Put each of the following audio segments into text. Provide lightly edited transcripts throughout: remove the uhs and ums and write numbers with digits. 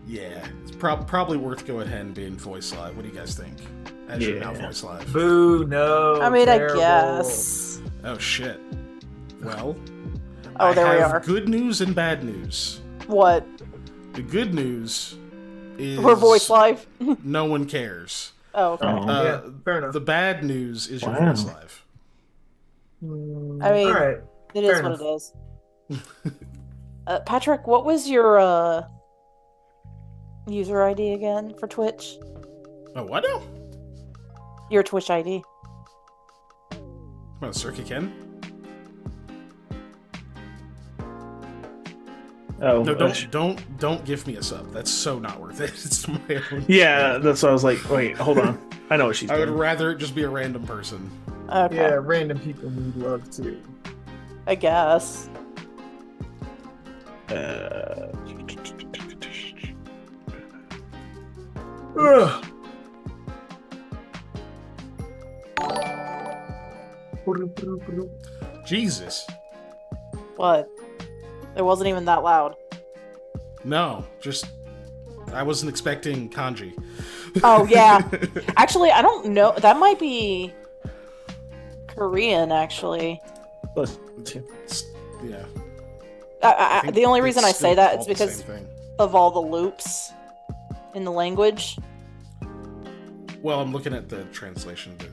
Yeah, it's probably worth going ahead and being voice live. What do you guys think? As you're now voice live. Boo, no. I mean, terrible. I guess. Oh, shit. Well, Oh, there we have are. good news and bad news. What? The good news is... We're voice live? No one cares. Oh, okay. Yeah, fair enough. The bad news is your Wow. voice live. I mean, all right. it is fair what it is. Patrick, what was your user ID again for Twitch? Oh, what now? Your Twitch ID. Oh, Circuit Ken? Oh, No, don't give me a sub. That's so not worth it. It's my own. yeah, that's why I was like, wait, hold on. I know what she's I would doing. rather it just be a random person. Okay. Yeah, random people need love too. I guess. Ugh. Jesus. What? It wasn't even that loud. No, just... I wasn't expecting kanji. Oh, yeah. Actually, I don't know. That might be Korean, actually. Yeah. The only reason I It's say still that all is the because same thing. of all the loops in the language. Well, I'm looking at the translation. The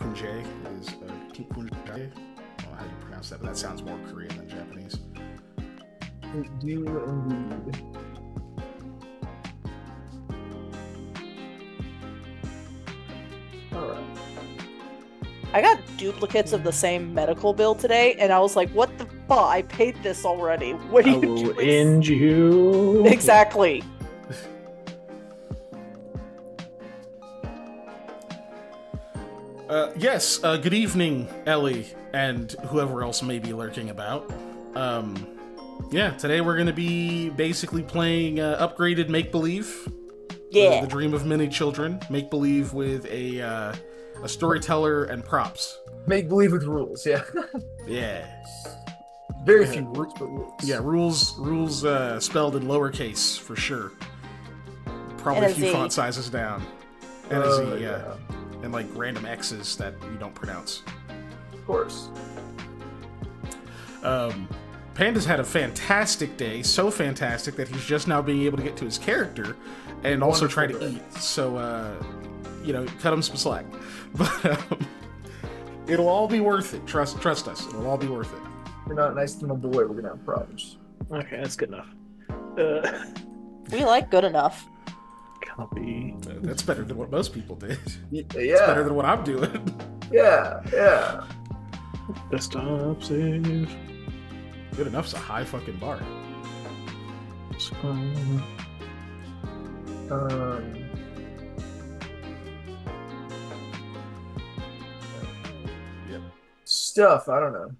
kunjae is kunjae. I don't know how you pronounce that, but that sounds more Korean than Japanese. Do indeed. All right. I got duplicates of the same medical bill today, and I was like, what the fuck? I paid this already. What are I you will doing? end you. Exactly. Yes, good evening, Ellie, and whoever else may be lurking about. Yeah, today we're going to be basically playing upgraded Make-Believe. Yeah. The dream of many children. Make-Believe with a storyteller and props. Make believe with rules, yeah. Yeah. Very few rules, but rules. Yeah, rules spelled in lowercase, for sure. Probably And a a few Z. font sizes down. And a Z, Yeah. And like random X's that you don't pronounce. Of course. Panda's had a fantastic day, so fantastic that he's just now being able to get to his character and also try to Wonderful eat. So, cut him some slack. But it'll all be worth it. Trust us. It'll all be worth it. If you're not nice to my boy, we're gonna have problems. Okay, that's good enough. We like good enough. Copy. That's better than what most people did. Yeah. It's better than what I'm doing. Yeah. Desktop save. Good enough's a high fucking bar. Yep. Stuff, I don't know.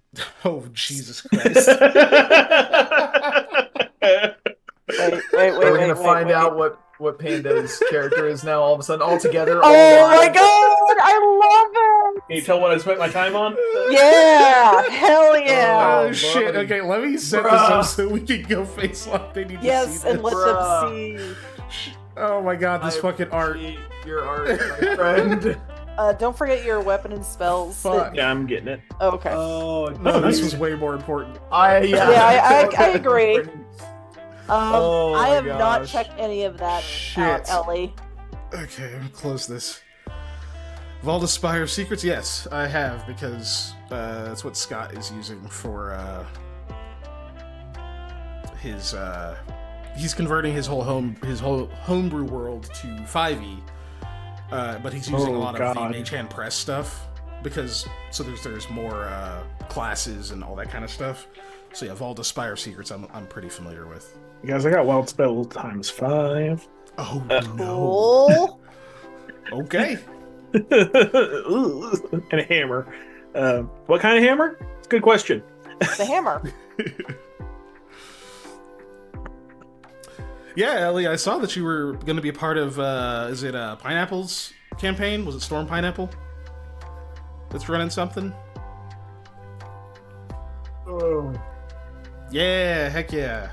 Oh, Jesus Christ. Wait. We're gonna find out what Panda's character is now all of a sudden all together. all Oh my live. god! I love Can you tell what I spent my time on? it! Yeah! Hell yeah! Oh, shit. buddy. Okay, let me set this up so we can go face lock. They need to Yes, see and this. let Bruh. them see. Oh my god, this I fucking art. appreciate your art, my friend. Don't forget your weapon and spells. Fuck. Yeah, I'm getting it. Oh, okay. Oh, No, this was way more important. Yeah, I agree. Oh I my have not gosh. checked any of that Shit. out, Ellie. Okay, I'm gonna close this. Vault Spire Secrets? Yes, I have, because that's what Scott is using for his he's converting his whole homebrew world to 5e. But he's using a lot of the Mage Hand Press stuff because there's more classes and all that kind of stuff. So yeah, Vault Spire Secrets I'm pretty familiar with. Guys, I got wild spell times 5. Oh Cool. Okay. And a hammer. What kind of hammer? It's a good question. The hammer. Yeah, Ellie, I saw that you were going to be a part of, is it Pineapple's campaign? Was it Storm Pineapple? That's running something? Oh. Yeah, heck yeah.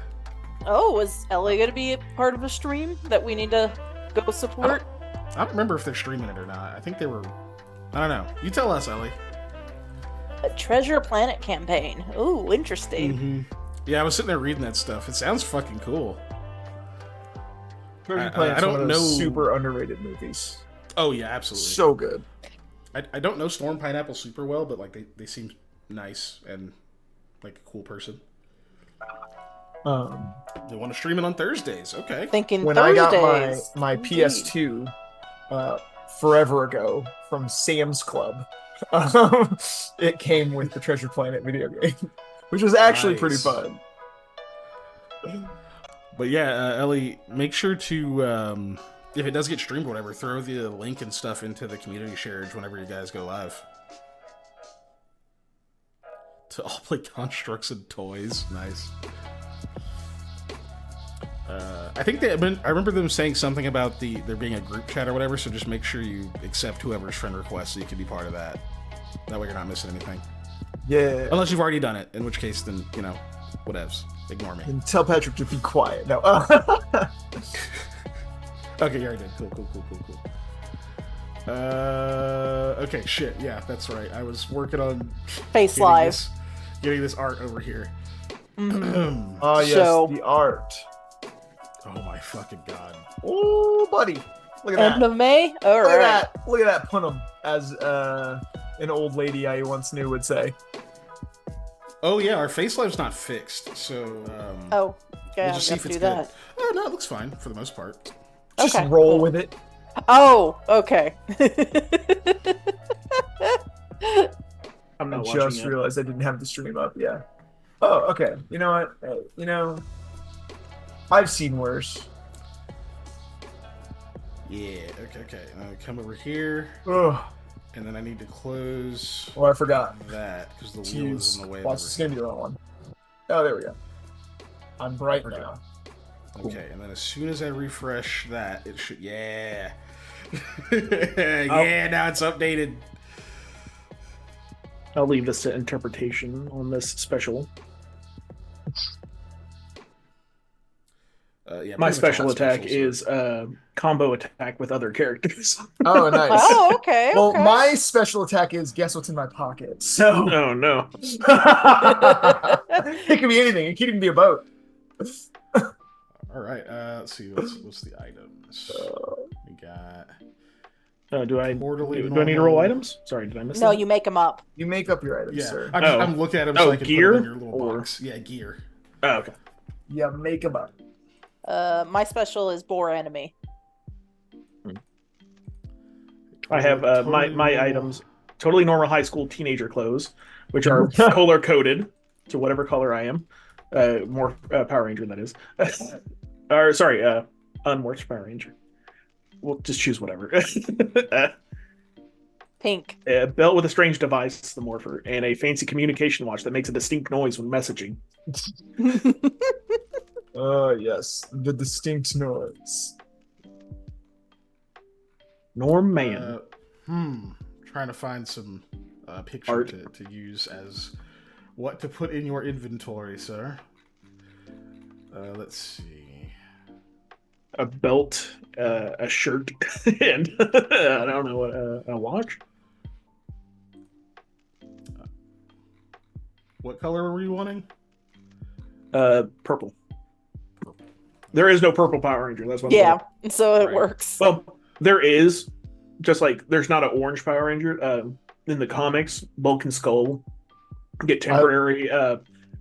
Oh, is Ellie going to be a part of a stream that we need to go support? I don't remember if they're streaming it or not. I think they were. I don't know. You tell us, Ellie. A Treasure Planet campaign. Ooh, interesting. Mm-hmm. Yeah, I was sitting there reading that stuff. It sounds fucking cool. Treasure Planet's I don't one of know. those super underrated movies. Oh yeah, absolutely. So good. I don't know Storm Pineapple super well, but like they seem nice and like a cool person. They want to stream it on Thursdays. Okay. Thinking When Thursdays. I got my Indeed. PS2 forever ago from Sam's Club, it came with the Treasure Planet video game, which was actually pretty Nice. fun. But yeah, Ellie, make sure to if it does get streamed or whatever, throw the link and stuff into the community shares whenever you guys go live. To all play constructs and toys. Nice. I think I remember them saying something about there being a group chat or whatever, so just make sure you accept whoever's friend request so you can be part of that. That way you're not missing anything. Yeah. Unless you've already done it, in which case then, whatevs. Ignore me. And tell Patrick to be quiet. No. Okay, you already did. Cool. Okay, shit. Yeah, that's right. I was working on Face Live. Getting this art over here. Oh, yes, So- the art. Oh my fucking god. Oh, buddy. Look at that. End of May? All Look at right. that. Look at that punum, as an old lady I once knew would say. Oh yeah, our face live's not fixed, so Oh, yeah, we'll just see I'll if it's do good. that. Oh no, it looks fine for the most part. Just Okay, roll cool. with it. Oh, okay. I'm I not just watching it. realized I didn't have the stream up. Yeah. Oh, okay. You know what? Hey, I've seen worse. Yeah, okay. Come over here, Ugh. and then I need to close Oh, I forgot. that because the To wheel use. is in the way of Watch, it's everything. gonna be the wrong one. Oh, there we go. I'm bright now. Okay, and then as soon as I refresh that, it should. Yeah. Yeah, now it's updated. I'll leave this to interpretation on this special. Yeah, My pretty much special all attack specials are- is combo attack with other characters. Oh, nice. Oh, okay. Well, okay. my special attack is guess what's in my pocket. So Oh no. it can be anything. It can even be a boat. All right. Let's see. What's the items? We got. Do I Quarterly do I need to roll normal. items? Sorry, did I miss No, that? you make them up. You make up your items, Yeah, sir. I'm looking at them so Oh, I can gear? put them in your little Or- box. Yeah, gear. Oh, okay. Yeah, make them up. My special is Boar Enemy. I have my Totally normal. items totally normal high school teenager clothes, which are color coded to whatever color I am. More Power Ranger, that is. Or sorry, unmorphed Power Ranger. We'll just choose whatever. Pink. A belt with a strange device, the morpher, and a fancy communication watch that makes a distinct noise when messaging. Yes, the distinct noise. Norm Man. Trying to find some picture Art. to use as what to put in your inventory, sir. Let's see. A belt, a shirt, and I don't know what a watch. What color were you wanting? Purple. There is no purple Power Ranger. That's what. Yeah, so it Right. works. Well, there is, just like there's not an orange Power Ranger. In the comics, Bulk and Skull get temporary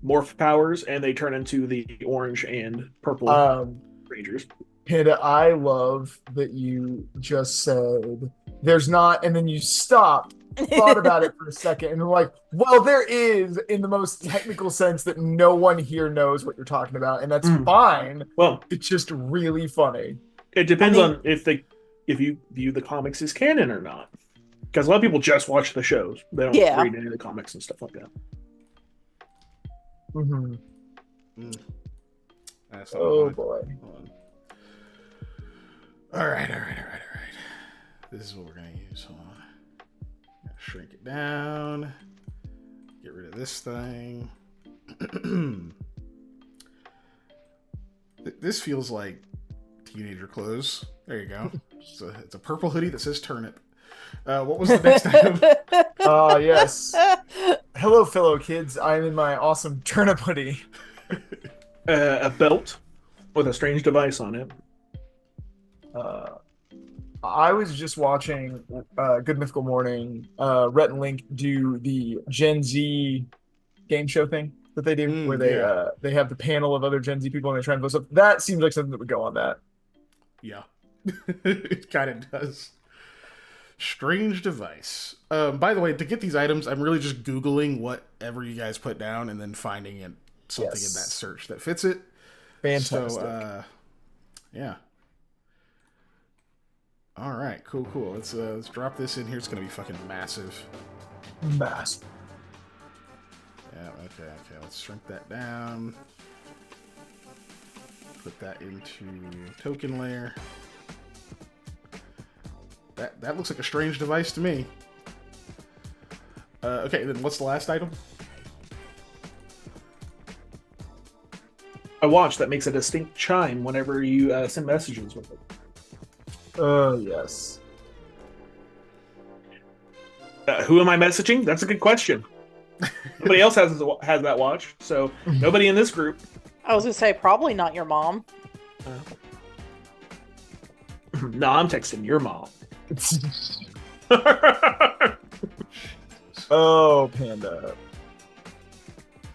morph powers, and they turn into the orange and purple Rangers. Panda, I love that you just said there's not, and then you stopped, thought about it for a second, and were like, well, there is, in the most technical sense that no one here knows what you're talking about, and that's fine. Well, It's just really funny. it depends I mean- on if you view the comics as canon or not. Because a lot of people just watch the shows; they don't Yeah. read any of the comics and stuff like that. Mm-hmm. That's not Oh what I boy. wanted. Hold on. All right. This is what we're gonna use. Hold on. Shrink it down. Get rid of this thing. This feels like teenager clothes. There you go. It's a purple hoodie that says turnip. What was the next item? Yes. Hello, fellow kids. I'm in my awesome turnip hoodie. A belt with a strange device on it. I was just watching Good Mythical Morning, Rhett and Link do the Gen Z game show thing that they do, where they have the panel of other Gen Z people and they try and vote stuff. That seems like something that would go on that. Yeah, it kind of does. Strange device. By the way, to get these items, I'm really just Googling whatever you guys put down and then finding something in that search that fits it. Fantastic. So, yeah. All right, cool. Let's drop this in here. It's gonna be fucking massive. Massive. Yeah. Okay. Let's shrink that down. Put that into token layer. That looks like a strange device to me. Okay, then what's the last item? A watch that makes a distinct chime whenever you send messages with it. Yes. Who am I messaging? That's a good question. Nobody else has that watch, so nobody in this group. I was gonna say probably not your mom. No, I'm texting your mom. Oh, Panda.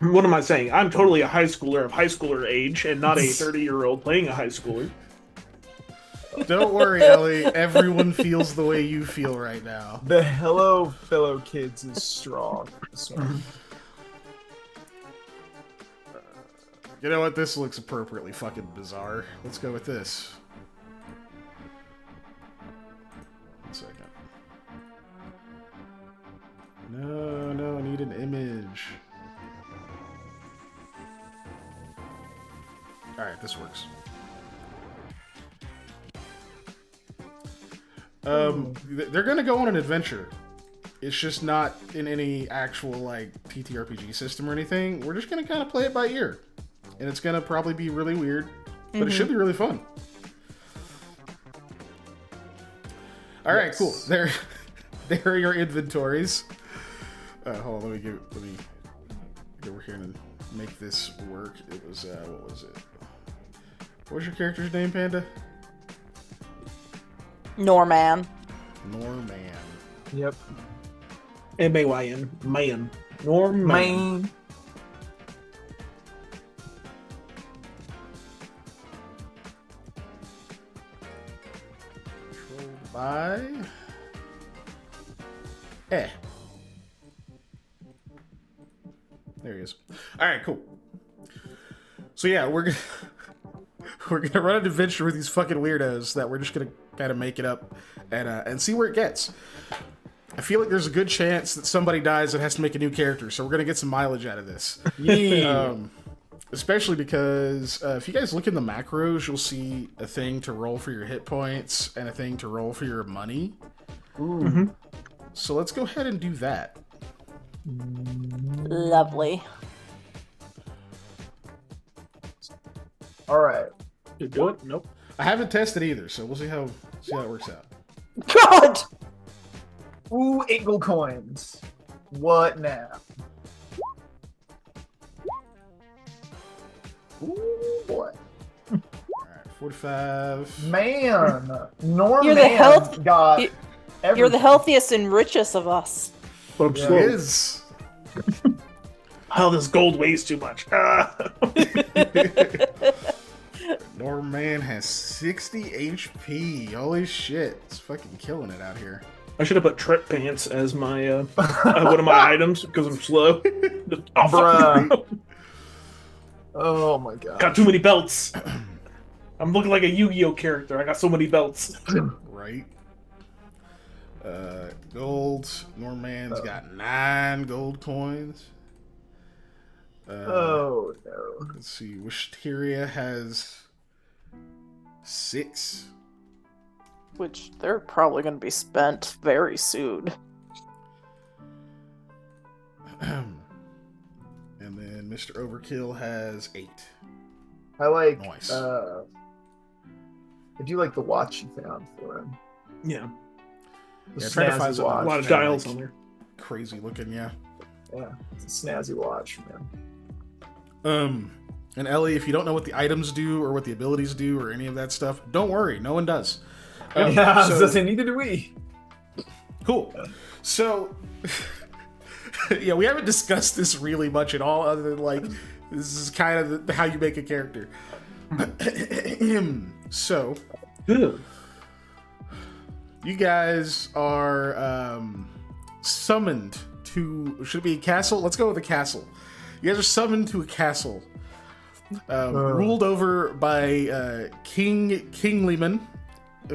What am I saying? I'm totally a high schooler of high schooler age and not a 30-year-old playing a high schooler. Don't worry, Ellie. Everyone feels the way you feel right now. The hello, fellow kids is strong. You know what? This looks appropriately fucking bizarre. Let's go with this. 1 second. No, I need an image. Alright, this works. They're gonna go on an adventure. It's just not in any actual, like, TTRPG system or anything. We're just gonna kind of play it by ear. And it's gonna probably be really weird, but it should be really fun. Alright, cool. There are your inventories. Hold on, let me get over here and make this work. It was, what was it? What was your character's name, Panda? Norman. Yep. M-A-Y-N. Man. Norman. Controlled by... There he is. Alright, cool. So yeah, we're gonna run an adventure with these fucking weirdos that we're just gonna kind of make it up and see where it gets. I feel like there's a good chance that somebody dies and has to make a new character, so we're gonna get some mileage out of this. Yeah. Especially because if you guys look in the macros, you'll see a thing to roll for your hit points and a thing to roll for your money. Ooh. So let's go ahead and do that. Lovely. All right. Did do it? Nope. I haven't tested either, so we'll see how it works out. God! Ooh, 8 gold coins. What now? Ooh, boy. Alright, 45. Man, Norman You're the got You're the everything. healthiest and richest of us. But I'm It slow. is. Oh, this gold weighs too much. Norman has 60 HP. Holy shit. It's fucking killing it out here. I should have put trip pants as my one of my items because I'm slow. Oh, fuck. Oh my god. Got too many belts. I'm looking like a Yu-Gi-Oh character. I got so many belts. Right. Gold. Norman's got 9 gold coins. Oh no. Let's see. Wisteria has 6. Which they're probably going to be spent very soon. And then Mr. Overkill has 8. I like. Nice. I do like the watch you found for him. Yeah. The Yeah, try to snazzy find something A watch. lot of Kinda dials like- on there. Crazy looking, yeah. Yeah, it's a snazzy watch, man. And Ellie, if you don't know what the items do or what the abilities do or any of that stuff, don't worry, no one does. Yeah, so- doesn't neither do we. Cool. So, yeah, we haven't discussed this really much at all, other than like this is kind of how you make a character. So, Good. you guys are summoned to. Should it be a castle? Let's go with a castle. You guys are summoned to a castle, ruled over by King Kinglyman,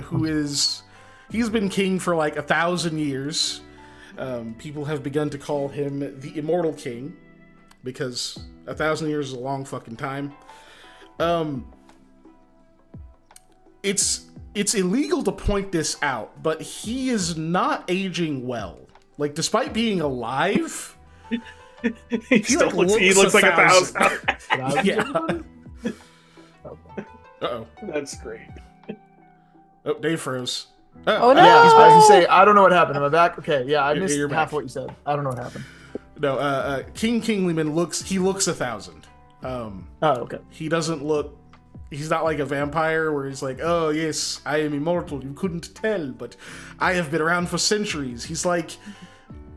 who is. He's been king for like 1,000 years. People have begun to call him the Immortal King because 1,000 years is a long fucking time. It's illegal to point this out, but he is not aging well. Like, despite being alive, he looks like 1,000. yeah. Uh-oh. That's great. Oh, Dave froze. Oh, no! Yeah, I was gonna say I don't know what happened. Am I back? Okay, yeah, I missed You're half back. what you said. I don't know what happened. No, King Kinglyman looks 1,000. Oh, okay. He doesn't look. He's not like a vampire where he's like, oh yes, I am immortal. You couldn't tell, but I have been around for centuries. He's like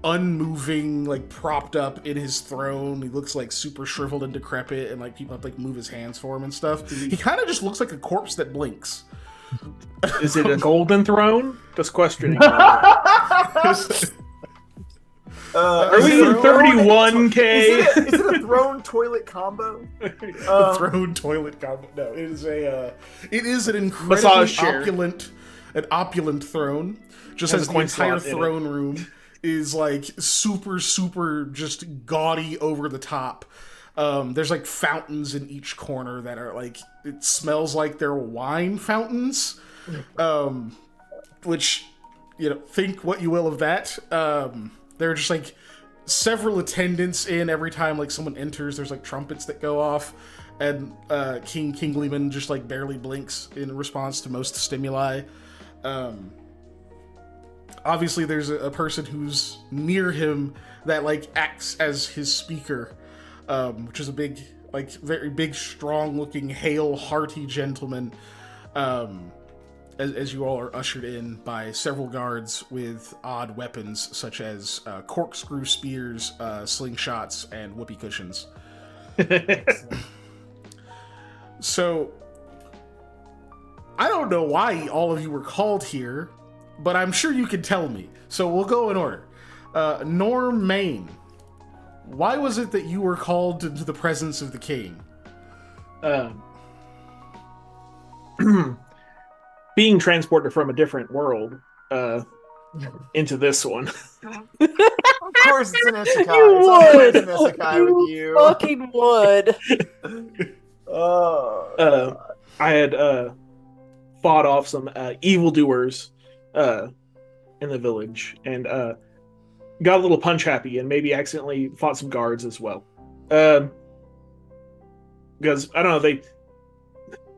unmoving, like propped up in his throne. He looks like super shriveled and decrepit, and like people have to like move his hands for him and stuff. He kind of just looks like a corpse that blinks. Is it a golden throne? Just questioning. Are we in 31K? Is it a throne toilet combo? Throne toilet combo. No, it is an incredibly Massage chair. an opulent throne. Just Has as a the coin entire slot in it. throne room is like super just gaudy over the top. There's like fountains in each corner that are like, it smells like they're wine fountains. Which, you know, think what you will of that. There are just like several attendants in every time like someone enters. There's like trumpets that go off, and King Kinglyman just like barely blinks in response to most stimuli. Obviously, there's a person who's near him that like acts as his speaker, which is a big, like very big, strong-looking, hale, hearty gentleman. As you all are ushered in by several guards with odd weapons such as corkscrew spears, slingshots, and whoopee cushions. So, I don't know why all of you were called here, but I'm sure you can tell me. So we'll go in order. Norm Maine, why was it that you were called into the presence of the king? Being transported from a different world into this one. Of course, it's an isekai. You It's always would. an isekai with you. Fucking would. Oh, I had fought off some evildoers in the village and got a little punch happy and maybe accidentally fought some guards as well. Because I don't know,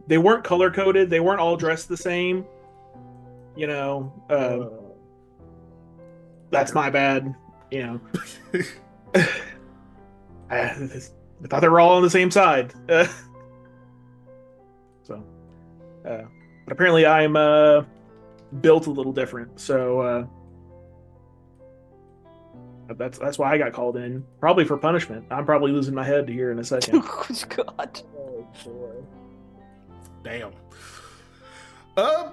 they weren't color coded. They weren't all dressed the same. You know, that's my bad. You know, I thought they were all on the same side. But apparently I'm built a little different. So that's why I got called in. Probably for punishment. I'm probably losing my head here in a second. God. oh boy. Damn.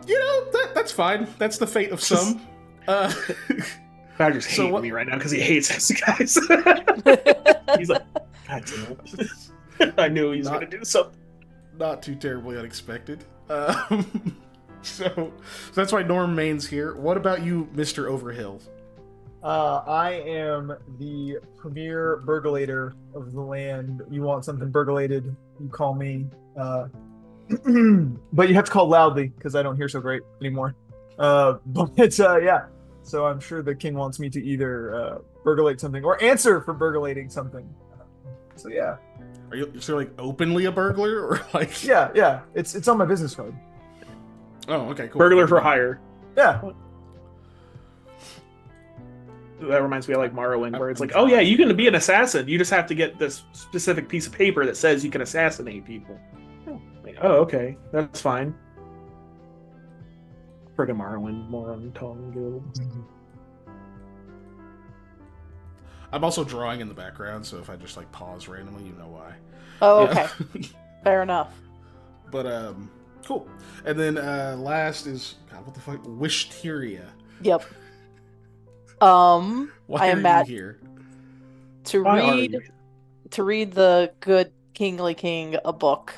You know, that's fine. That's the fate of some. Badger's So hating what- me right now because he hates us guys. He's like, God damn it. I knew he was Not- going to do something. Not too terribly unexpected. So that's why Norm Main's here. What about you, Mr. Overhill? I am the premier burglator of the land. You want something burglated, you call me. But you have to call loudly because I don't hear so great anymore. But yeah. So I'm sure the king wants me to either burglate something or answer for burglating something. So yeah. Are you so like openly a burglar or like? Yeah. It's on my business card. Oh, okay, cool. Burglar for hire. Yeah. That reminds me of like Morrowind, where it's like, oh yeah, you can be an assassin. You just have to get this specific piece of paper that says you can assassinate people. Oh, okay, that's fine. Friggin' Morrowind, Moron Tongue Guild. I'm also drawing in the background, so if I just like pause randomly, you know why. Oh, Yeah. okay. Fair enough. But cool. And then last is God, what the fuck? Wishteria. Yep. Why I am are mad you here? to Why are read you? the good Kingly King a book.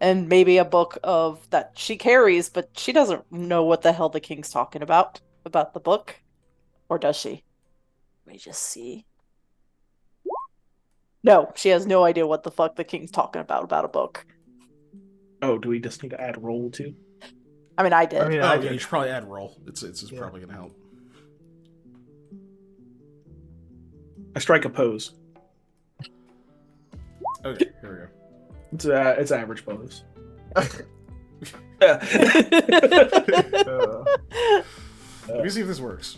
And maybe a book of that she carries, but she doesn't know what the hell the king's talking about the book. Or does she? Let me just see. No, she has no idea what the fuck the king's talking about a book. Oh, do we just need to add roll too? I mean, I did. I mean, Oh, I yeah, did. you should probably add roll. It's Yeah. probably gonna help. I strike a pose. Okay, here It's average pose. Uh, we go. Let me see if this works.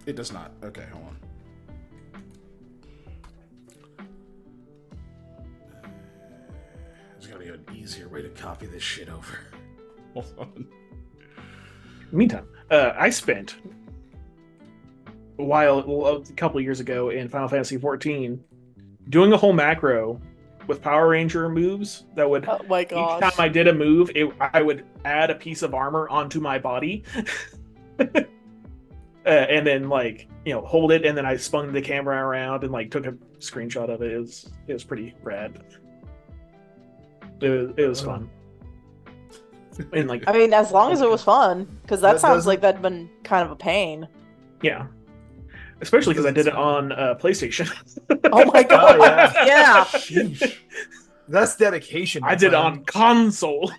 It does not. Okay, hold on. There's gotta be an easier way to copy this shit over. Hold on. Meantime, I spent a couple of years ago in Final Fantasy XIV doing a whole macro with Power Ranger moves that would Oh my each gosh. time I did a move, I would add a piece of armor onto my body, and then hold it, and then I spun the camera around and took a screenshot of it. It was pretty rad. It was fun. And I mean, as long as it was fun, because that That sounds doesn't- like that'd been kind of a pain. yeah, especially because I did it on PlayStation. Oh my god. yeah. Yeah. Sheesh. That's dedication. I my did it friend. on console.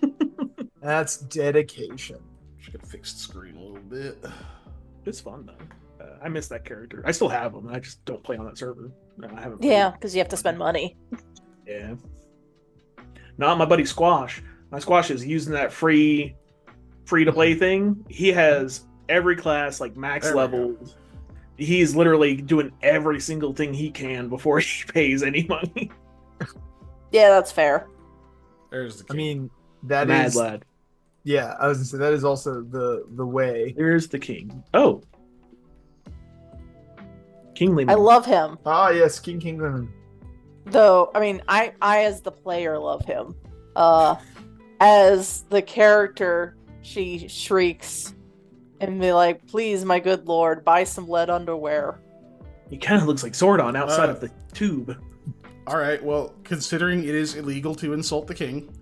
That's dedication. Should have fixed the screen a little bit. It's fun though. I miss that character. I still have him. I just don't play on that server. I haven't. played. Yeah, because you have to spend money. Yeah. Not my buddy Squash. My Squash is using that free to play thing. He has every class max There we level. He's literally doing every single thing he can before he pays any money. Yeah, that's fair. There's the I king. mean, that Mad is. lad. Yeah, I was gonna say that is also the way. There's the king. Oh. Kingly. I love him. Ah, yes, King Kingdom. Though, I mean, I as the player love him. As the character, she shrieks and be like, "Please, my good lord, buy some lead underwear." He kind of looks like Zordon outside Uh, of the tube. All right. Well, considering it is illegal to insult the king,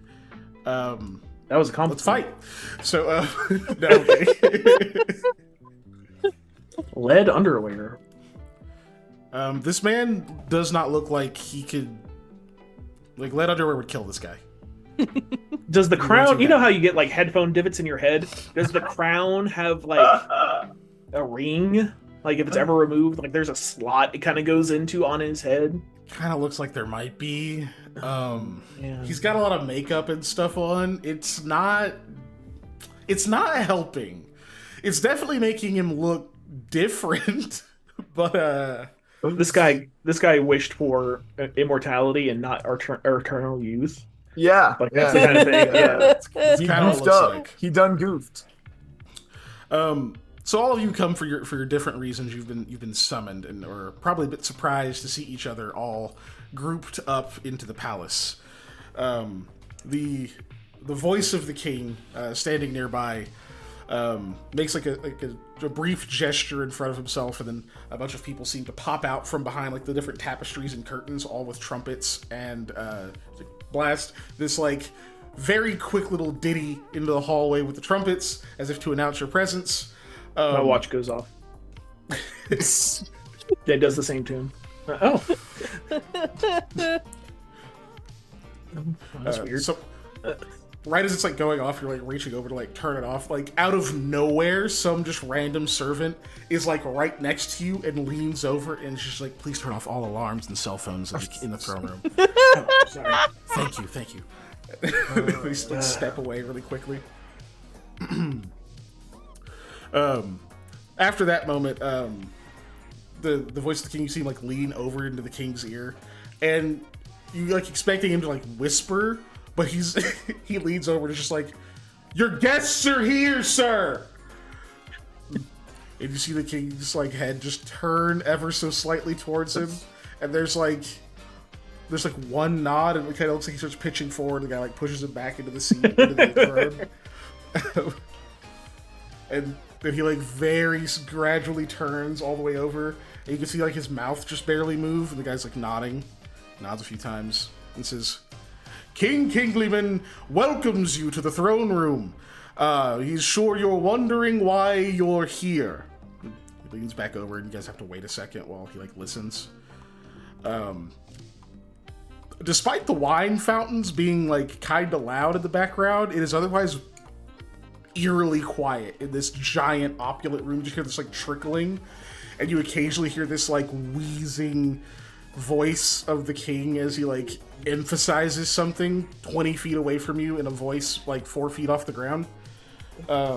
That was a compliment. let's fight. So, no, okay. Lead underwear. This man does not look like he could. Like, lead underwear would kill this guy. Does the He crown? wants You it know back. how you get headphone divots in your head? Does the crown have a ring? Like if it's ever removed, there's a slot it kind of goes into on his head. Kind of looks like there might be. Yeah. He's got a lot of makeup and stuff on. It's not helping. It's definitely making him look different. But This guy wished for immortality and not eternal youth. Yeah, Like yeah. that's the kind of thing. Yeah. it's He kind of goofed looks up. like. He done goofed. So all of you come for your different reasons. You've been summoned and are probably a bit surprised to see each other all grouped up into the palace. The voice of the king standing nearby makes a brief gesture in front of himself, and then a bunch of people seem to pop out from behind the different tapestries and curtains, all with trumpets, and blast this very quick little ditty into the hallway with the trumpets as if to announce your presence. My watch goes off. It does the same tune. Oh, that's weird. So, right as it's like going off, you're like reaching over to like turn it off. Like out of nowhere, some just random servant is like right next to you and leans over and is just like, please turn off all alarms and cell phones in the throne room. Oh, sorry. Thank you. They just like step away really quickly. After that moment, the voice of the king, you see him like lean over into the king's ear, and you like expecting him to like whisper, but he leans over and is just like, "Your guests are here, sir." And you see the king's like head just turn ever so slightly towards him, and there's like one nod, and it kind of looks like he starts pitching forward. The guy like pushes him back into the seat, into the throne. And then he like very gradually turns all the way over, and you can see like his mouth just barely move, and the guy's like nods a few times, and says, "King Kinglyman welcomes you to the throne room. He's sure you're wondering why you're here." He leans back over, and you guys have to wait a second while he like listens. Despite the wine fountains being like kind of loud in the background, it is otherwise eerily quiet in this giant opulent room. You just hear this like trickling, and you occasionally hear this like wheezing voice of the king as he like emphasizes something 20 feet away from you in a voice like 4 feet off the ground. Guy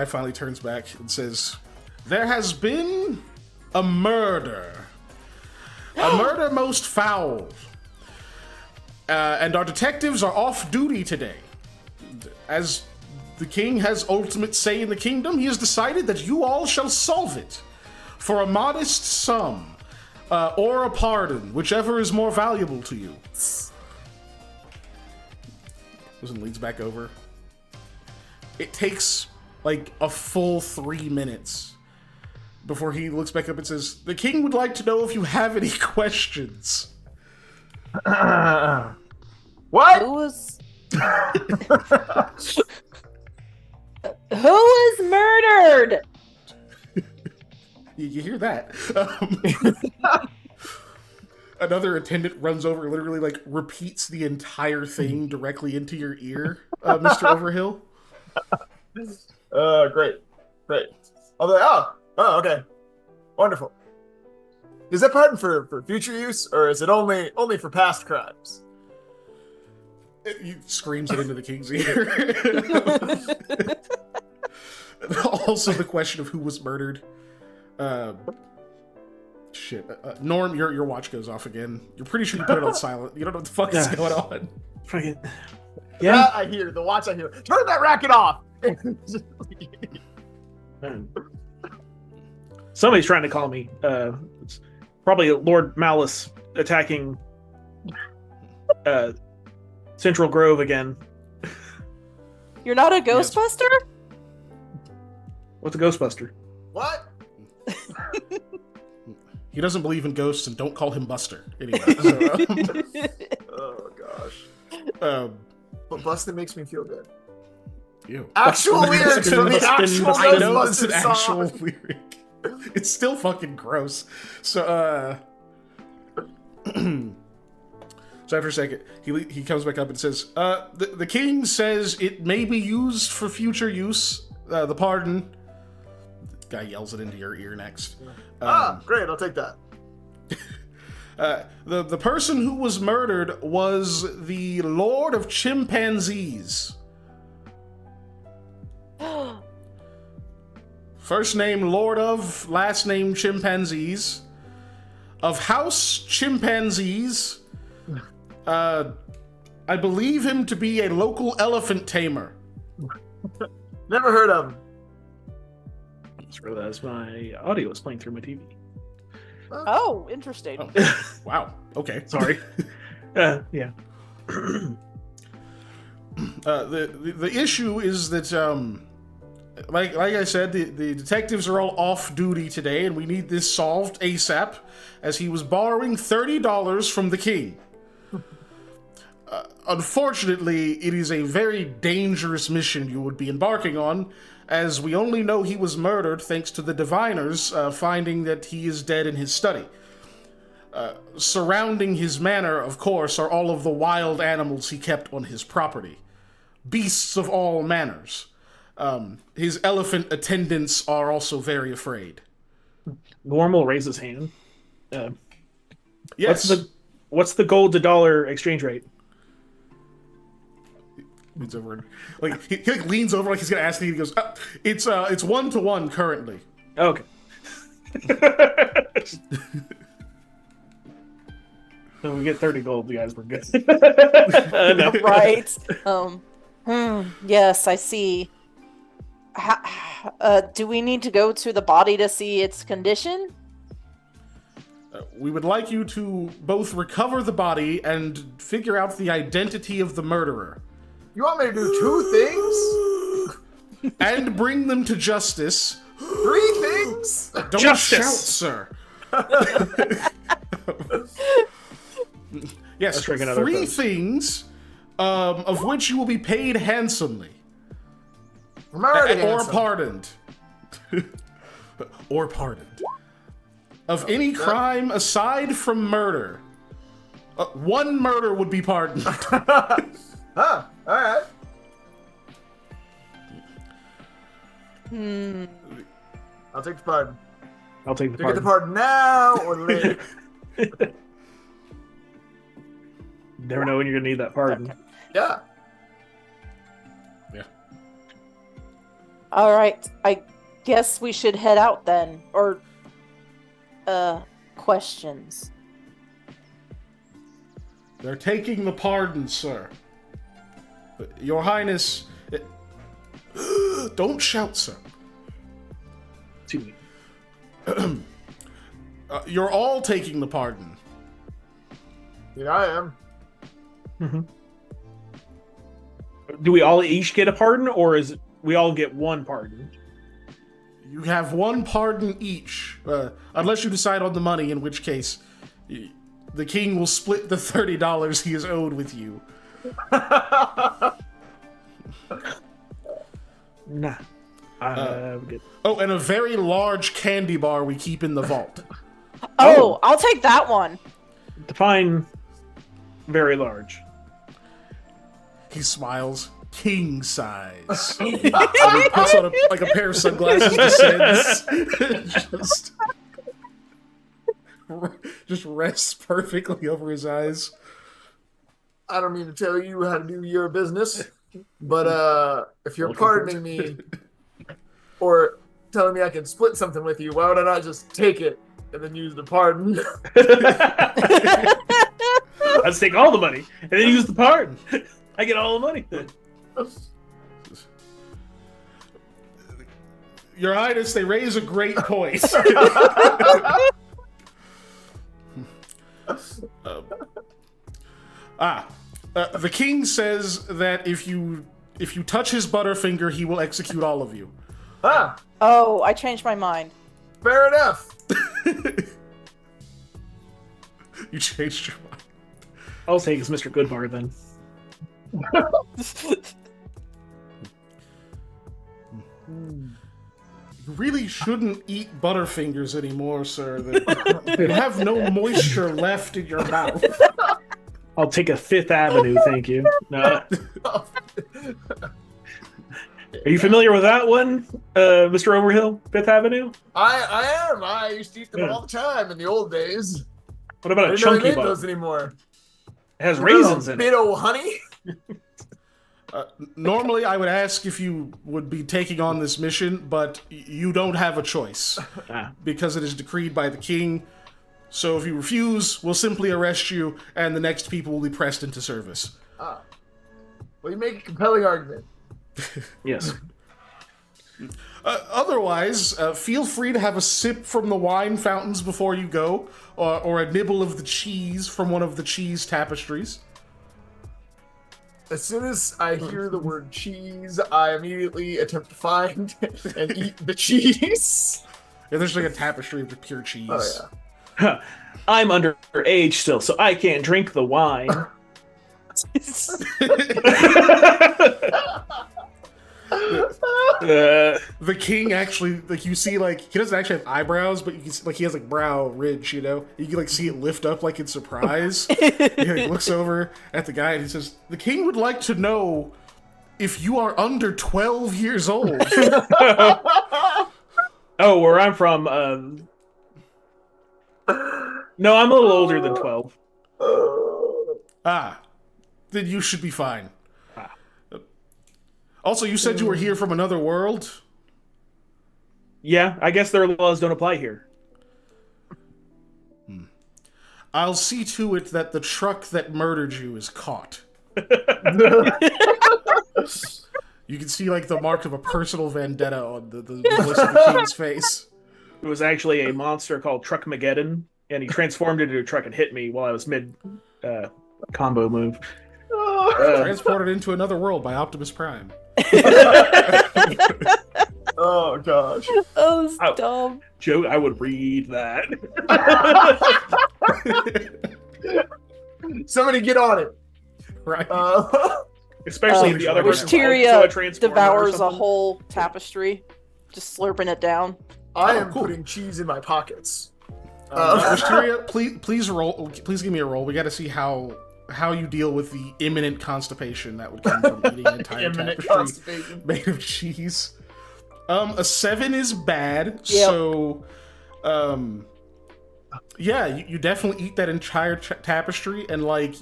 finally turns back and says, "There has been a murder. A murder most foul. And our detectives are off duty today. As the king has ultimate say in the kingdom, he has decided that you all shall solve it for a modest sum, or a pardon, whichever is more valuable to you." Listen, leans back over. It takes like a full 3 minutes before he looks back up and says, "The king would like to know if you have any questions." What? Who was murdered? You hear that? Another attendant runs over, literally like repeats the entire thing directly into your ear, Mr. Overhill. Great. Oh, okay. Wonderful. Is that pardon for future use, or is it only for past crimes? He screams it into the king's ear. Also, the question of who was murdered. Norm, your watch goes off again. You're pretty sure you put it on silent. You don't know what the fuck is going on. Fucking Yeah, that I hear. The watch I hear. Turn that racket off! Somebody's trying to call me. It's probably Lord Malice attacking Central Grove again. You're not a Ghostbuster? What's a Ghostbuster? What? He doesn't believe in ghosts, and don't call him Buster. Anyway. Oh, gosh. But Buster makes me feel good. Ew. Actual lyrics from the actual I know it's an Ghostbusters actual song. lyric. It's still fucking gross. So, so after a second, he comes back up and says, the king says it may be used for future use, the pardon." The guy yells it into your ear next. Great, I'll take that. The person who was murdered was the Lord of Chimpanzees. First name Lord of, last name Chimpanzees. Of House Chimpanzees. I believe him to be a local elephant tamer. Never heard of him. I just realized my audio is playing through my TV. Oh, interesting. Oh, wow. Okay. Sorry. Yeah. The issue is that like I said, the detectives are all off duty today, and we need this solved ASAP, as he was borrowing $30 from the king. Unfortunately, it is a very dangerous mission you would be embarking on, as we only know he was murdered thanks to the diviners finding that he is dead in his study. Surrounding his manor, of course, are all of the wild animals he kept on his property. Beasts of all manners. His elephant attendants are also very afraid. Gorm will raise his hand. Yes. What's the gold to dollar exchange rate? Leans over, like he like leans over like he's gonna ask me. He goes, "It's 1-to-1 currently." Okay. So we get 30 gold, you guys. We're good. No. Right. Yes, I see. Do we need to go to the body to see its condition? We would like you to both recover the body and figure out the identity of the murderer. You want me to do 2 things? And bring them to justice. 3 things? Don't Justice! shout, sir. Yes, Let's drink another 3 toast. things, of which you will be paid handsomely. I'm already Or handsome. pardoned. Or pardoned. Of any crime aside from murder. 1 murder would be pardoned. Huh, alright. I'll take the pardon. I'll take the Do you get the pardon. pardon now or later? Never know when you're gonna need that pardon. Okay. Yeah. Yeah. All right. I guess we should head out then. Or, questions. They're taking the pardon, sir. Your Highness... Don't shout, sir. Excuse me. You're all taking the pardon. Yeah, I am. Do we all each get a pardon, or is we all get 1 pardon? You have 1 pardon each. Unless you decide on the money, in which case... The king will split the $30 he is owed with you. Nah. I'm good. Oh, and a very large candy bar we keep in the vault. Oh, I'll take that one. Define very large. He smiles. King size. And he puts on a pair of sunglasses, descends. just rests perfectly over his eyes. I don't mean to tell you how to do your business, but if you're pardoning me or telling me I can split something with you, why would I not just take it and then use the pardon? Let's take all the money and then use the pardon. I get all the money. Your Highness, they raise a great point. The king says that if you touch his butterfinger, he will execute all of you. Ah, Oh, I changed my mind. fair enough. You changed your mind. I'll take as Mr. Goodbar then. You really shouldn't eat butterfingers anymore, sir. You have no moisture left in your mouth. I'll take a Fifth Avenue, thank you. No. Are you familiar with that one, Mr. Overhill? Fifth Avenue? I am. I used to eat them all the time in the old days. What about I a didn't know they chunky made bun? those anymore. It has raisins in it. Bit of honey. Normally, I would ask if you would be taking on this mission, but you don't have a choice because it is decreed by the king. So if you refuse, we'll simply arrest you, and the next people will be pressed into service. Well, you make a compelling argument. Yes. Otherwise, feel free to have a sip from the wine fountains before you go, or a nibble of the cheese from one of the cheese tapestries. As soon as I hear the word cheese, I immediately attempt to find and eat the cheese. Yeah, there's like a tapestry of pure cheese. Oh, yeah. I'm underage still, so I can't drink the wine. the king actually, like, you see, like, he doesn't actually have eyebrows, but you can see, like, he has, like, brow ridge, you know? You can, like, see it lift up, like, in surprise. He, like, looks over at the guy and he says, "The king would like to know if you are under 12 years old." Oh, where I'm from, no, I'm a little older than 12. Ah, then you should be fine. Ah. Also, you said you were here from another world? Yeah, I guess their laws don't apply here. I'll see to it that the truck that murdered you is caught. You can see, like, the mark of a personal vendetta on the voice of the king's face. It was actually a monster called Truckmageddon, and he transformed into a truck and hit me while I was mid combo move. Transported into another world by Optimus Prime. Oh gosh. Oh, that's dumb. Joe, I would read that. Somebody get on it. Right. Especially if the other person Wisteria devours a whole tapestry, just slurping it down. I am cool. putting cheese in my pockets. Wisteria, please roll. Please give me a roll. We got to see how you deal with the imminent constipation that would come from eating an entire tapestry made of cheese. A 7 is bad, so yeah, you definitely eat that entire tapestry, and like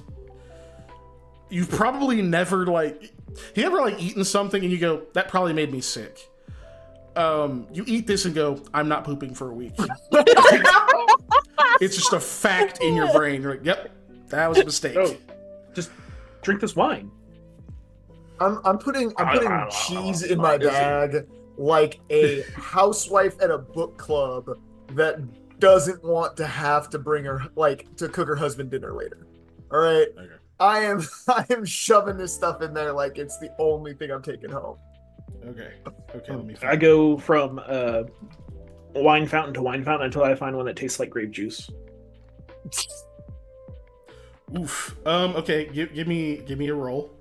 you've probably never you ever like eaten something and you go, that probably made me sick. You eat this and go, I'm not pooping for a week. It's just a fact in your brain. You're like, yep, that was a mistake. Oh, just drink this wine. I'm putting cheese in my bag like a housewife at a book club that doesn't want to have to bring her to cook her husband dinner later. All right. Okay. I am shoving this stuff in there like it's the only thing I'm taking home. Okay. Let me. I go from wine fountain to wine fountain until I find one that tastes like grape juice. Oof. Okay. Give me a roll.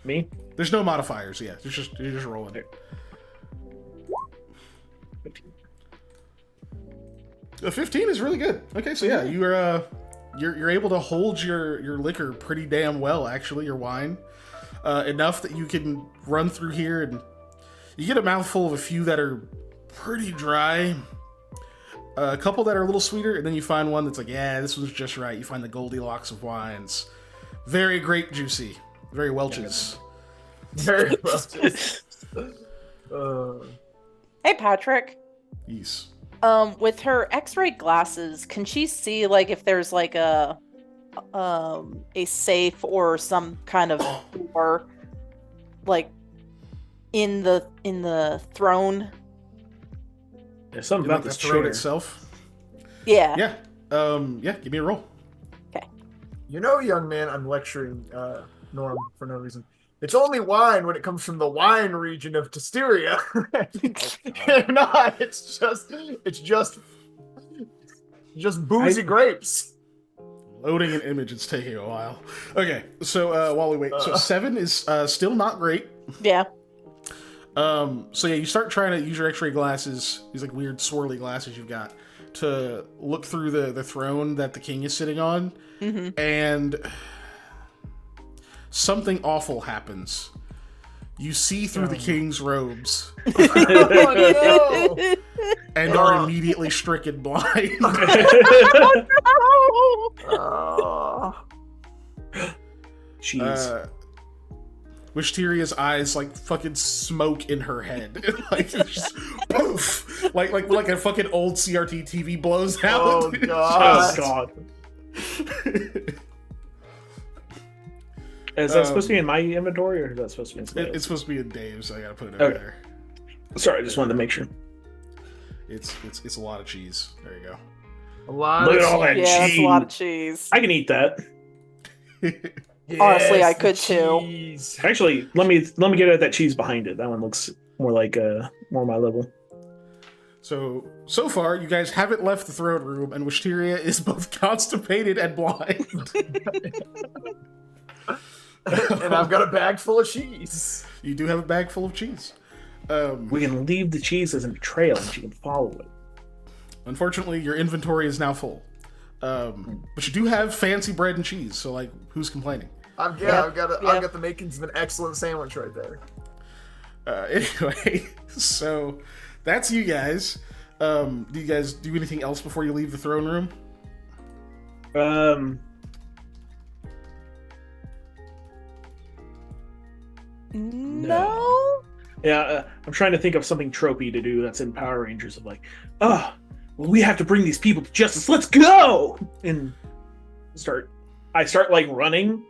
Me? There's no modifiers. Yeah. You're just rolling. There. 15 is really good. Okay. So yeah, you're able to hold your liquor pretty damn well. Actually, your wine enough that you can run through here and you get a mouthful of a few that are pretty dry. A couple that are a little sweeter, and then you find one that's like, yeah, this was just right. You find the Goldilocks of wines. Very grape juicy. Very Welch's. Very Welch's. Hey, Patrick. Yes. With her X-ray glasses, can she see like if there's like a safe or some kind of door, like in the throne? There's something About about this the throne chair. itself. Yeah. Yeah. Yeah. Give me a roll. Okay. You know, young man, I'm lecturing Norm for no reason. It's only wine when it comes from the wine region of Tysteria. If not, it's just boozy grapes. Loading an image, it's taking a while. Okay, so while we wait, so 7 is still not great. Yeah. So yeah, you start trying to use your X-ray glasses, these like weird swirly glasses you've got, to look through the throne that the king is sitting on, and something awful happens. You see through the king's robes. Oh, no. And are immediately stricken blind. Jeez. Wisteria's eyes like fucking smoke in her head. Like it's just poof. Like a fucking old CRT TV blows out. Oh god. Oh god. Is that supposed to be in my inventory, or is that supposed to be in somebody It's else? supposed to be in Dave's, so I gotta put it over Okay. there. Sorry, I just wanted to make sure. It's a lot of cheese. There you go. A lot Look of at all that Yeah, it's a lot of cheese. cheese. I can eat that. Honestly, I the could too. cheese. Actually, let me get at that cheese behind it. That one looks more like more my level. So far, you guys haven't left the throne room, and Wisteria is both constipated and blind. And I've got a bag full of cheese. You do have a bag full of cheese. We can leave the cheese as a trail, and she can follow it. Unfortunately, your inventory is now full. But you do have fancy bread and cheese, so like, who's complaining? I've got the makings of an excellent sandwich right there. Anyway, so that's you guys. Do you guys do anything else before you leave the throne room? No. Yeah, I'm trying to think of something tropey to do that's in Power Rangers of like, well, we have to bring these people to justice. Let's go! And I start like running,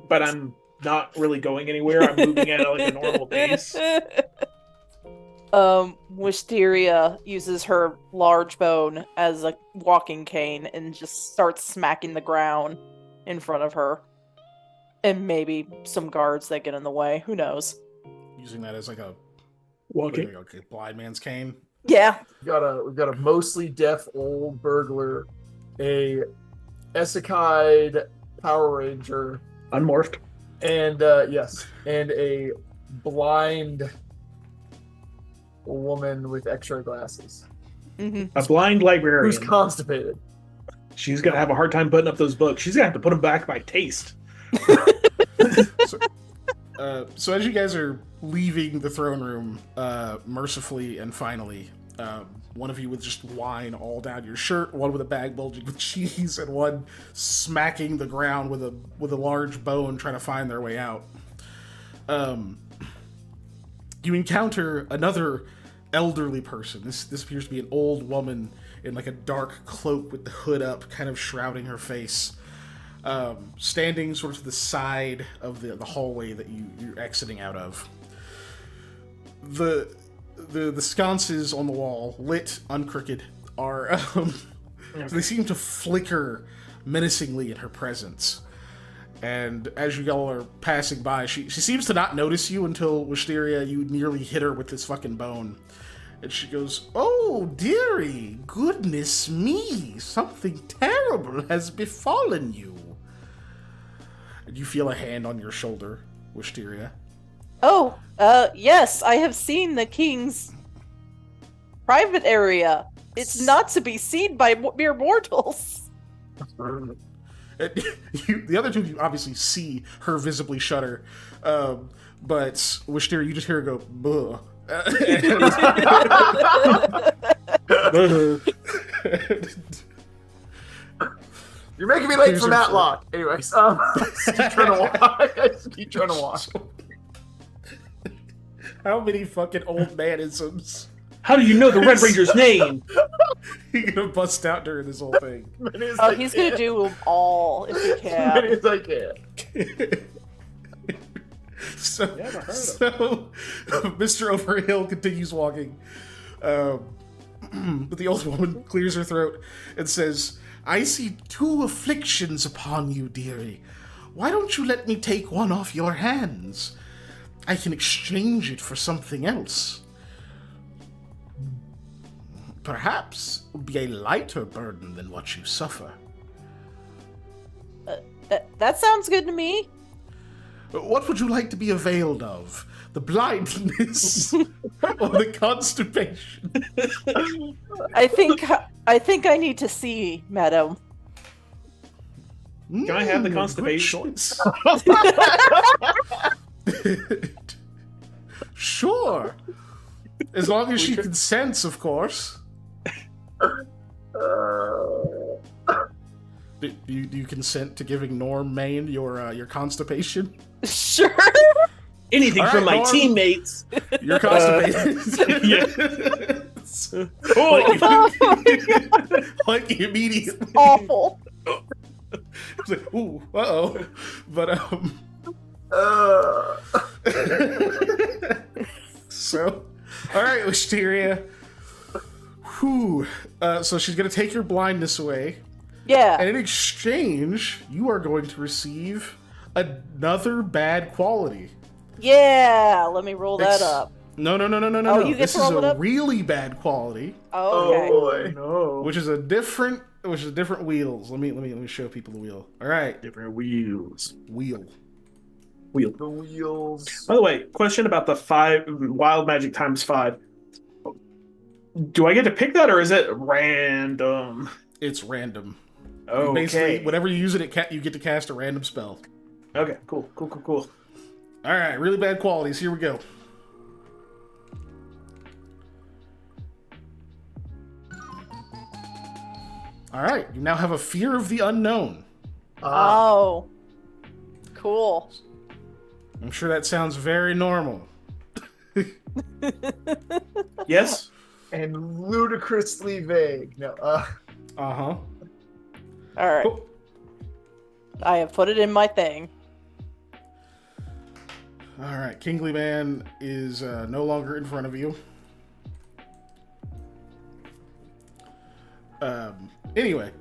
but I'm not really going anywhere. I'm moving at like a normal pace. Wisteria uses her large bone as a walking cane and just starts smacking the ground in front of her. And maybe some guards that get in the way. Who knows? Using that as like a Walking. okay, blind man's cane. Yeah. We've got a mostly deaf old burglar, a Isekai Power Ranger, Unmorphed. and and a blind woman with X-ray glasses Mm-hmm. A blind librarian. who's constipated. She's gonna have a hard time putting up those books. She's gonna have to put them back by taste. So as you guys are leaving the throne room, mercifully and finally, one of you with just wine all down your shirt, one with a bag bulging with cheese, and one smacking the ground with a large bone trying to find their way out. You encounter another elderly person. This appears to be an old woman in like a dark cloak with the hood up, kind of shrouding her face. Standing sort of to the side of the hallway that you're exiting out of. The sconces on the wall, lit, uncrooked, are they seem to flicker menacingly in her presence. And as you all are passing by, she seems to not notice you until, Wisteria, you nearly hit her with this fucking bone. And she goes, "Oh, dearie, goodness me, something terrible has befallen you." And you feel a hand on your shoulder, Wisteria. Oh, yes, I have seen the king's private area. It's not to be seen by mere mortals. The other two of you obviously see her visibly shudder, but Wisteria, you just hear her go, "Buh." You're making me late for Matlock. Anyways, keep trying to walk. Keep trying to walk. How many fucking old manisms? How do you know the Red Ranger's name? You're gonna bust out during this whole thing. Oh, he's gonna do them all if he can. Many as I can. So Mr. Overhill continues walking. But the old woman clears her throat and says, "I see 2 afflictions upon you, dearie. Why don't you let me take one off your hands? I can exchange it for something else. Perhaps it would be a lighter burden than what you suffer." That sounds good to me. What would you like to be availed of? The blindness or the constipation? I think I need to see, madam. Can I have the Good constipation? choice. Sure. As long as she consents, of course. Do you consent to giving Norm Maine your constipation? Sure. Anything from my Norm. teammates. You're constipated. like immediately. Awful. It's like, ooh, uh-oh. But so, all right, Wisteria. Whew. So she's gonna take your blindness away. Yeah. And in exchange, you are going to receive another bad quality. Yeah. Let me roll that up. No. Oh, you get This to is roll it a up? really bad quality, Oh, okay. boy. No. which is different wheels. Let me show people the wheel. All right, Different wheels. wheel. Wheel. The wheels. By the way, question about the 5 wild magic times 5. Do I get to pick that, or is it random? It's random. Okay. Basically, whenever you use it, you get to cast a random spell. Okay, cool. All right, really bad qualities. Here we go. All right, you now have a fear of the unknown. Oh. Cool. I'm sure that sounds very normal. Yes. And ludicrously vague. No. Uh-huh. All right. Cool. I have put it in my thing. All right, Kingly Man is no longer in front of you. Anyway,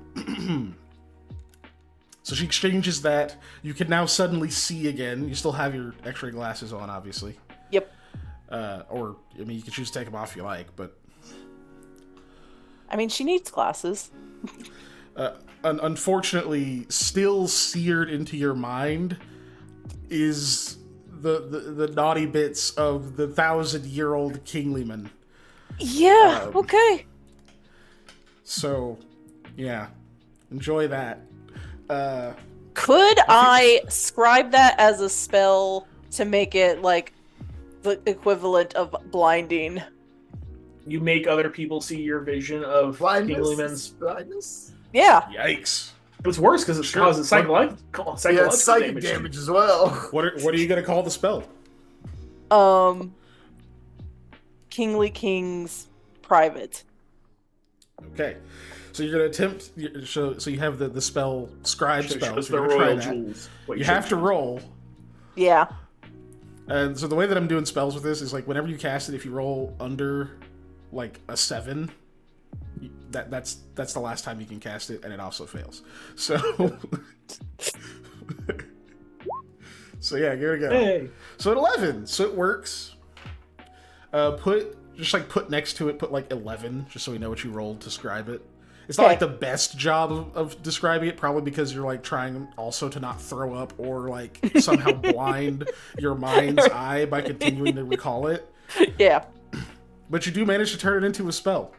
so she exchanges that. You can now suddenly see again. You still have your X-ray glasses on, obviously. Yep. Or, I mean, you can choose to take them off if you like, but... I mean, she needs glasses. Unfortunately, still seared into your mind is the naughty bits of the 1,000-year-old Kinglyman. Yeah, okay. So, yeah. Enjoy that. Could I scribe that as a spell to make it, like, the equivalent of blinding? You make other people see your vision of Kinglyman's. Blindness? Yeah. Yikes. It's worse because it causes psychological Yeah, psychic damage as well. What are you gonna call the spell? Kingly King's Private. Okay. So you're gonna attempt. So you have the spell scribe spell. Shows So you're the gonna try royal that. jewels. What You have to roll. Yeah. And so the way that I'm doing spells with this is like whenever you cast it, if you roll under like a 7, that's the last time you can cast it, and it also fails. So so yeah, here we go. Hey. So at 11, so it works. Put next to it, put like 11, just so we know what you rolled to describe it. It's not like the best job of describing it, probably because you're like trying also to not throw up or like somehow blind your mind's eye by continuing to recall it. Yeah. But you do manage to turn it into a spell.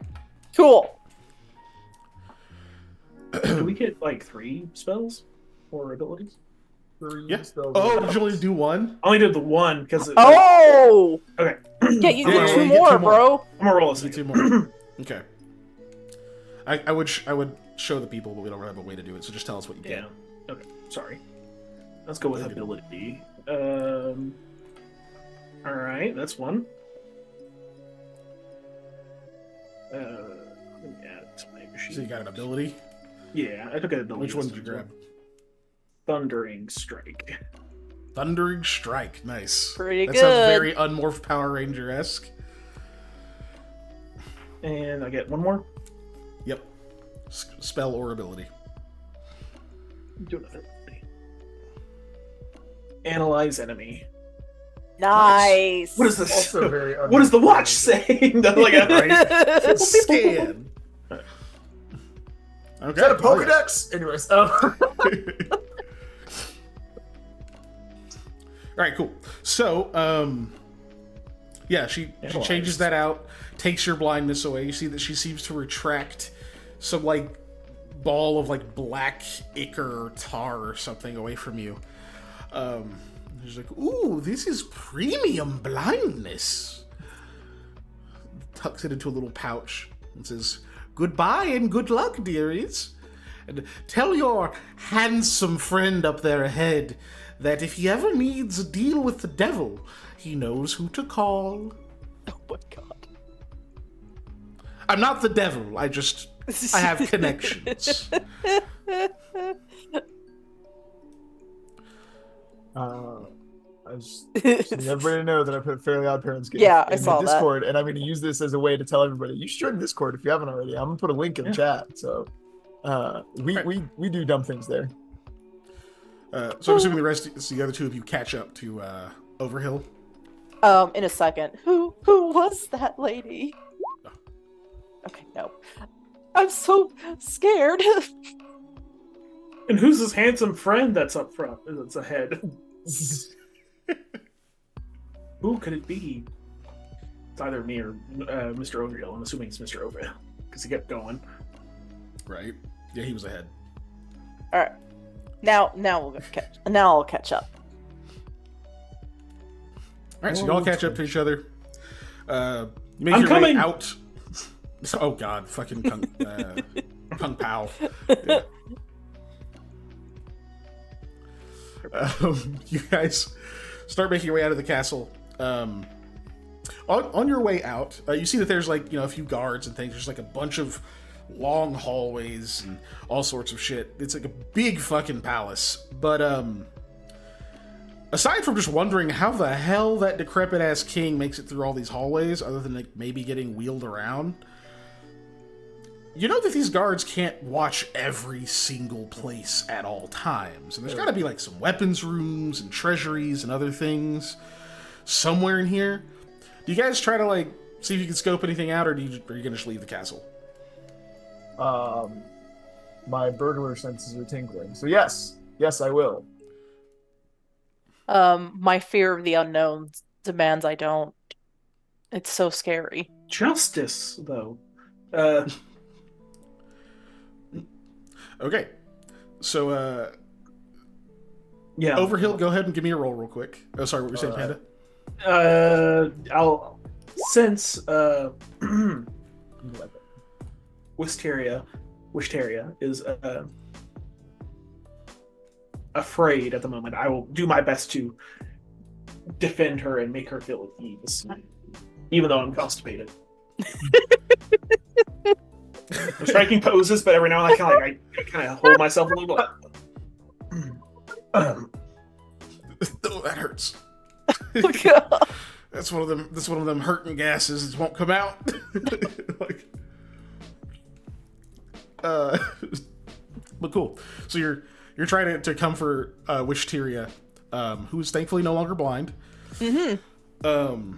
Cool. Do we get like 3 spells or abilities? 3 Yeah. spells. Oh, did you only do 1? I only did the 1 because. Oh! Okay. Yeah, you Yeah, get you two get more, 2 more. bro. I'm gonna roll a You second. 2 more. Okay. I would show the people, but we don't really have a way to do it. So just tell us what you get. Yeah. Okay. Sorry. Let's go with Thank you. ability. All right, that's 1. Let me add it to my machine. So you got an ability. Yeah, I took an ability. Which one this did you time. grab? Thundering Strike. Thundering Strike. Nice. Pretty that good. sounds very Unmorphed Power Ranger-esque. And I get 1 more. Yep. Spell or ability. Do another ability. Analyze enemy. Nice. What is this? Also very What does the watch say? Like Right? Scan. Okay. Is that a Pokedex? Anyways. All right, cool. So, yeah, she changes that out, takes your blindness away. You see that she seems to retract some like ball of like black ichor or tar or something away from you. She's like, "Ooh, this is premium blindness." Tucks it into a little pouch and says, "Goodbye and good luck, dearies. And tell your handsome friend up there ahead that if he ever needs a deal with the devil, he knows who to call." Oh my god. I'm not the devil. I have connections. I just need everybody to know that I put Fairly Odd Parents game Yeah, I in saw the that. Discord, and I'm going to use this as a way to tell everybody you should join the Discord if you haven't already. I'm going to put a link in the chat. So we do dumb things there. So I'm assuming the other two of you catch up to Overhill. In a second. Who was that lady? Okay, no. I'm so scared. And who's this handsome friend that's up front? That's ahead. Who could it be? It's either me or Mr. Overhill. I'm assuming it's Mr. Overhill because he kept going. Right? Yeah, he was ahead. All right. Now I'll catch up. All right, so y'all catch up to each other. You make I'm your coming! way out. Oh God, fucking Kung Pao. Yeah. You guys start making your way out of the castle. On your way out, you see that there's like a few guards and things. There's like a bunch of long hallways and all sorts of shit. It's like a big fucking palace. But aside from just wondering how the hell that decrepit ass king makes it through all these hallways, other than like maybe getting wheeled around, you know that these guards can't watch every single place at all times. And there's got to be like some weapons rooms and treasuries and other things somewhere in here. Do you guys try to like see if you can scope anything out, or are you going to just leave the castle? My burglar senses are tingling. So yes, I will. My fear of the unknown demands I don't. It's so scary. Justice, though. Okay. So, Yeah. Overhill, go ahead and give me a roll real quick. Oh, sorry, what were you saying, Panda? I'll since Wisteria is afraid at the moment. I will do my best to defend her and make her feel at ease, even though I'm constipated. I'm striking poses, but every now and then I kind of hold myself a little bit. Oh, that hurts. Oh, God. That's one of them hurting gases that won't come out. Like, but cool. So you're trying to comfort Wisteria, who is thankfully no longer blind. Mm-hmm.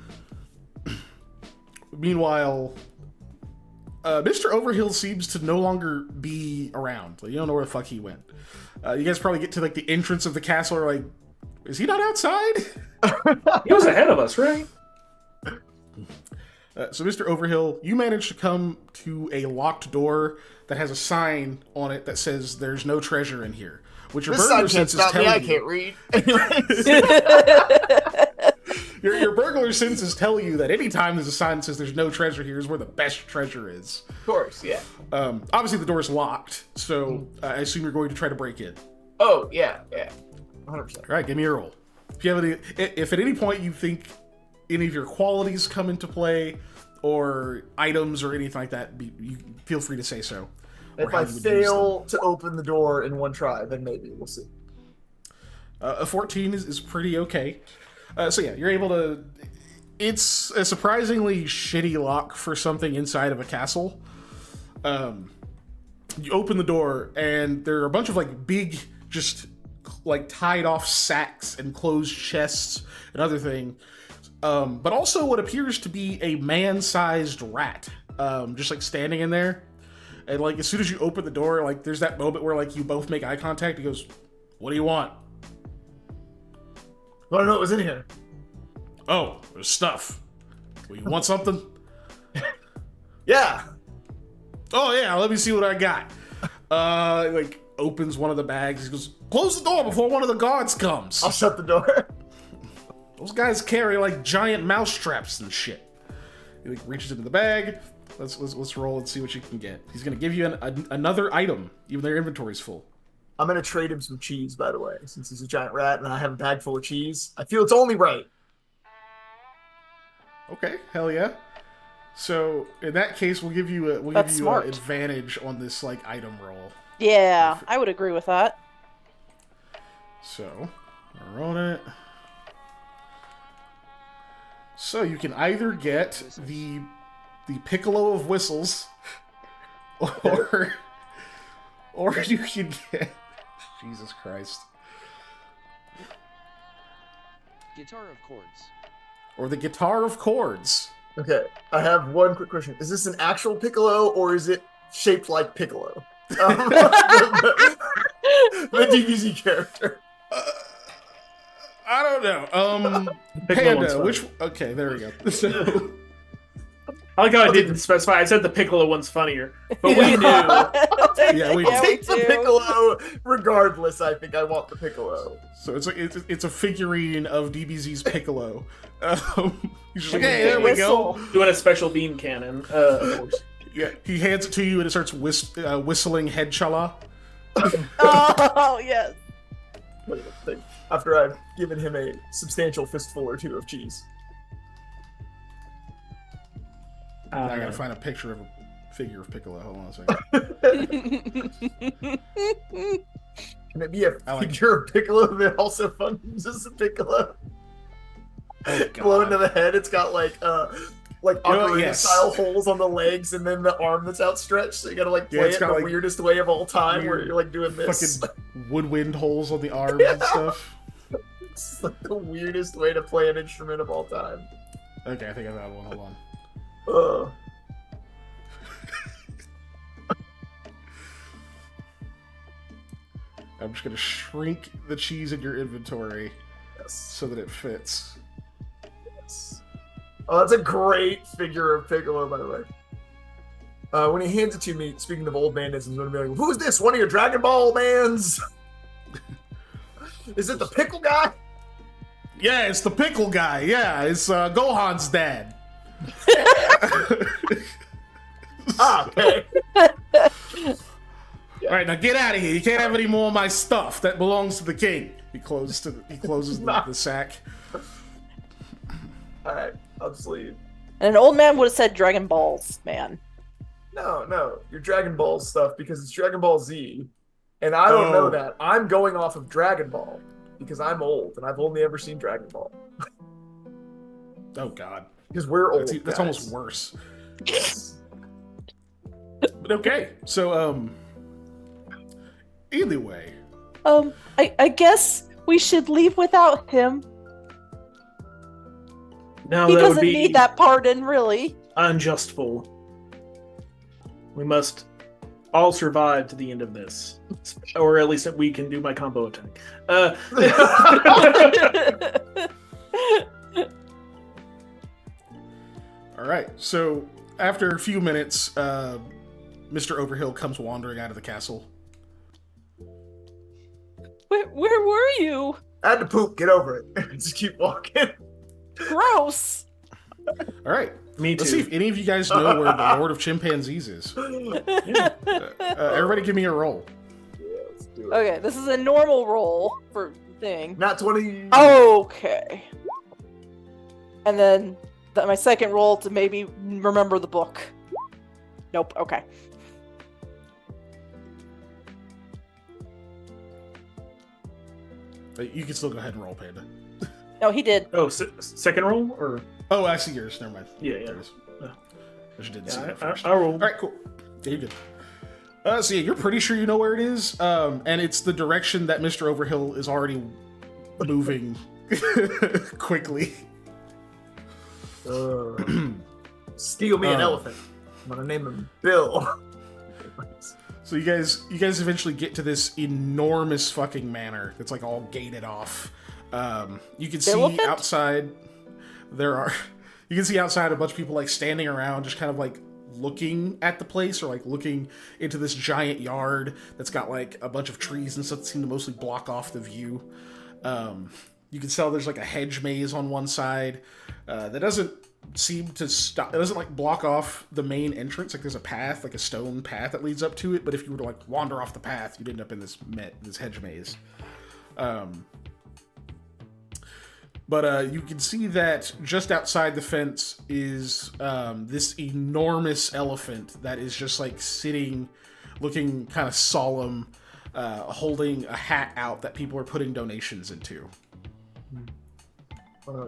Meanwhile, Mr. Overhill seems to no longer be around. Like, you don't know where the fuck he went. You guys probably get to like the entrance of the castle, or like, is he not outside? He was ahead of us, right? So, Mr. Overhill, you managed to come to a locked door that has a sign on it that says "There's no treasure in here." Which your This sign burglar can't senses stop tell me. I you. can't read. Your burglar senses tell you that anytime there's a sign that says "There's no treasure here" is where the best treasure is. Of course, yeah. Obviously, the door's locked, so I assume you're going to try to break in. Oh, yeah. 100%. All right, give me a roll. If you have if at any point you think any of your qualities come into play, or items or anything like that, you feel free to say so. If I fail to open the door in one try, then maybe we'll see. A 14 is pretty okay. So yeah, you're able to. It's a surprisingly shitty lock for something inside of a castle. You open the door, and there are a bunch of like big, just like tied off sacks and closed chests and other thing. But also what appears to be a man-sized rat, just like standing in there. And like as soon as you open the door, like there's that moment where like you both make eye contact. He goes, "What do you want?" I don't know what was in here. "Oh, there's stuff. Well, you want something?" Yeah. "Oh yeah, let me see what I got." Like opens one of the bags. He goes, "Close the door before one of the guards comes." I'll shut the door. Those guys carry like giant mouse traps and shit. He like reaches into the bag. Let's roll and see what you can get. He's gonna give you another item, even though your inventory's full. I'm gonna trade him some cheese, by the way, since he's a giant rat and I have a bag full of cheese. I feel it's only right. Okay, hell yeah. So in that case, we'll give you advantage on this like item roll. Yeah, I would agree with that. So roll it. So you can either get the piccolo of whistles, or you can get Jesus Christ, Guitar of chords. or the guitar of chords. Okay, I have one quick question. Is this an actual piccolo or is it shaped like Piccolo? The DBZ character. I don't know. Piccolo one's Panda, funny. which... Okay, there we go. So, I like how I didn't specify. I said the Piccolo one's funnier, but we knew. Yeah, we I'll take the do. Piccolo regardless. I think I want the Piccolo. so it's a figurine of DBZ's Piccolo. He's just like, And hey, the there we go. whistle. Doing a special beam cannon, of course. Yeah, he hands it to you and it starts whistling head chala. Oh, yes. Look at the thing. After I've given him a substantial fistful or two of cheese. I gotta find a picture of a figure of Piccolo. Hold on a second. Can it be a I like- figure of Piccolo that also functions as a Piccolo? Oh, Blow God. into the head. It's got like know, ocarina yes. style holes on the legs and then the arm that's outstretched. So you gotta like Yeah, play it's it in got, the like, weirdest way of all time, where weird you're like doing this. Fucking woodwind holes on the arms and stuff. It's like the weirdest way to play an instrument of all time. Okay, I think I found one. Hold on. Ugh. I'm just gonna shrink the cheese in your inventory Yes. so that it fits. Yes. Oh, that's a great figure of Piccolo, by the way. When he hands it to me, speaking of old manisms, I'm gonna be like, "Who's this? One of your Dragon Ball mans? Is it the pickle guy?" Yeah, it's the pickle guy. Yeah, it's Gohan's dad. Ah, okay. All right, now get out of here. You can't have any more of my stuff. That belongs to the king. He closes the sack. All right, I'll just leave. And an old man would have said Dragon Balls, man. No, your Dragon Ball stuff because it's Dragon Ball Z, and I don't know Oh. that. I'm going off of Dragon Ball because I'm old and I've only ever seen Dragon Ball. Oh God, Because we're old. that's guys. almost worse. Yes. But okay, so either way, I guess we should leave without him. No, He that would doesn't be need that pardon, really. unjustful. We must all survive to the end of this, or at least we can do my combo attack. all right. So after a few minutes, Mr. Overhill comes wandering out of the castle. Where were you? I had to poop. Get over it. Just keep walking. Gross. All right. Me Let's see too. if any of you guys know where the Lord of Chimpanzees is. Everybody, give me a roll. Yeah, let's do it. Okay, this is a normal roll for thing. Not 20. Okay. And then my second roll to maybe remember the book. Nope. Okay. You can still go ahead and roll, Panda. No, he did. Oh, second roll or Oh, I see yours. Never mind. yeah. There it is. Yeah. I just didn't see Yeah, that first. I rolled. All right, cool. Yeah, you're good. So yeah, you're pretty sure you know where it is, and it's the direction that Mr. Overhill is already moving quickly. Steal me an elephant. I'm gonna name him Bill. So you guys eventually get to this enormous fucking manor that's like all gated off. You can see Elephant? outside you can see outside a bunch of people like standing around, just kind of like looking at the place or like looking into this giant yard that's got like a bunch of trees and stuff that seem to mostly block off the view. You can tell there's like a hedge maze on one side that doesn't seem to stop. It doesn't like block off the main entrance. Like there's a path, like a stone path that leads up to it. But if you were to like wander off the path, you'd end up in this hedge maze. But you can see that just outside the fence is this enormous elephant that is just like sitting, looking kind of solemn, holding a hat out that people are putting donations into. I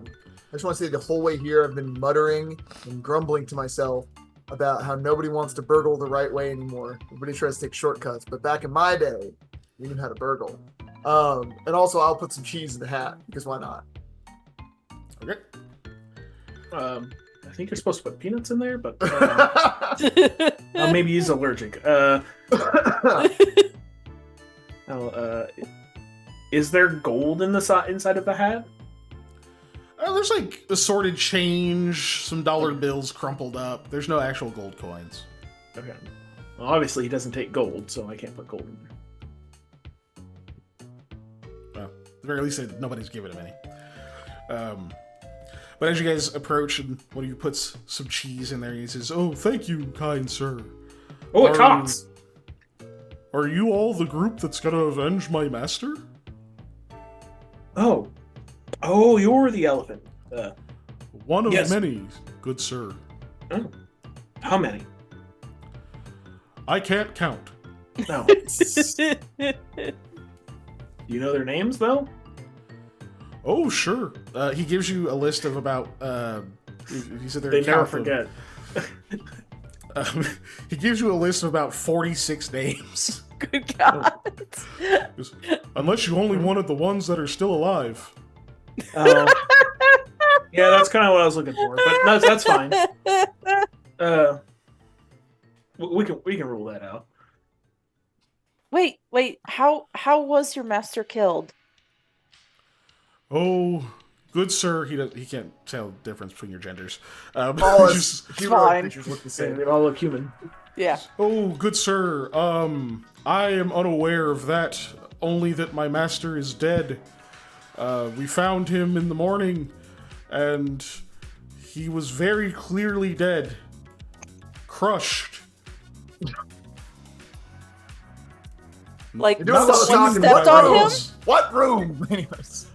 just want to say the whole way here I've been muttering and grumbling to myself about how nobody wants to burgle the right way anymore. Everybody tries to take shortcuts, but back in my day, we knew how to burgle. And also, I'll put some cheese in the hat because why not? Okay. I think you're supposed to put peanuts in there, but maybe he's allergic. Is there gold in the inside of the hat? There's like assorted change, some dollar bills crumpled up. There's no actual gold coins. Okay. Well, obviously he doesn't take gold, so I can't put gold in there. Well, at the very least, nobody's given him any. But as you guys approach, and one of you puts some cheese in there, he says, "Oh, thank you, kind sir. Oh, it talks! Are you all the group that's gonna avenge my master?" Oh. Oh, you're the elephant. One of yes. many, good sir. Oh. How many? I can't count. No. You know their names, though? Oh, sure. He gives you a list of about. He said they never forget. He gives you a list of about 46 names. Good God. Unless you only wanted the ones that are still alive. Yeah, that's kind of what I was looking for, but no, that's fine. We can rule that out. Wait. How was your master killed? Oh, good sir. He can't tell the difference between your genders. All fine. pictures look the same. They all look human. Yeah. Oh, good sir. I am unaware of that. Only that my master is dead. We found him in the morning, and he was very clearly dead. Crushed. Like, Not what someone I'm talking stepped about. on him? What room? Anyways.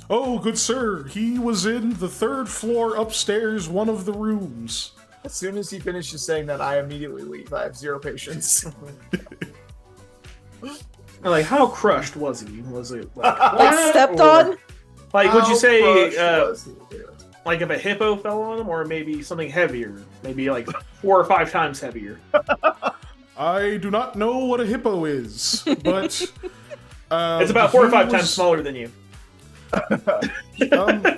Oh, good sir. He was in the 3rd floor upstairs, one of the rooms. As soon as he finishes saying that, I immediately leave. I have zero patience. Like, how crushed was he? Was it like, Like stepped on? Like, would you How say, crushed was he? like if a hippo fell on him, or maybe something heavier? Maybe like 4 or 5 times heavier. I do not know what a hippo is, but... It's about 4 or 5 times smaller than you.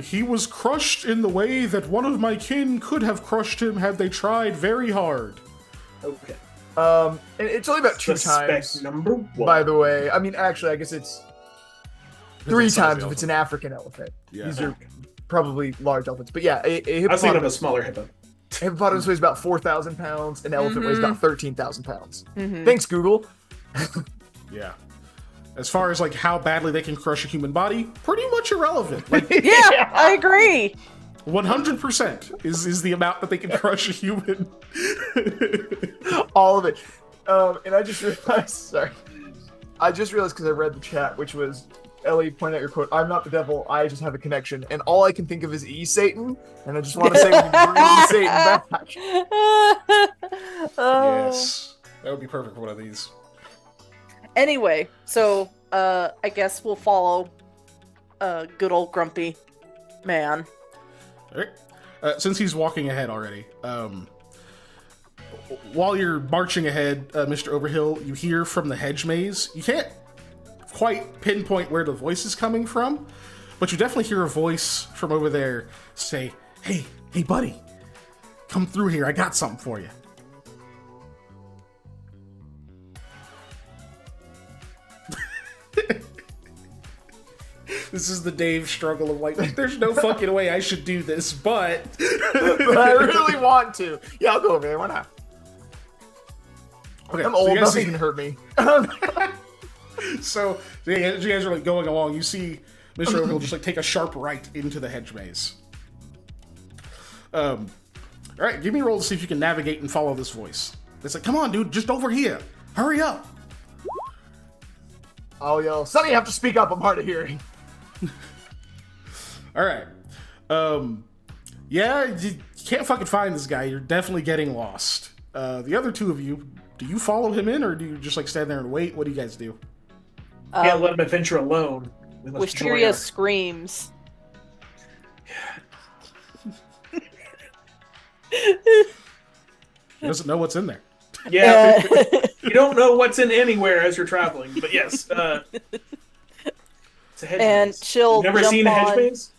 He was crushed in the way that one of my kin could have crushed him had they tried very hard. Okay. And it's only about 2 Suspect times. number 1. By the way, I mean, actually, I guess it's 3 times if it's an African elephant. Yeah. These are probably large elephants. But yeah, a I was thinking of a hippopotamus, smaller hippo. a hippopotamus weighs about 4,000 pounds. An elephant weighs about 13,000 pounds. Mhm. Thanks, Google. Yeah. As far as like how badly they can crush a human body, pretty much irrelevant. Like Yeah, I agree. 100% is the amount that they can crush a human. All of it. And I just realized, sorry. I just realized because I read the chat, which was Ellie pointed out your quote, "I'm not the devil, I just have a connection." And all I can think of is Satan. And I just want to say we need to bring Satan back. Oh. Yes. That would be perfect for one of these. Anyway, so I guess we'll follow good old grumpy man. All right. Since he's walking ahead already, while you're marching ahead, Mr. Overhill, you hear from the hedge maze. You can't quite pinpoint where the voice is coming from, but you definitely hear a voice from over there say, hey, buddy, come through here. I got something for you. This is the Dave struggle of like, there's no fucking way I should do this, but... But I really want to. Yeah, I'll go over there. Why not? Okay, I'm so old. you guys Nothing see- can hurt me. So as you guys are like going along, you see Mr. Overhill just like take a sharp right into the hedge maze. All right, give me a roll to see if you can navigate and follow this voice. It's like, come on, dude, just over here. Hurry up. I'll yell, Sonny, you have to speak up. I'm hard of hearing. All right. Yeah, you can't fucking find this guy. You're definitely getting lost. The other two of you, do you follow him in, or do you just like stand there and wait? What do you guys do? Can't let him adventure alone. We must join Wisteria her. screams. He doesn't know what's in there. Yeah, you don't know what's in anywhere as you're traveling, but yes, it's a hedge And maze. she'll You've never jump seen a hedge on- maze?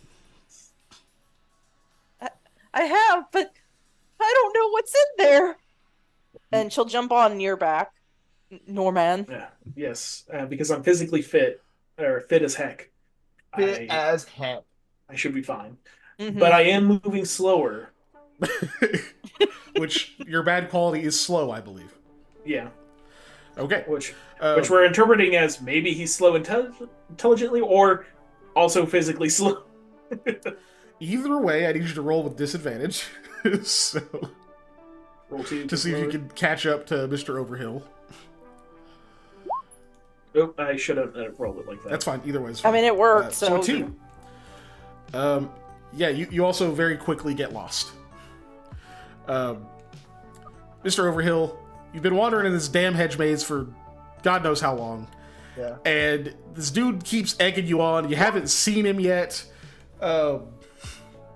I have, but I don't know what's in there. And she'll jump on your back, Norman. Yeah, yes, because I'm physically fit. or fit as heck. Fit as heck. I should be fine. Mhm. But I am moving slower. Which your bad quality is slow, I believe. Yeah. Okay. Which we're interpreting as maybe he's slow intelligently or also physically slow. Either way, I need you to roll with disadvantage. So Roll 2 to see if you can catch up to Mr. Overhill. Oh, I should have rolled it like that. That's fine. Either way, I mean, it worked. So 2. Yeah, you also very quickly get lost. Mr. Overhill, you've been wandering in this damn hedge maze for God knows how long. Yeah. And this dude keeps egging you on. You haven't seen him yet.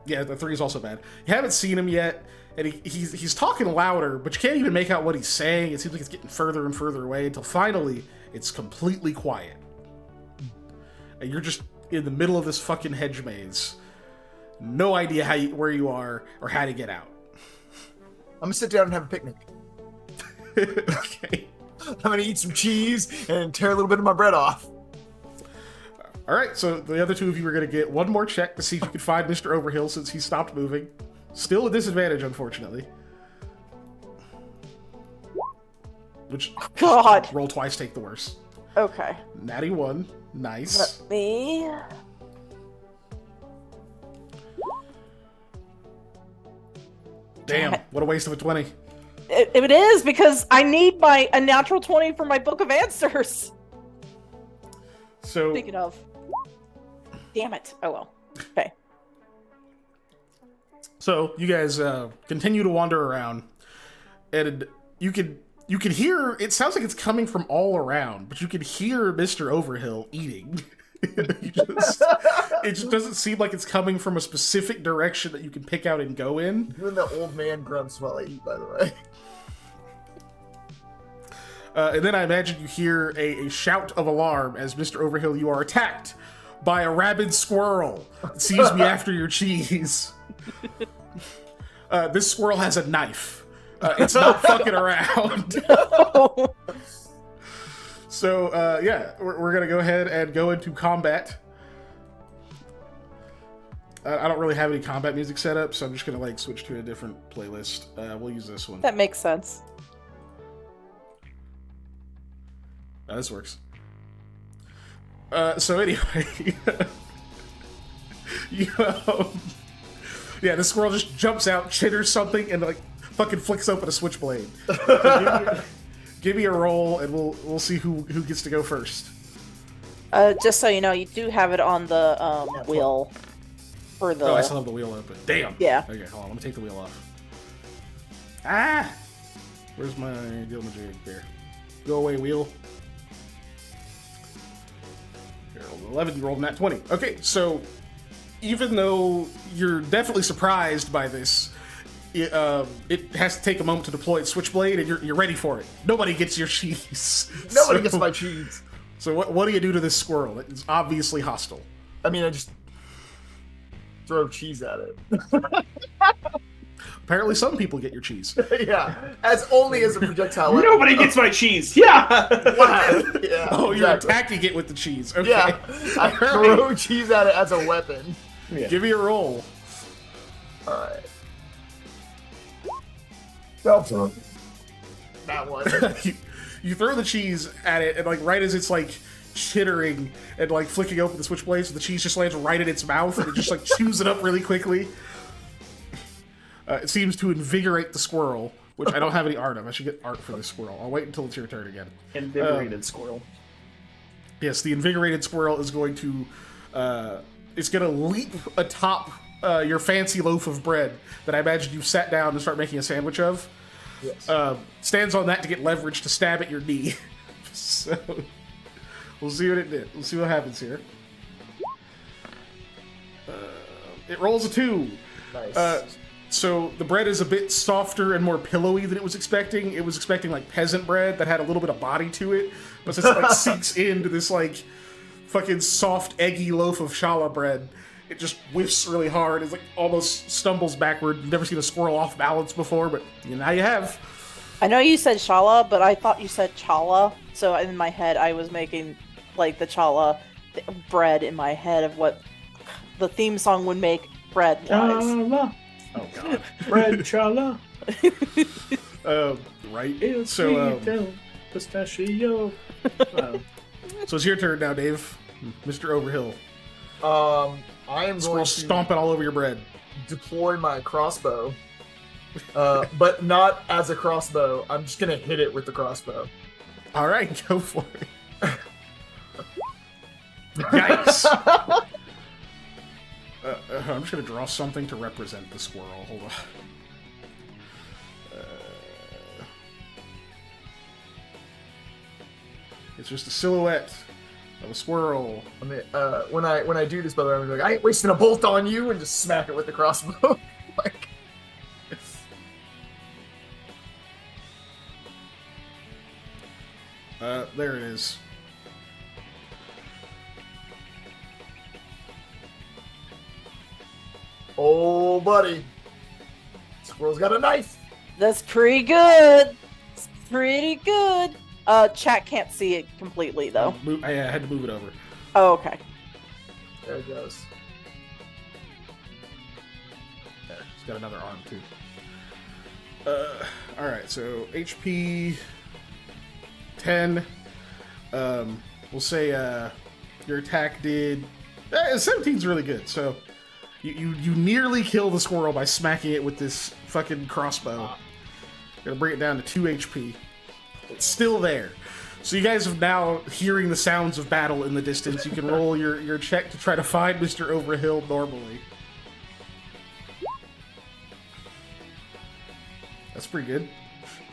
Yeah, the 3 is also bad. You haven't seen him yet, and he's talking louder, but you can't even make out what he's saying. It seems like it's getting further and further away until finally it's completely quiet. And you're just in the middle of this fucking hedge maze. No idea where you are or how to get out. I'm gonna sit down and have a picnic. Okay. I'm gonna eat some cheese and tear a little bit of my bread off. All right, so the other 2 of you are going to get one more check to see if you can find Mr. Overhill since he stopped moving. Still a disadvantage, unfortunately. Which, God. roll twice, take the worst. Okay. Natty 1, nice. Let me. Damn, what a waste of a 20. It is because I need a natural 20 for my book of answers. So, Speaking of. Damn it. Oh well. Okay. so you guys continue to wander around, and you can hear, it sounds like it's coming from all around, but you can hear Mr. Overhill eating. It just doesn't seem like it's coming from a specific direction that you can pick out and go in. Doing the old man grunts while I eat, by the way. And then I imagine you hear a shout of alarm as Mr. Overhill, you are attacked by a rabid squirrel that seems to be after your cheese. This squirrel has a knife. It's not fucking around. So, yeah, we're going to go ahead and go into combat. I don't really have any combat music set up, so I'm just going to switch to a different playlist. We'll use this one. That makes sense. This works. So anyway, yeah, the squirrel just jumps out, chitters something, and fucking flicks open a switchblade. Give me a roll, and we'll see who gets to go first. Just so you know, you do have it on the wheel for the. Oh, I still have the wheel open. Damn. Yeah. Okay, hold on. Let me take the wheel off. Ah! Where's my deal magic there? Go away, wheel. Here, rolled an 11. You rolled that 20. Okay, so even though you're definitely surprised by this, it has to take a moment to deploy its switchblade, and you're ready for it. Nobody gets your cheese. Nobody gets my cheese. So what do you do to this squirrel? It's obviously hostile. I mean, I just throw cheese at it. Apparently some people get your cheese. Yeah, as only as a projectile. Nobody gets my cheese. Yeah. Yeah. Oh, you're exactly. attacking it with the cheese. Okay. Yeah, I throw cheese at it as a weapon. Yeah. Give me a roll. All right. That one. you throw the cheese at it, and right as it's chittering and flicking open the switchblade, so the cheese just lands right in its mouth, and it just chews it up really quickly. It seems to invigorate the squirrel, which I don't have any art of. I should get art for this squirrel. I'll wait until it's your turn again. Invigorated squirrel. Yes, the invigorated squirrel is going to it's going to leap atop your fancy loaf of bread that I imagine you sat down and start making a sandwich of. Yes. Stands on that to get leverage to stab at your knee. So we'll see what it did. We'll see what happens here. It rolls a 2. Nice. So the bread is a bit softer and more pillowy than it was expecting. It was expecting peasant bread that had a little bit of body to it, but since it sinks into this fucking soft, eggy loaf of challah bread, it just whiffs really hard. It's almost stumbles backward. You've never seen a squirrel off balance before, but now you have. I know you said shala, but I thought you said chala. So in my head, I was making the chala bread in my head of what the theme song would make bread-wise. Chala. Oh god. Bread chala. Right. It's So pistachio. so it's your turn now, Dave. Mr. Overhill. I am Squirrel going to stomping all over your bread. deploy my crossbow, but not as a crossbow. I'm just gonna hit it with the crossbow. All right, go for it. Yikes! I'm just gonna draw something to represent the squirrel. Hold on. It's just a silhouette of a squirrel. I mean, when I do this, by the way, I'm gonna be like, I ain't wasting a bolt on you, and just smack it with the crossbow. Like, There it is. oh, buddy, squirrel's got a knife. That's pretty good. It's pretty good. Chat can't see it completely though. I had to move it over. Oh, okay. There it goes. Yeah, it's got another arm too. All right, so HP 10. We'll say your attack did 17's really good. So you nearly kill the squirrel by smacking it with this fucking crossbow. Gonna bring it down to 2 HP. It's still there. So you guys have now hearing the sounds of battle in the distance. You can roll your check to try to find Mr. Overhill normally. That's pretty good.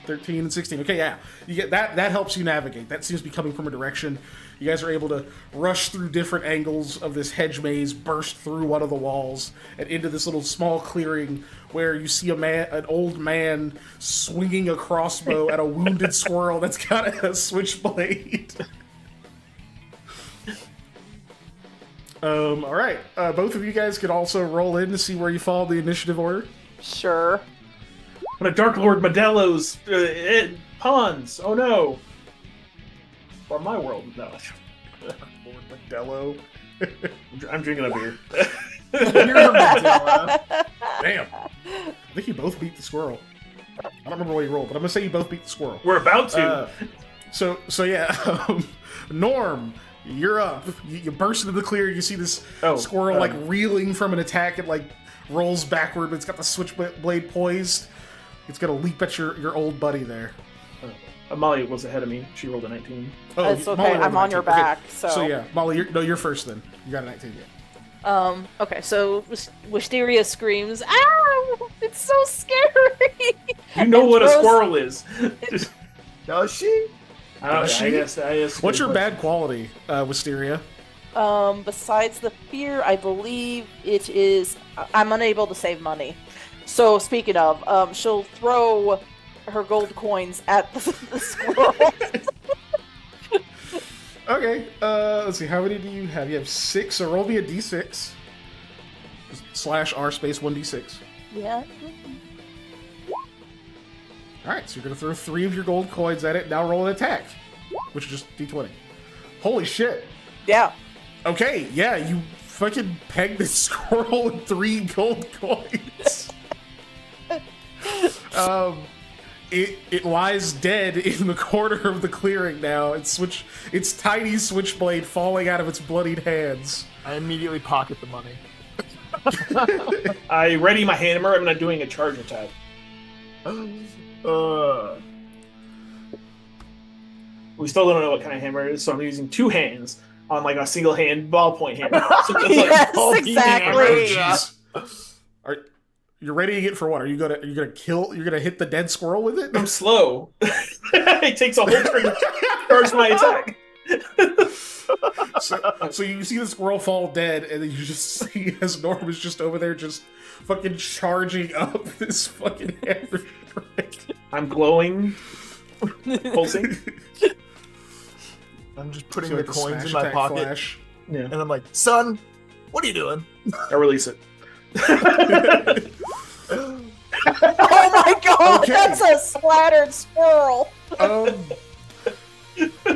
13 and 16. Okay, yeah. You get that helps you navigate. That seems to be coming from a direction. You guys are able to rush through different angles of this hedge maze, burst through one of the walls, and into this little small clearing where you see an old man swinging a crossbow at a wounded squirrel that's got a switchblade. All right. Both of you guys could also roll in to see where you fall in the initiative order. Sure. What a Dark Lord Modelo's pawns. Oh no. Or my world, no. Lord Modelo. I'm drinking a beer. You're a Modelo. Damn. I think you both beat the squirrel. I don't remember what you rolled, but I'm gonna say you both beat the squirrel. We're about to. So yeah, Norm, you're up. You burst into the clear. You see this squirrel like reeling from an attack. It like rolls backward, but it's got the switchblade poised. It's gonna leap at your old buddy there. Molly was ahead of me. She rolled a 19. Oh, It's okay. Molly rolled I'm a on your 19. Okay, back. So yeah, Molly, you're first then. You got a 19. Okay, so Wisteria screams, "Ow! It's so scary!" You know what a squirrel is. Does she? I guess. What's your bad quality, Wisteria? Besides the fear, I believe it is. I'm unable to save money. So speaking of, she'll throw her gold coins at the squirrel. Okay, let's see. How many do you have? You have 6. So roll me a d6. /r space 1d6. Yeah. Alright, so you're going to throw 3 of your gold coins at it. Now roll an attack, which is just d20. Holy shit. Yeah. Okay, yeah, you fucking pegged this squirrel with 3 gold coins. It lies dead in the corner of the clearing now. Its tiny switchblade falling out of its bloodied hands. I immediately pocket the money. I ready my hammer. I'm not doing a charge attack. We still don't know what kind of hammer it is, so I'm using 2 hands on like a single hand ballpoint hammer. So it's Yes, all exactly. Oh, jeez. You're readying it for what? Are you gonna hit the dead squirrel with it? I'm slow. It takes a whole turn to charge my attack. So you see the squirrel fall dead, and then you just see as Norm is just over there just fucking charging up this fucking hammer strike. I'm glowing, pulsing. I'm just putting So the like coins in smash my attack pocket, flash. Yeah, and I'm like, son, what are you doing? I release it. Oh my god, Okay. that's a splattered squirrel.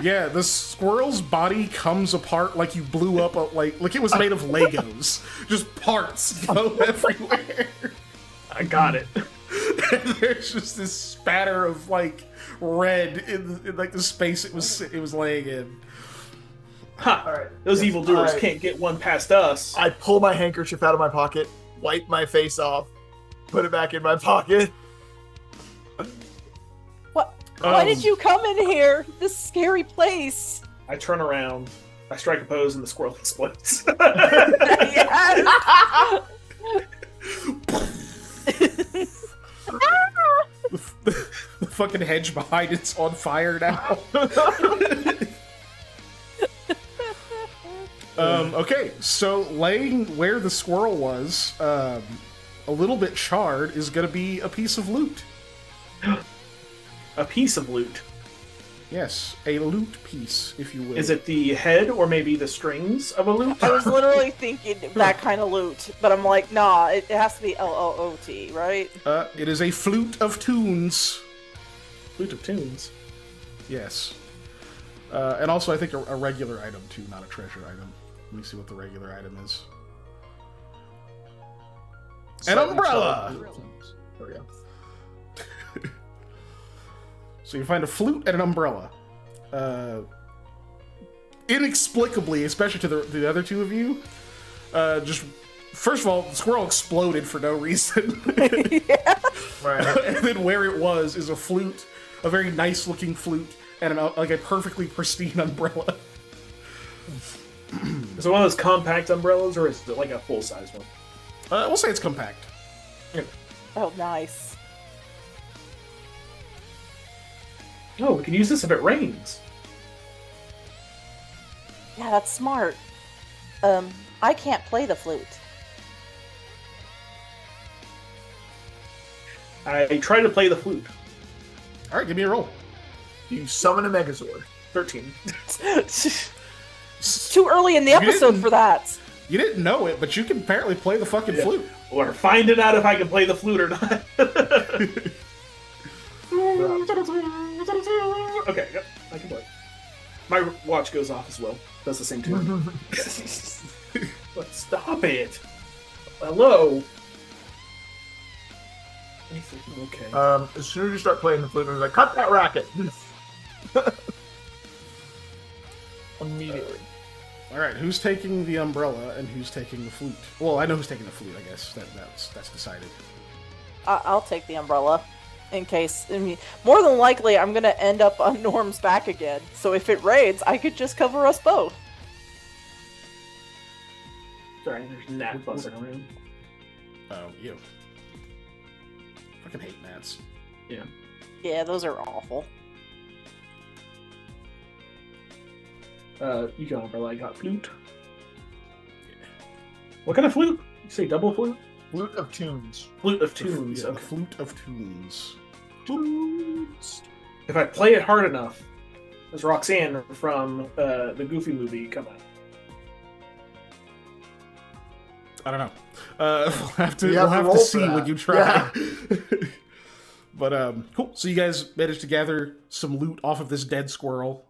Yeah, Yeah, the squirrel's body comes apart like you blew up like it was made of Legos. Just parts go everywhere. I got it. And there's just this spatter of like red in like the space it was laying in. Ha! All right. Those Yes, evildoers I- can't get one past us. I pull my handkerchief out of my pocket, wipe my face off, put it back in my pocket. What? Why did you come in here? This scary place. I turn around, I strike a pose, and the squirrel explodes. Yes. The fucking hedge behind it's on fire now. Okay, so laying where the squirrel was, a little bit charred, is gonna be a piece of loot. A piece of loot. Yes, a loot piece, if you will. Is it the head or maybe the strings of a loot? I was literally thinking that kind of loot, but I'm like, nah, it has to be LOOT, right? It is a flute of tunes. Flute of tunes. Yes. And also, I think a regular item, too, not a treasure item. Let me see what the regular item is. An umbrella! There we go. So you find a flute and an umbrella. Inexplicably, especially to the other two of you, just first of all, the squirrel exploded for no reason. Yeah. Right. And then where it was is a flute, a very nice looking flute, and like a perfectly pristine umbrella. Is it one of those compact umbrellas, or is it like a full-size one? We'll say it's compact. Oh, nice. Oh, we can use this if it rains. Yeah, that's smart. I can't play the flute. I try to play the flute. All right, give me a roll. You summon a Megazord. 13. It's too early in the You episode didn't- for that. You didn't know it, but you can apparently play the fucking Yeah. flute. Or finding out if I can play the flute or not. Okay, yep, I can play. My watch goes off as well. Does the same tune. But stop it. Hello. Okay. As soon as you start playing the flute, I'm like, cut that racket. Immediately. All right, who's taking the umbrella and who's taking the flute? Well, I know who's taking the flute. I guess that's decided. I'll take the umbrella. In case, I mean, more than likely, I'm gonna end up on Norm's back again. So if it rains, I could just cover us both. Sorry, there's gnat buzzing around. Oh, you. Fucking hate gnats. Yeah. Yeah, those are awful. You can umbrella. I got flute. What kind of flute? You say double flute? Flute of tunes. Flute of tunes. Yeah, the Okay. flute of tunes. Tunes. If I play it hard enough, does Roxanne from the Goofy movie come out? I don't know. We'll have to You have to roll for see that. when you try. But cool. So you guys managed to gather some loot off of this dead squirrel.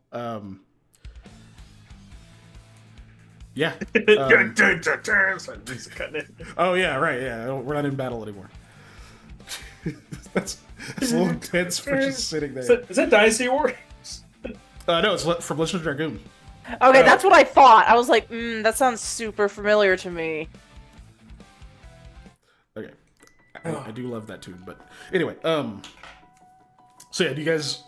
Yeah. Sorry, music cutting it. Oh yeah, right. Yeah, we're not in battle anymore. that's a little intense for just sitting there. Is that Dynasty Warriors? No, it's from Legend of Dragoon. Okay, that's what I thought. I was like, that sounds super familiar to me. Okay, I do love that tune, but anyway, so yeah, do you guys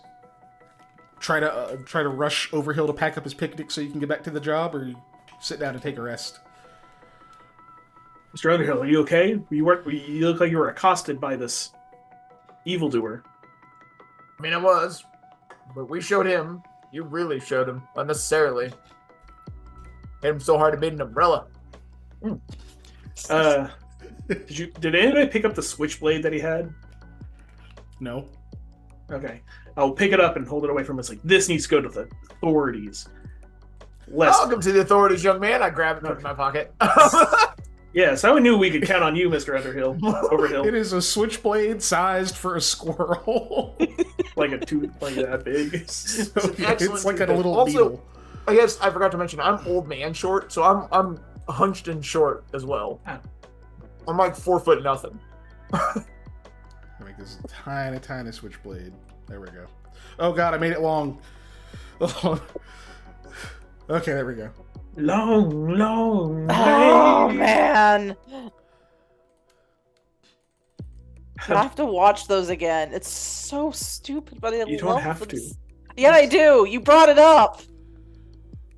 try to rush over Hill to pack up his picnic so you can get back to the job, or you sit down and take a rest? Mr. Underhill, are you okay? You look like you were accosted by this evildoer. I mean, I was, but we showed him. You really showed him unnecessarily. Hit him so hard it made an umbrella. Did anybody pick up the switchblade that he had? No. Okay, I'll pick it up and hold it away from him. It's like, this needs to go to the authorities. Welcome to the authorities, young man. I grabbed it from my pocket. Yes, I knew we could count on you, Mr. Overhill. It is a switchblade sized for a squirrel. like a tooth like that big. So, an excellent it's like a toothpick. little Also, needle. I guess I forgot to mention I'm old man short, so I'm hunched and short as well. Oh. I'm like 4 foot nothing. Make this tiny switchblade. There we go. Oh god, I made it long. Okay, there we go. Long Oh way. man. I have to watch those again. It's so stupid, but I You love don't have them. to. Yeah, I do. You brought it up.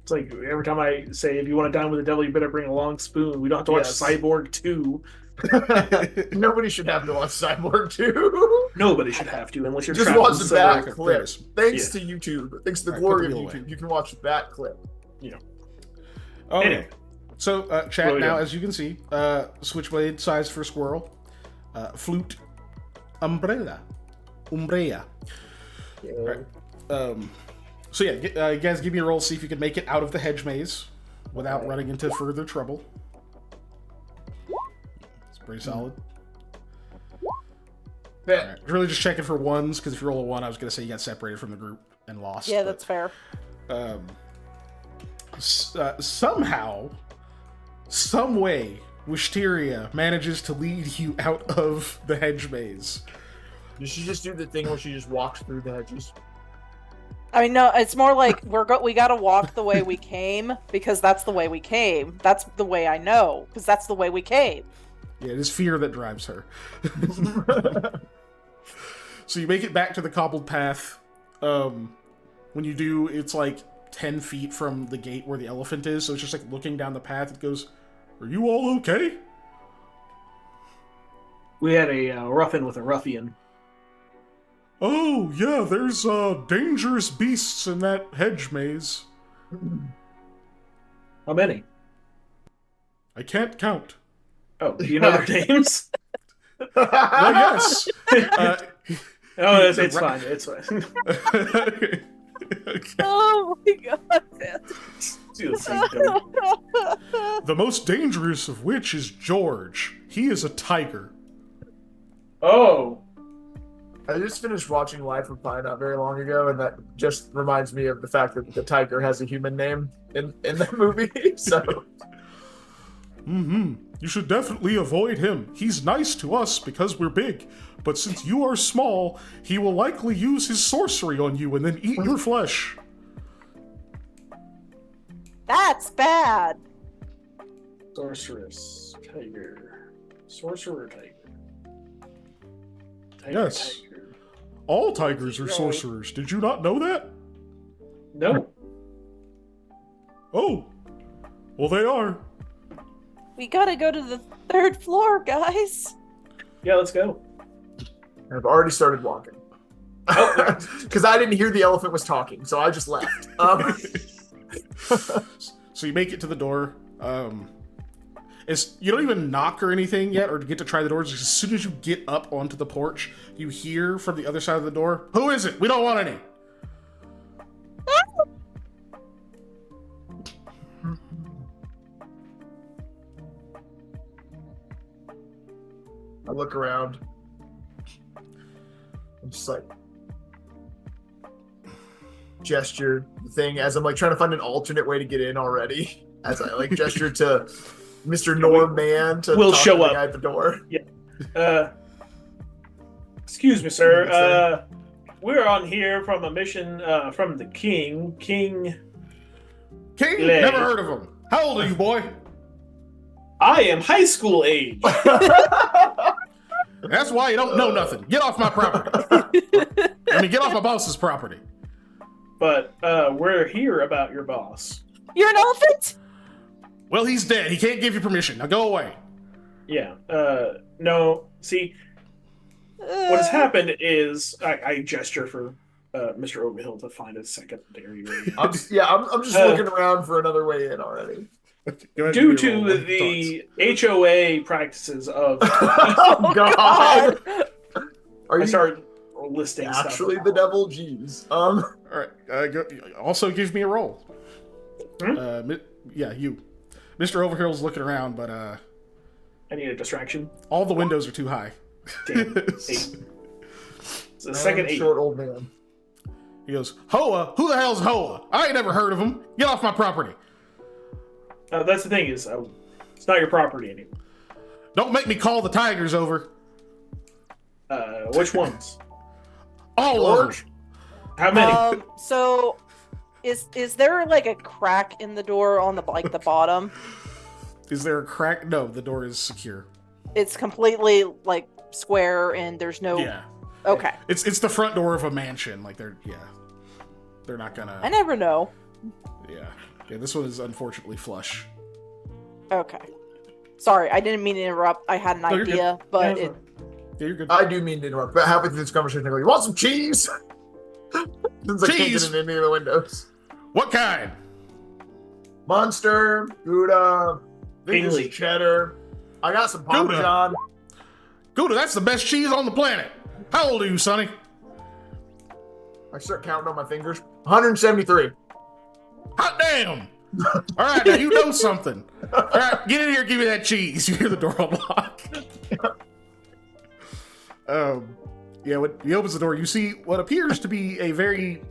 It's like every time I say, if you want to dine with the devil, you better bring a long spoon. We don't have to watch Yes. Cyborg 2. Nobody should have to watch Cyborg 2. Nobody should have to, unless you're Just trapped watch in that Cyborg. There clip. it is. Thanks to YouTube. Thanks to the Alright, glory put of the wheel YouTube. away. You can watch that clip. Okay. Anyway. So, chat, Oh, yeah. now, as you can see, switchblade size for squirrel, flute, umbrella. Yeah. Alright. So yeah, you guys give me a roll, see if you can make it out of the hedge maze without running into further trouble. It's pretty solid. Bet. Alright, really just checking for ones, because if you roll a 1, I was going to say you got separated from the group and lost. Yeah, but, that's fair. somehow, some way, Wisteria manages to lead you out of the hedge maze. Did she just do the thing where she just walks through the hedges? I mean, no, it's more like we got to walk the way we came because that's the way we came. That's the way I know because that's the way we came. Yeah, it is fear that drives her. So you make it back to the cobbled path. When you do, it's like 10 feet from the gate where the elephant is, so it's just like looking down the path. It goes, "Are you all okay?" We had a ruffian with a ruffian. Oh, yeah, there's dangerous beasts in that hedge maze. How many? I can't count. Oh, do you know their names? Well, yes. Oh, it's fine. It's fine. Okay. Oh my god! Do the same thing. The most dangerous of which is George. He is a tiger. Oh, I just finished watching Life of Pi not very long ago, and that just reminds me of the fact that the tiger has a human name in the movie. So You should definitely avoid him. He's nice to us because we're big, but since you are small, he will likely use his sorcery on you and then eat your flesh. That's bad. sorceress, tiger, sorcerer, tiger. Yes. Tiger. All tigers are sorcerers. Did you not know that? No. Oh. Well, they are. We gotta go to the 3rd floor, guys. Yeah, let's go. I've already started walking because I didn't hear the elephant was talking, so I just left. So you make it to the door. You don't even knock or anything yet, or get to try the doors. As soon as you get up onto the porch, you hear from the other side of the door, "Who is it? We don't want any." I look around. I'm just like gesture the thing as I'm like trying to find an alternate way to get in already. As I like gesture to Mr. Norm Man to we'll talk show to the up. guy at the door. Excuse me, sir. We're on here from a mission from the king. King? Lay. Never heard of him. How old are you, boy? I am high school age. That's why you don't know nothing. Get off my property. I mean, get off my boss's property. But we're here about your boss. You're an elephant? Well, he's dead. He can't give you permission. Now go away. Yeah. No. See, what has happened is I gesture for Mr. Overhill to find a secondary way. I'm just looking around for another way in already. Go ahead, Due give me a roll to of the HOA practices of, Oh God! Are I you started listing actually stuff. the devil? Jeez. All right. Also, give me a roll. Yeah, you. Mr. Overhill's looking around, but I need a distraction. all the windows are too high. Damn. 8. It's the second 8. Short old man. He goes, Hoa? Who the hell's Hoa? I ain't never heard of him. Get off my property. That's the thing is, it's not your property anymore. Don't make me call the tigers over. Which ones? All over. How many? So is there like a crack in the door on the like the bottom? Is there a crack? No, the door is secure. It's completely like square and there's no. Yeah. Okay. It's the front door of a mansion. Like they're not gonna. I never know. Yeah. This one is unfortunately flush. Okay. Sorry, I didn't mean to interrupt. I had an No, you're idea, but Yeah, you're good. I do mean to interrupt, but halfway through this conversation, I go, "You want some cheese?" Since I can't Cheese? get in any of the windows. What kind? Munster, Gouda, Kingly. cheddar. I got some Gouda. Parmesan. Gouda, that's the best cheese on the planet. How old are you, Sonny? I start counting on my fingers. 173. Hot damn! All right, now you know something. All right, get in here, give me that cheese. You hear the door unlock. Yeah, when he opens the door, you see what appears to be a very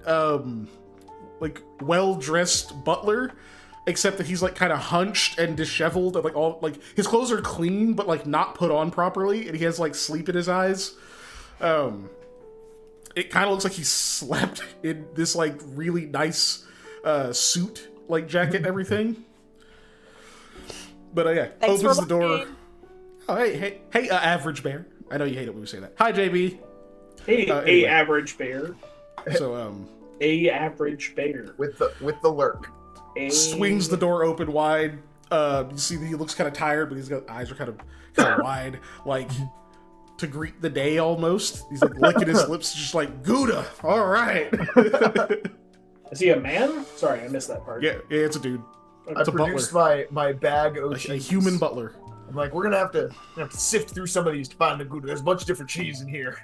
like well-dressed butler, except that he's like kind of hunched and disheveled, and like all like his clothes are clean but like not put on properly, and he has like sleep in his eyes. It kind of looks like he slept in this like really nice suit, like jacket and everything. But yeah, Thanks opens for the door. looking. Oh, hey, average bear. I know you hate it when we say that. Hi, JB. Hey, anyway. a average bear. So A average bear. With the lurk. swings the door open wide. You see that he looks kind of tired, but his eyes are kind of wide, like to greet the day almost. He's like licking his lips, just like Gouda. All right. Is he a man? Sorry, I missed that part. Yeah, it's a dude. I It's a produced my bag of A cheese. human butler. I'm like, we're gonna have to sift through some of these to find the Gouda. There's a bunch of different cheese in here.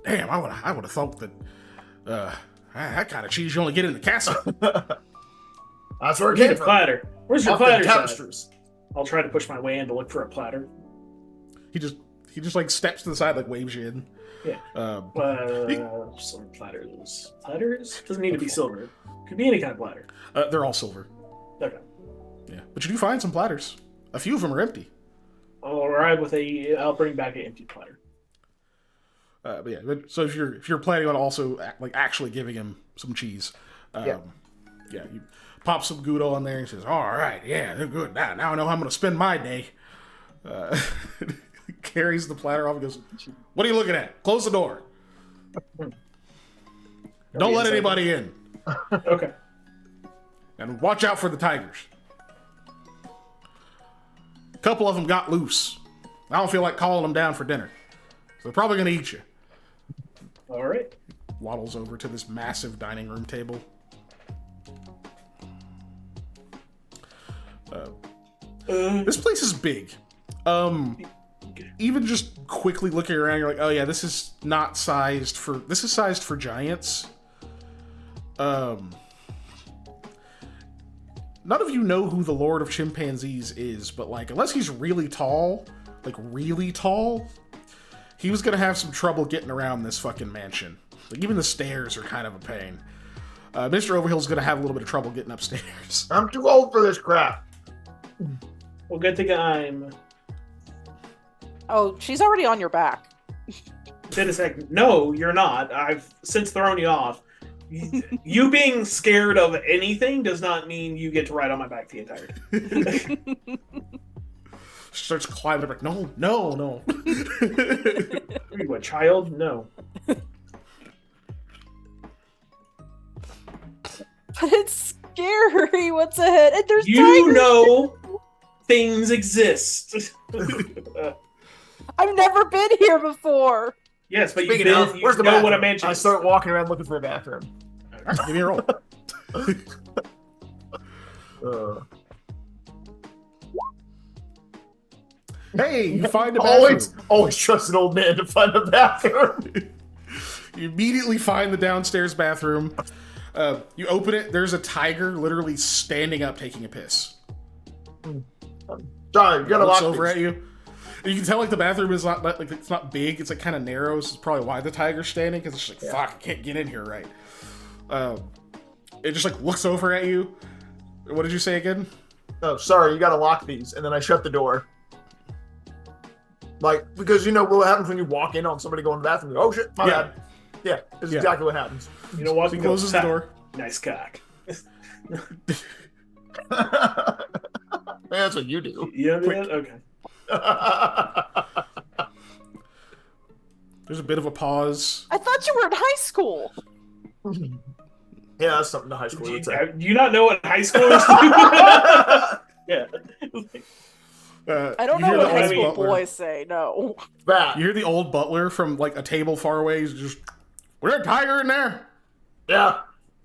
Damn, I would have thought that that kind of cheese you only get in the castle. That's where it Need came a from. platter. Where's your Off the platter? Side? tapestries. I'll try to push my way in to look for a platter. He just like steps to the side, like waves you in. Yeah. Some platters. Platters? Doesn't need to be silver. Could be any kind of platter. They're all silver. Okay. Yeah, but you do find some platters. A few of them are empty. I'll arrive with I'll bring back an empty platter. But yeah, so if you're planning on also like actually giving him some cheese, yeah, you pop some Gouda on there and says, "All right, yeah, they're good. Now I know how I'm gonna spend my day." Carries the platter off and goes, "What are you looking at? Close the door. Don't let anybody in, Okay. and watch out for the tigers. A couple of them got loose. I don't feel like calling them down for dinner, so they're probably gonna eat you." All right. Waddles over to this massive dining room table. This place is big. Even just quickly looking around, you're like, oh yeah, this is sized for giants. None of you know who the Lord of Chimpanzees is, but like, unless he's really tall, he was gonna have some trouble getting around this fucking mansion. Like, even the stairs are kind of a pain. Mr. Overhill's gonna have a little bit of trouble getting upstairs. I'm too old for this crap. Well, good thing I'm. Oh, she's already on your back. Wait a second. No, you're not. I've since thrown you off. You being scared of anything does not mean you get to ride on my back the entire time. Starts climbing up. No. Are you a child? No. But it's scary. What's ahead? And there's You tigers. know things exist. I've never been here before. Yes, but Speaking you of, know where's the what a bathroom? mansion I is. start walking around looking for a bathroom. Give me a roll. Hey, you find a bathroom. Always trust an old man to find a bathroom. You immediately find the downstairs bathroom. You open it. There's a tiger literally standing up taking a piss. Sorry, you gotta Looks lock over these. at you. You can tell like the bathroom is not like it's not big. It's like kind of narrow. So it's probably why the tiger's standing because it's just like fuck, I can't get in here right. It just like looks over at you. What did you say again? Oh, sorry, you gotta lock these, and then I shut the door. Like, because you know what happens when you walk in on somebody going to the bathroom? You go, oh shit, my bad. Yeah, that's exactly what happens. You know what? So he closes the door. Nice cock. That's what you do. Yeah, man. Okay. There's a bit of a pause. I thought you were in high school. Yeah, that's something the high school would say. Do you not know what high schoolers do? Yeah. I don't you know hear what the high old school butler. boys say. No. That. You hear the old butler from like a table far away. He's just, "Was there a tiger in there?" Yeah.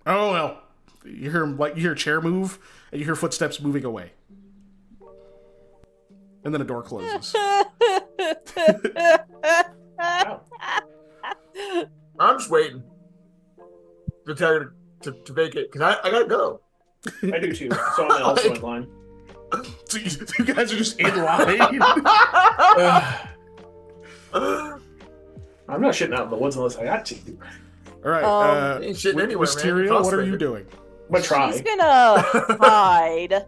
Oh well. You hear him like you hear a chair move, and you hear footsteps moving away, and then a door closes. Wow. I'm just waiting to tell you to vacate because I gotta go. I do too. So I'm also in line. So you guys are just in line. I'm not shitting out in the woods unless I got to. All right, ain't shitting anywhere, man. Wisteria, You're what are you frustrated. doing? I'm gonna try. She's gonna hide,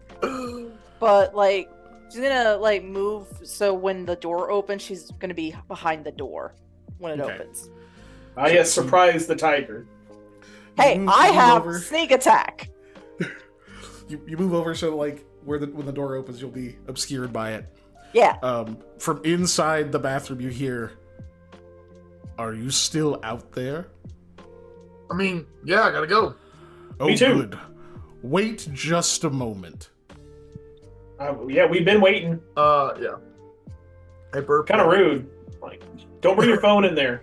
but like she's gonna like move so when the door opens, she's gonna be behind the door when it Okay. opens. Ah, yes, surprise the tiger. Hey, move- I move have over. sneak attack. You move over so like when the door opens, you'll be obscured by it. Yeah. From inside the bathroom, you hear, "Are you still out there?" I mean, yeah, I gotta go. Oh, Me too. good. Wait just a moment. Yeah, we've been waiting. Yeah. I burped. Kind of rude. Like, don't bring your phone in there.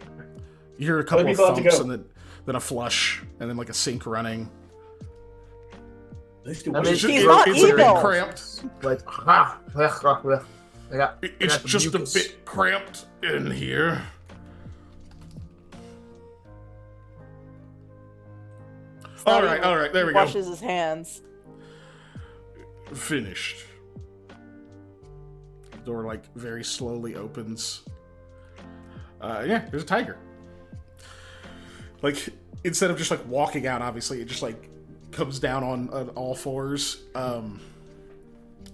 You hear a couple of people have to thumps go. and then a flush and then like a sink running. I mean, It's He's just- not it's a bit evil. cramped. Like, It's just a bit cramped in here. All right, there we go. Washes his hands. Finished. The door like very slowly opens. Yeah, there's a tiger. Like instead of just like walking out, obviously it just like comes down on all fours.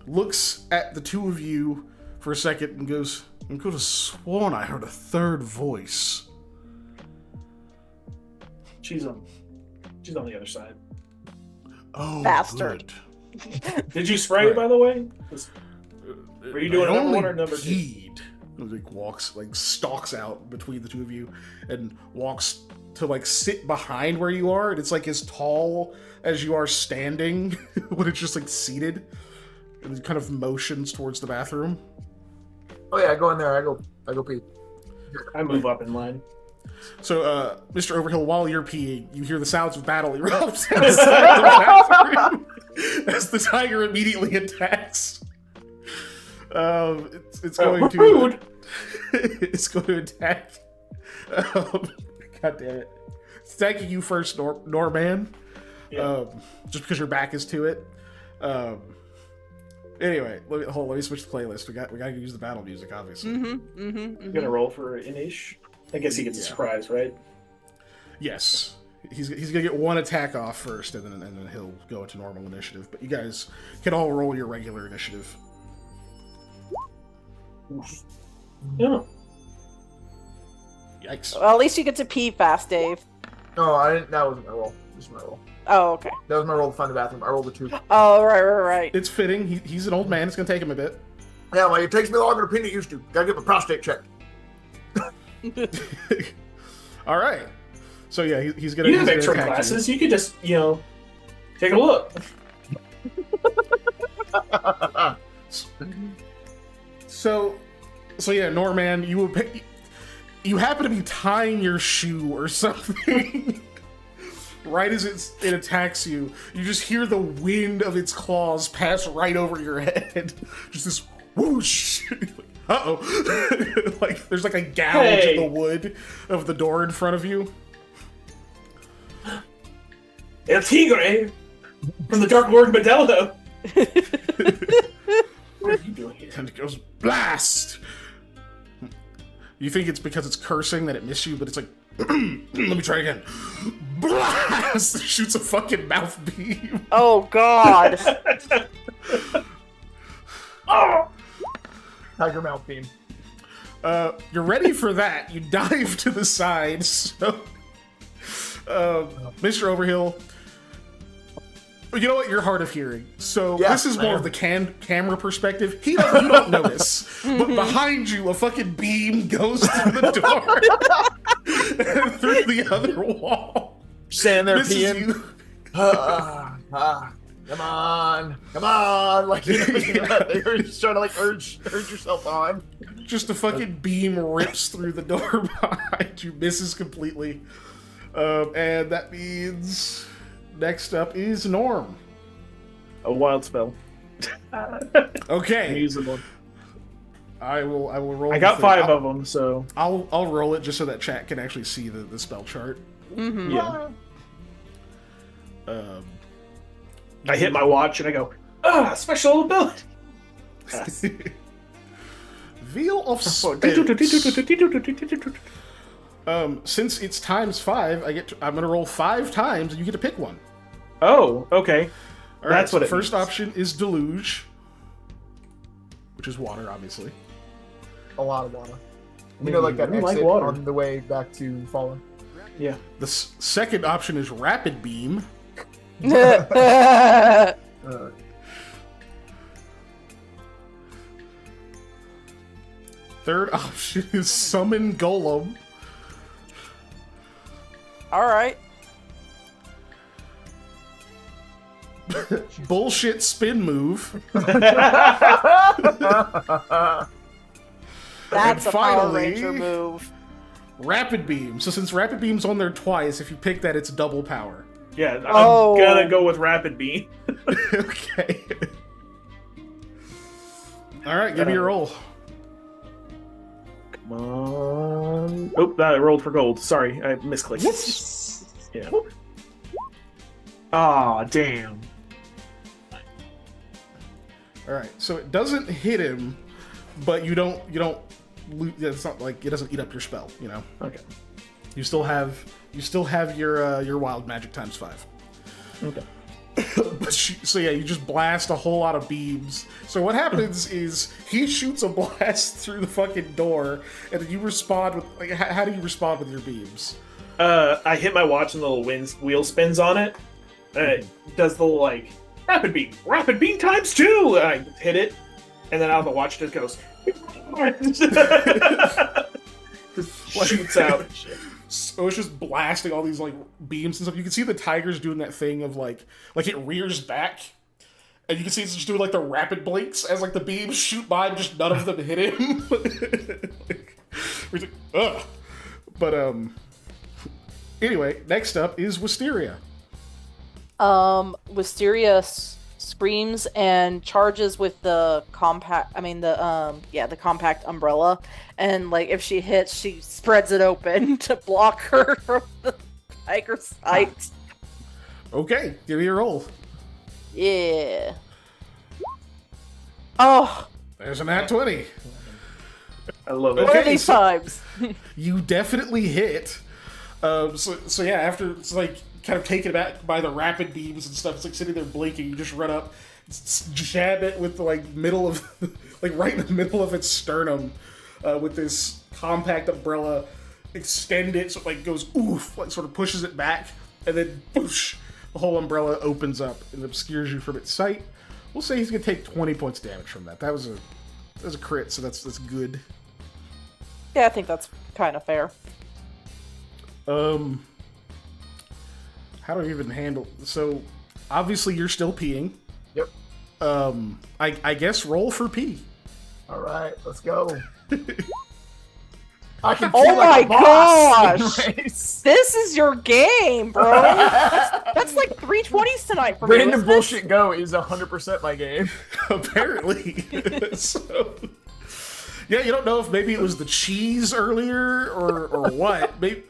Looks at the two of you for a second and goes, "I could have sworn I heard a third voice." She's on the other side. Oh, Bastard. good. Did you spray, Right. by the way? Were you doing I number only one or number two? peed. Like walks, like stalks out between the two of you, and walks to like sit behind where you are, and it's like as tall as you are standing when it's just like seated, and it kind of motions towards the bathroom. Oh yeah, I go in there. I go pee. I move up in line. So, Mr. Overhill, while you're peeing, you hear the sounds of battle erupt outside the bathroom as the tiger immediately attacks. It's going to Rude. it's going to attack. God damn it! It's attacking you first, Norman. Yeah. Just because your back is to it. Anyway, let me switch the playlist. We got to use the battle music, obviously. I'm gonna roll for an ish. I guess he gets a surprise, right? Yes, he's gonna get one attack off first, and then he'll go into normal initiative. But you guys can all roll your regular initiative. Yeah. Yikes! Well, at least you get to pee fast, Dave. No, I didn't. That wasn't my roll. This was my roll. Oh, okay. That was my roll to find the bathroom. I rolled a 2. Oh, right. It's fitting. He's an old man. It's gonna take him a bit. Yeah, well, it takes me longer to pee than it used to. Gotta get my prostate checked. All right. So yeah, he's gonna. You have he's extra gonna attack classes. You could just, take a look. So yeah, Norman, you happen to be tying your shoe or something. Right as it attacks you, you just hear the wind of its claws pass right over your head. Just this whoosh. Uh-oh. Like there's like a gouge in the wood of the door in front of you. El Tigre from the Dark Lord Modelo. What are you doing here? And it goes blast. You think it's because it's cursing that it missed you, but it's like, let me try again. Blast! Shoots a fucking mouth beam. Oh God. Oh! Tiger mouth beam. You're ready for that. You dive to the side. So, Mr. Overhill, you know what? You're hard of hearing. So Yeah, this is more of the camera perspective. You don't notice, but behind you, a fucking beam goes through the door and through the other wall. Standing there Misses peeing. you. Come on, like you're just trying to like urge yourself on. Just a fucking beam rips through the door behind you, misses completely, and that means next up is Norm. A wild spell. Okay, Usable. I will roll. I got the 5 thing. of them, so I'll roll it just so that chat can actually see the spell chart. Mm-hmm. yeah. Um, I hit my watch and I go, special ability. Yes. Veil of Spells. Since it's times 5, I'm gonna roll 5 times, and you get to pick one. Oh, okay. All That's so what the it first means. option is Deluge, which is water, obviously. A lot of water. You know, like that I don't like exit water. on the way back to Fallen. Yeah. The second option is Rapid Beam. Third option is Summon Golem. All right. Bullshit Spin Move. That's a Power finally- Ranger move. Rapid Beam. So since Rapid Beam's on there twice, if you pick that, it's double power. Yeah, I'm Oh. gonna go with Rapid Beam. Okay. Alright, give me your roll. Come on. Oh, that I rolled for gold. Sorry, I misclicked. Yeah. Aw, damn. Alright, so it doesn't hit him, but you don't it's not like it doesn't eat up your spell, you know. Okay. You still have your wild magic times 5. Okay. So yeah, you just blast a whole lot of beams. So what happens is he shoots a blast through the fucking door, and then you respond with like, how do you respond with your beams? I hit my watch and the little wheel spins on it. It does the little, like, rapid beam times 2. I hit it, and then out of the watch it goes. Just shoots out. So it's just blasting all these like beams and stuff. You can see the tiger's doing that thing of like it rears back, and you can see it's just doing like the rapid blinks as like the beams shoot by, and just none of them hit him. He's like, ugh. But anyway, next up is Wisteria. Wisteria screams and charges with the compact. I mean the compact umbrella, and like if she hits, she spreads it open to block her from the tiger's sight. Okay, give me a roll. Yeah. Oh, There's an nat 20. I love it. one of Okay, these so- times. You definitely hit. So yeah, after it's like kind of taken back by the rapid beams and stuff, it's like sitting there blinking. You just run up, jab it with the like middle of, like right in the middle of its sternum, with this compact umbrella. Extend it so it like goes oof, like sort of pushes it back, and then boosh, the whole umbrella opens up and obscures you from its sight. We'll say he's gonna take 20 points damage from that. That was a crit, so that's good. Yeah, I think that's kind of fair. How do I even handle? So, obviously, you're still peeing. Yep. I guess roll for pee. All right, let's go. I can Oh feel like a my boss gosh! in race. This is your game, bro. That's like 320s tonight for me. Random isn't it? bullshit go is 100% my game. Apparently. So, yeah, you don't know if maybe it was the cheese earlier or what. Maybe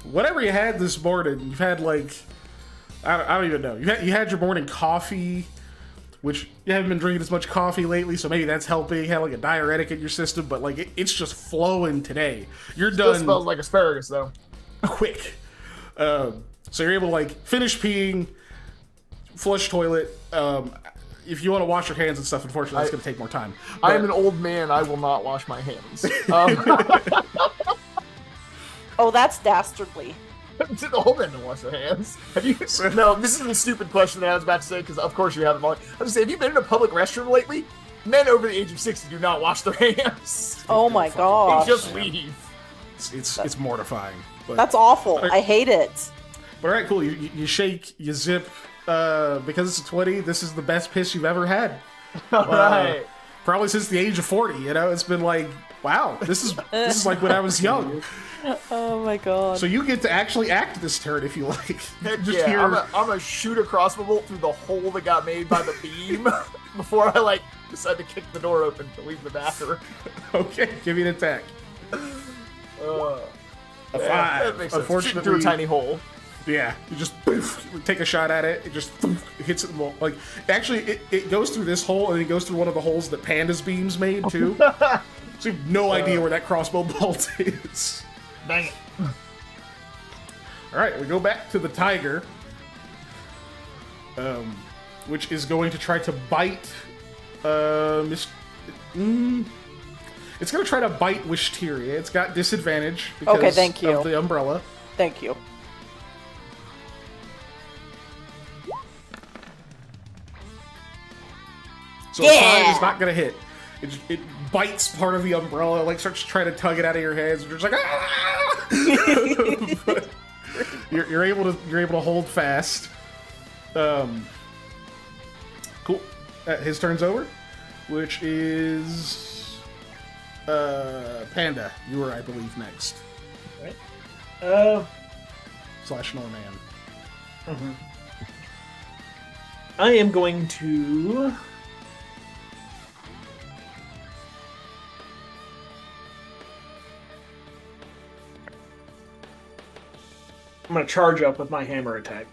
whatever you had this morning. You've had like I don't even know. You had your morning coffee. which you haven't been drinking as much coffee lately, so maybe that's helping. Have like a diuretic in your system, but like it's just flowing today. You're Still done smells like asparagus though. quick. So you're able to like finish peeing, flush toilet. If you want to wash your hands and stuff, unfortunately, it's going to take more time. But I am an old man. I will not wash my hands. Oh, that's dastardly. The old men don't wash their hands. Have you? No, this is a stupid question that I was about to say because of course you haven't. I was going to say, have you been in a public restroom lately? Men over the age of 60 do not wash their hands. Oh my They god. just leave. it's mortifying. But, That's awful. I hate it. but all right, cool. You shake, you zip. Because it's a 20, this is the best piss you've ever had. All right. Probably since the age of 40. You know, it's been like, wow, this is like when I was young. Oh my god. So you get to actually act this turn if you like. Heck Just yeah, hear- I'm gonna shoot a crossbow bolt through the hole that got made by the beam before I like decide to kick the door open to leave the bathroom. Okay, give me an attack. Uh, A yeah, 5. that makes sense. Shooting Unfortunately, through a tiny hole. yeah, you just take a shot at it. It just hits it. Well, like actually, it goes through this hole and it goes through one of the holes that Panda's beams made too. So you have no idea where that crossbow bolt is. Dang it. All right, we go back to the tiger, which is going to try to bite. It's going to try to bite Wisteria. It's got disadvantage because Okay, thank you. of the umbrella. Thank you. So a 5 is not going to hit. It bites part of the umbrella, like starts to try to tug it out of your hands. And you're just like, ah! But you're able to hold fast. Cool. His turn's over, which is Panda. You were, I believe, next. Right. Slash Norman. I am going to. I'm going to charge up with my hammer attack.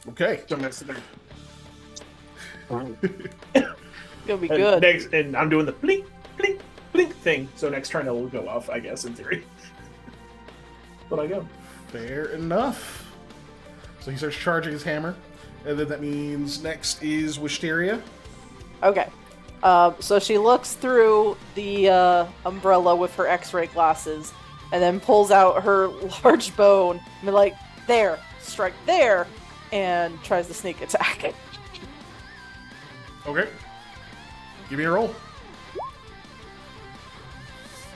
Okay. So I'm going to sit there. Gonna be And good. Next, and I'm doing the blink, blink, blink thing. So next turn it'll go off, I guess, in theory. But I go. Fair enough. So he starts charging his hammer, and then that means next is Wisteria. Okay. So she looks through the umbrella with her X-ray glasses, and then pulls out her large bone, and be like, there, strike there, and tries to sneak attack. Okay. Give me a roll.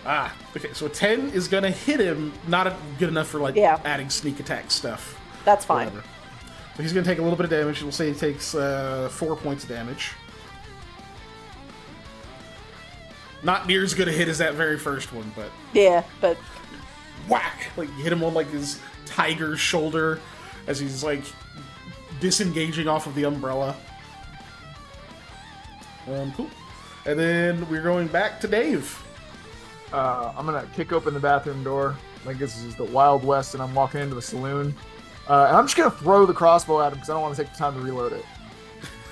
Ah, okay, so a 10 is gonna hit him, not good enough for, like, Yeah. adding sneak attack stuff. That's fine. Whatever. So he's gonna take a little bit of damage. We'll say he takes 4 points of damage. Not near as good a hit as that very first one, but Yeah, but whack! Like, you hit him on, like, his tiger's shoulder as he's, like, disengaging off of the umbrella. Cool. And then we're going back to Dave. I'm gonna kick open the bathroom door. Like this is the Wild West, and I'm walking into the saloon. And I'm just gonna throw the crossbow at him because I don't want to take the time to reload it.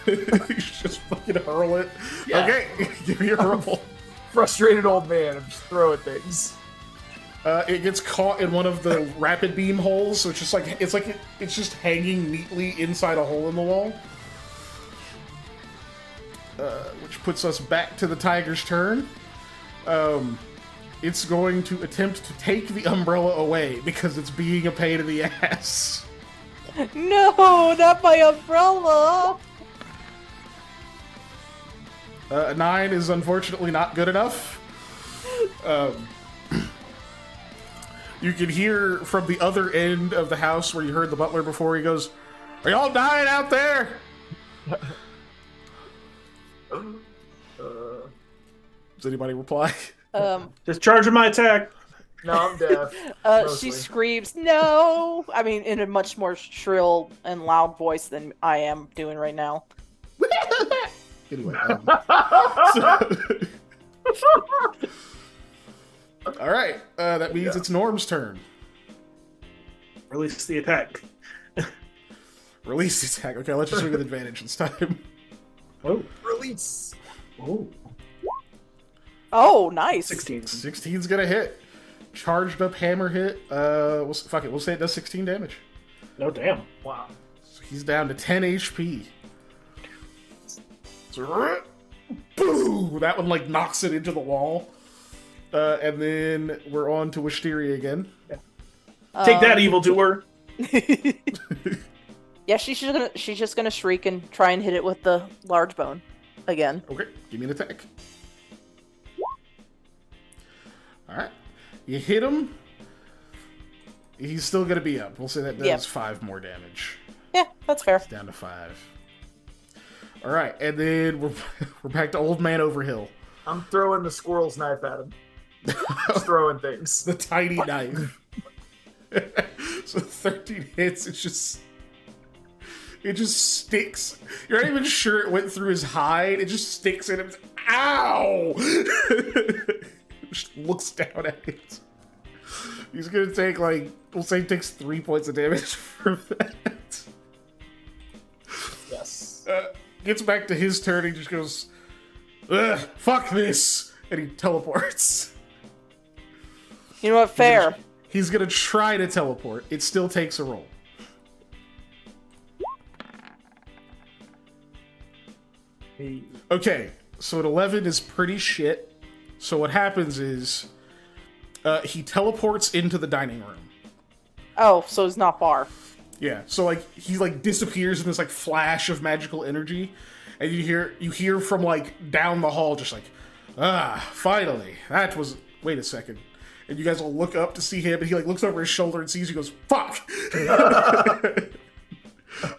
You just fucking hurl it. Yeah. Okay, give me a roll. Frustrated old man. I'm just throwing things. It gets caught in one of the rapid beam holes, so it's just hanging neatly inside a hole in the wall. Which puts us back to the tiger's turn. It's going to attempt to take the umbrella away because it's being a pain in the ass. no, not my umbrella. A 9 is unfortunately not good enough. You can hear from the other end of the house where you heard the butler before. He goes, "Are y'all dying out there?" Does anybody reply? Just charging my attack. No, I'm deaf. She Mostly. screams, no! I mean, in a much more shrill and loud voice than I am doing right now. Anyway. All right. That means it's Norm's turn. Release the attack. Release attack. Okay, let's just swing with advantage this time. Oh, Release. oh, Oh, nice. 16. 16's gonna hit. Charged up hammer hit. Fuck it. We'll say it does 16 damage. No, damn. Wow. So he's down to 10 HP. So, boo! That one like knocks it into the wall. And then we're on to Wisteria again. Take that, evil doer. Yeah, she's just gonna shriek and try and hit it with the large bone again. Okay, give me an attack. Alright. You hit him. He's still gonna be up. We'll say that does 5 more damage. Yeah, that's fair. It's down to 5. Alright, and then we're back to Old Man Overhill. I'm throwing the squirrel's knife at him. Just throwing things. The tiny knife. So 13 hits, it just sticks. You're not even sure it went through his hide. It just sticks in him. Ow! Just looks down at it. He's gonna take we'll say he takes 3 points of damage from that. Yes. Gets back to his turn. He just goes, "Ugh, fuck this," and he teleports. You know what? Fair. He's gonna try to teleport. It still takes a roll. Okay, so an 11 is pretty shit. So what happens is he teleports into the dining room. Oh, so it's not far. Yeah, so he disappears in this flash of magical energy, and you hear from down the hall just finally. That was, wait a second. And you guys will look up to see him, and he looks over his shoulder and sees you, goes, fuck!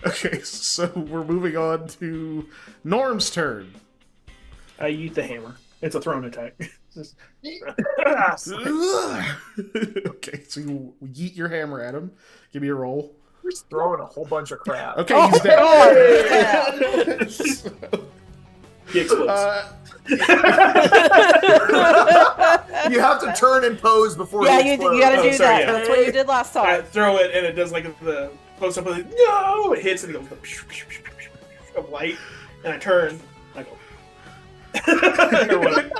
Okay, so we're moving on to Norm's turn. I eat the hammer. It's a thrown attack. Okay, so you yeet your hammer at him. Give me a roll. We're just throwing a whole bunch of crap. Okay, he's dead. So, He explodes. You have to turn and pose before Yeah, he you explodes. gotta do Oh, sorry, that. yeah. That's what you did last I time. throw it, and it does the close up of it. No! It hits, and it goes of light, and I turn. I go. Or whatever.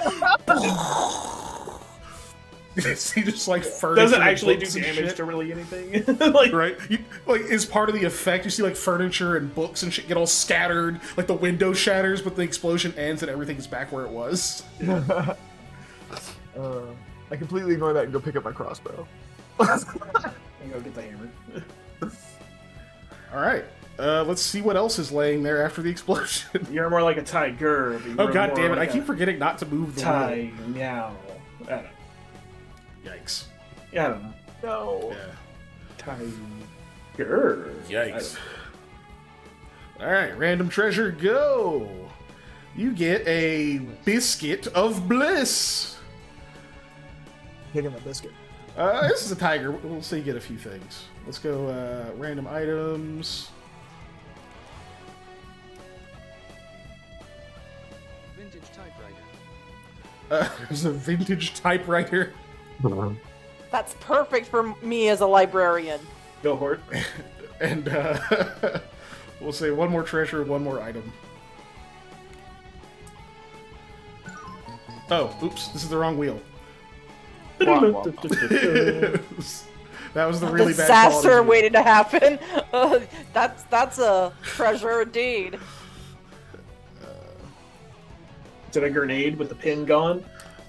he just furniture Doesn't and actually do books and damage shit. to really anything. Right? As part of the effect, you see furniture and books and shit get all scattered. The window shatters, but the explosion ends and everything is back where it was. I completely ignore that and go pick up my crossbow. I go get the hammer. All right. Let's see what else is laying there after the explosion. You're more like a tiger. But Oh you're god more damn it! like I keep forgetting not to move the wheel. Tie meow. I don't know. Yikes! Yeah, I don't know. No. Yeah. Tiger. Yikes! All right, random treasure, go. You get a biscuit of bliss. Taking my biscuit. This is a tiger. We'll say you get a few things. Let's go random items. Vintage typewriter. There's a vintage typewriter. That's perfect for me as a librarian. Go for it. And we'll say one more treasure, one more item. Oh, oops, this is the wrong wheel. That was the really bad Disaster quality. waiting to happen. That's a treasure indeed. Is it a grenade with the pin gone?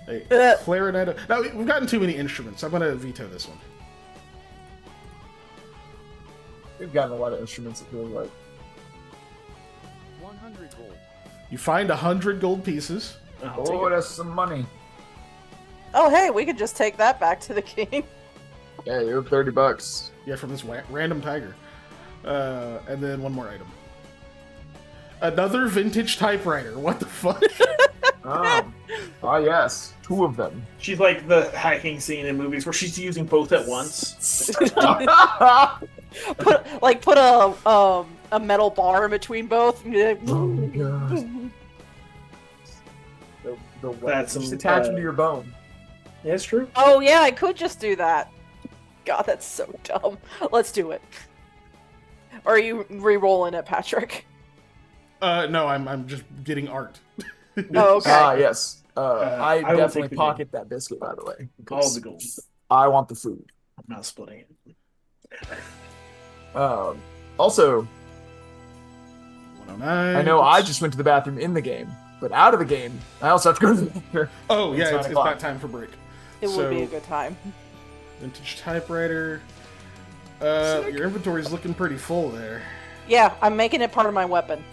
Hey, clarinet. Now we've gotten too many instruments. I'm gonna veto this one. We've gotten a lot of instruments that feel like. 100 gold. You find 100 gold pieces. I'll take Oh, it. that's some money. Oh, hey, we could just take that back to the king. Yeah, you have $30. Yeah, from this random tiger. And then one more item. Another vintage typewriter. What the fuck? Yes, 2 of them. She's like the hacking scene in movies where she's using both at once. put a metal bar in between both. Oh my god. The That's just some, attach them to your bone. Yeah, it's true. Oh yeah, I could just do that. God, that's so dumb. Let's do it. Or are you re-rolling it, Patrick? No, I'm just getting art. Oh, okay. Yes. I I will definitely take the pocket that biscuit, by the way. All because the gold. I want the food. I'm not splitting it. Also, 109. I know I just went to the bathroom in the game, but out of the game, I also have to go to the bathroom. Oh yeah, It's 9 it's o'clock. about time for break. It would be a good time. Vintage typewriter. Your inventory's looking pretty full there. Yeah, I'm making it part of my weapon.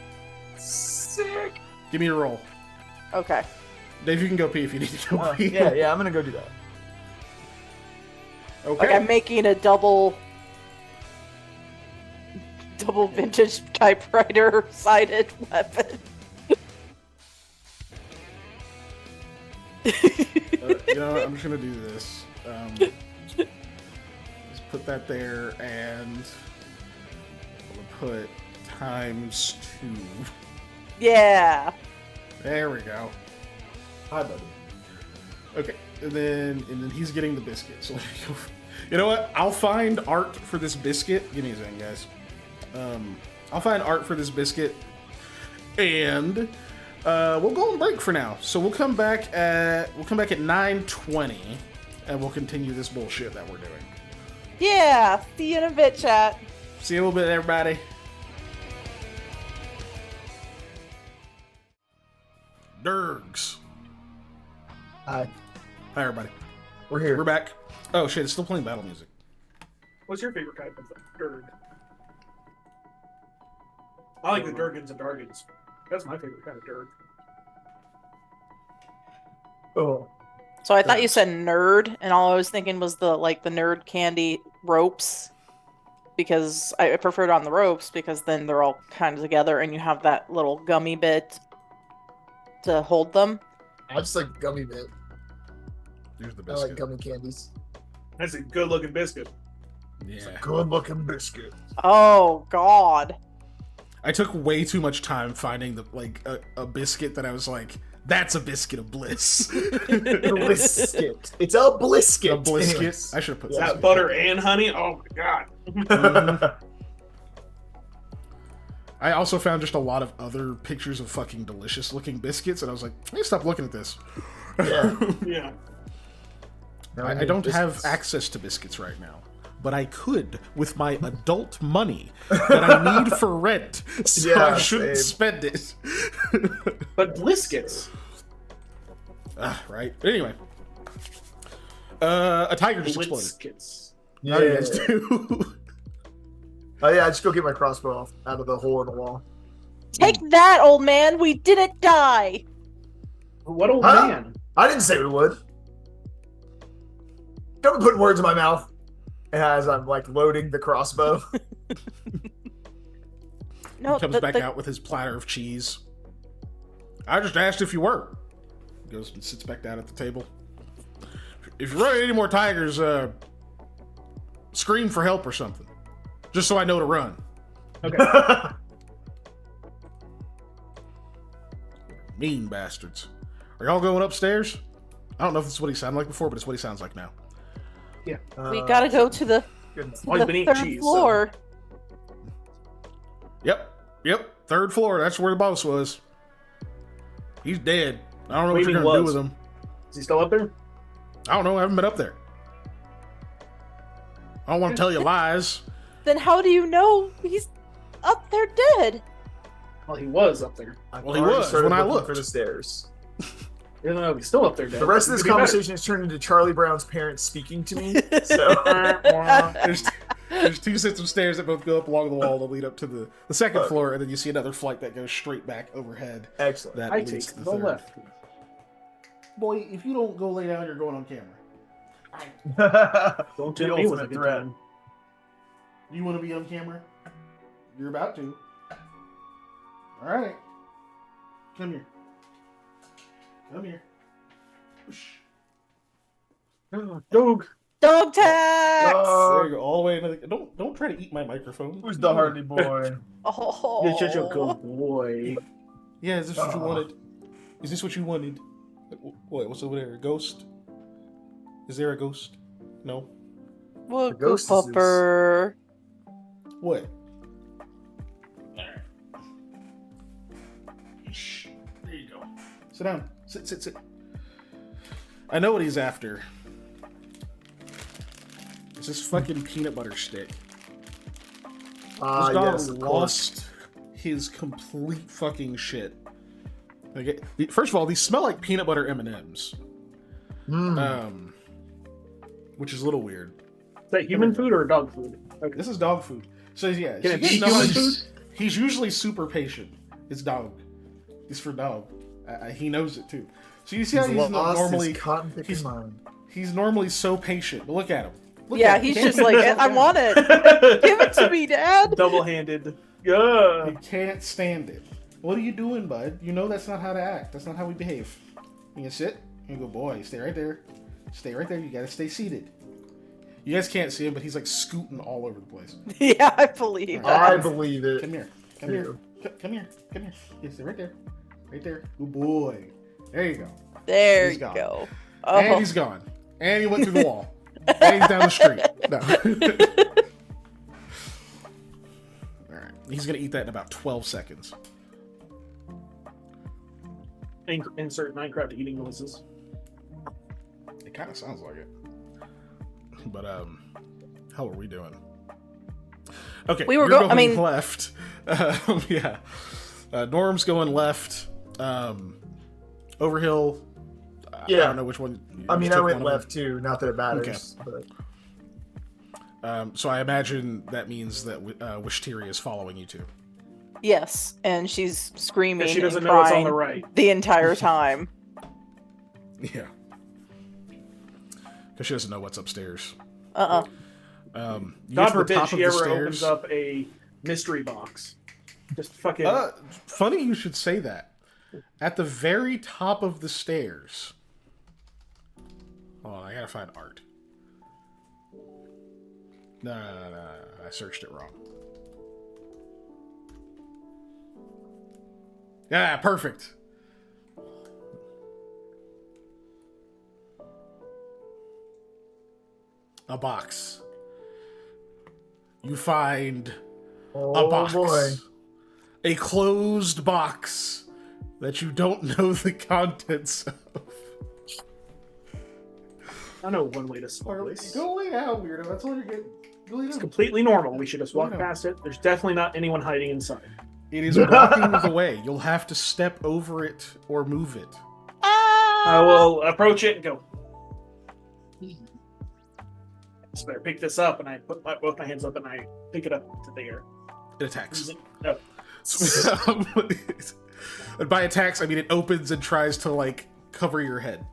Sick. Give me a roll. Okay. Dave, you can go pee if you need to go pee. Yeah, I'm gonna go do that. Okay. Like I'm making a double vintage typewriter sided weapon. You know what? I'm just gonna do this. Just put that there, and we'll put ×2. Yeah. There we go. Hi, buddy. Okay, and then he's getting the biscuit. So you know what? I'll find art for this biscuit. Give me a second, guys. I'll find art for this biscuit, and we'll go on break for now. So we'll come back at 9:20, and we'll continue this bullshit that we're doing. Yeah. See you in a bit, chat. See you in a little bit, everybody. Dergs. Hi, Hi, everybody. we're here. We're back. Oh shit! It's still playing battle music. What's your favorite type of Durg? I like the Durgans and Dargans. That's my favorite kind of Durg. Oh, So I thought you said nerd, and all I was thinking was the nerd candy ropes, because I prefer it on the ropes because then they're all kind of together, and you have that little gummy bit to hold them. I just like gummy bit. Here's the I biscuit. like gummy candies. That's a good looking biscuit. Yeah. Good looking biscuit. Oh God. I took way too much time finding a biscuit that I was like, that's a biscuit of bliss. Blisket. It's a blisket. A blisket. Anyways. I should have put Is that biscuit. butter and honey? Oh my god. Mhm. I also found just a lot of other pictures of fucking delicious looking biscuits, and I was like, I need to stop looking at this. Yeah. Yeah. I don't have access to biscuits right now, but I could with my adult money that I need for rent, so Yeah, I shouldn't same. spend it. But bliskets. Right. Anyway, a tiger just exploded. Bliskets. How do you guys do? Oh yeah, just go get my crossbow off out of the hole in the wall. Take that, old man. We didn't die. What old Huh? man? I didn't say we would. Don't be putting words in my mouth. As I'm loading the crossbow. No, Comes back out with his platter of cheese. I just asked if you were. Goes and sits back down at the table. If you run any more tigers, scream for help or something. Just so I know to run. Okay. Mean bastards. Are y'all going upstairs? I don't know if this is what he sounded like before, but it's what he sounds like now. we gotta go to the, Goodness. Well, he's been eating third cheese, floor. Yep. Third floor. That's where the boss was. He's dead. I don't know What what do you're you mean gonna do was? with him. Is he still up there? I don't know. I haven't been up there. I don't want to tell you lies. Then how do you know he's up there dead? Well, he was up there. Well, he was when I looked. for the stairs. You know, he's still up there. Dad. The rest of this Could be better. conversation has turned into Charlie Brown's parents speaking to me. So There's two sets of stairs that both go up along the wall that lead up to the second floor, and then you see another flight that goes straight back overhead. excellent. That I leads take to the third. left. Boy, if you don't go lay down, you're going on camera. Don't The tell me with a ultimate good threat. time. You want to be on camera? You're about to. All right. Come here. Come here. Whoosh. Dog. Dog tax! There you go, all the way into the. Don't try to eat my microphone. Who's the Harley boy? Oh. You're such a good boy. Yeah, is this what you wanted? Is this what you wanted? What? What's over there? A ghost? Is there a ghost? No. Look, The ghost is- pupper. What? Sit down. Sit. I know what he's after. It's this fucking peanut butter stick. This dog Yes, of course. lost his complete fucking shit. Like, first of all, these smell like peanut butter M&Ms. Which is a little weird. Is that human food or dog food? Okay. This is dog food. So yeah, Can it he's be human food? He's usually super patient. It's dog. It's for dog. He knows it too. So you see how he's normally cotton picking he's- mind. he's normally so patient, but look at him. Look Yeah, at him. he's He just can't- like, I want it. Give it to me, Dad. Double-handed. Yeah. He can't stand it. What are you doing, bud? You know that's not how to act. That's not how we behave. You can sit. You go, boy. Stay right there. Stay right there. You gotta stay seated. You guys can't see him, but he's like scooting all over the place. Yeah, I believe I that. believe it. Come here. Come here. Come here. Come here. Yeah, stay right there. Right there. Good boy. There you go. There He's you gone. go. And Oh. he's gone. And he went through the wall. And he's down the street. No. Alright. He's gonna eat that in about 12 seconds. Insert Minecraft eating noises. It kind of sounds like it. But, how are we doing? Okay, We were you're I mean- left. Yeah. Norm's going left. Overhill. I Yeah. don't know which one. I mean, took I went one of left too. Not that it matters. But So I imagine that means that Wishtiri is following you too. Yes, and she's screaming Because she doesn't and know it's on crying the right. the entire time. Yeah. Because she doesn't know what's upstairs. Uh-uh. You God get to the forbid top she of the ever stairs. opens up a mystery box. Just fucking. Funny you should say that. At the very top of the stairs. Hold on, I gotta find art. No. I searched it wrong. Yeah, perfect. A box. You find oh a box. boy, A closed box that you don't know the contents of. I know one way to solve this. Go lay down, weirdo. That's all you're getting. Go lay It's down. completely normal. We should just walk No. past it. There's definitely not anyone hiding inside. It is blocking the way. You'll have to step over it or move it. I will approach it and go. So I pick this up and I put both my hands up and I pick it up to the air. It attacks. No. And by attacks, I mean it opens and tries to like cover your head.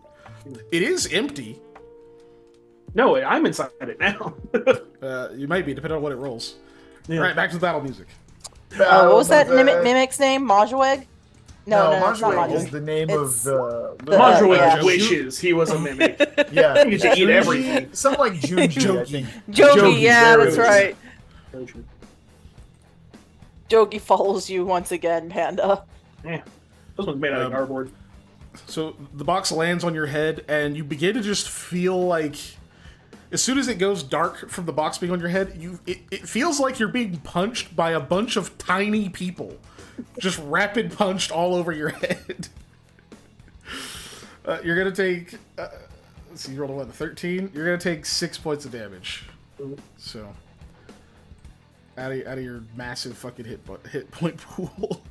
It is empty. No, I'm inside it now. You might be, depending on what it rolls. Yeah. All right, back to the battle music. What was that Battle mimic's name? Majweg? No, it's not Majweg is Majweg. the name It's of the Majweg yeah. wishes he was a mimic. yeah. He used to eat Junji- everything. Something like Junji, I Jogi. think. Jogi, Jogi, yeah, there that's it is. right. Jogi follows you once again, Panda. Yeah. This one's made out of cardboard. So the box lands on your head, and you begin to just feel like, as soon as it goes dark from the box being on your head, it feels like you're being punched by a bunch of tiny people, just rapid punched all over your head. You're gonna take. Let's see, you rolled a 13. You're gonna take 6 points of damage. So, out of your massive fucking hit point pool.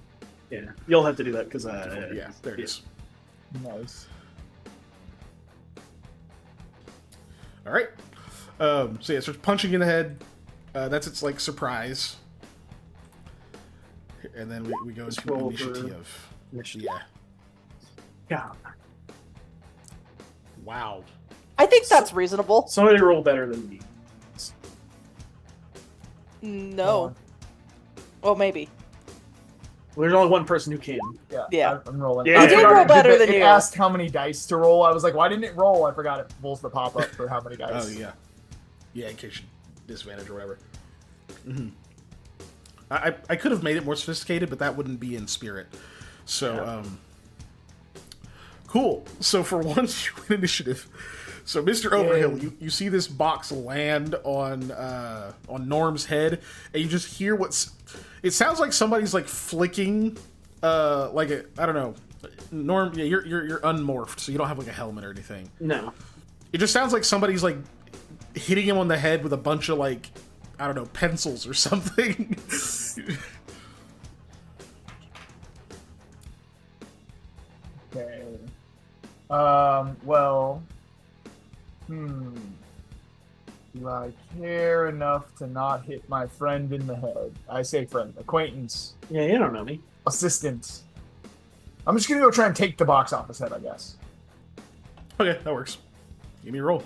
Yeah. You'll have to do that because Yeah, there it is. Nice. All right. So yeah, it starts punching you in the head. That's its like surprise, and then we go into roll initiative. Yeah. Yeah. Wow. I think that's reasonable. Somebody roll better than me. No. Well, maybe. There's only one person who can. Yeah. I'm rolling. Yeah, I you did forgot roll it better than it you. asked how many dice to roll. I was like, why didn't it roll? I forgot it pulls the pop up for how many dice. Oh yeah. Yeah, in case you disadvantage or whatever. Mm-hmm. I could have made it more sophisticated, but that wouldn't be in spirit. So cool. So for once you win initiative. So Mr. Overhill, you see this box land on Norm's head, and you just hear it sounds like somebody's like flicking like I don't know. Norm, yeah, you're unmorphed, so you don't have like a helmet or anything. No. It just sounds like somebody's like hitting him on the head with a bunch of like, I don't know, pencils or something. Okay. Well. Do I care enough to not hit my friend in the head? I say friend, acquaintance, Yeah, you don't know me. assistant. I'm just gonna go try and take the box off his head, I guess. Okay, that works. Give me a roll.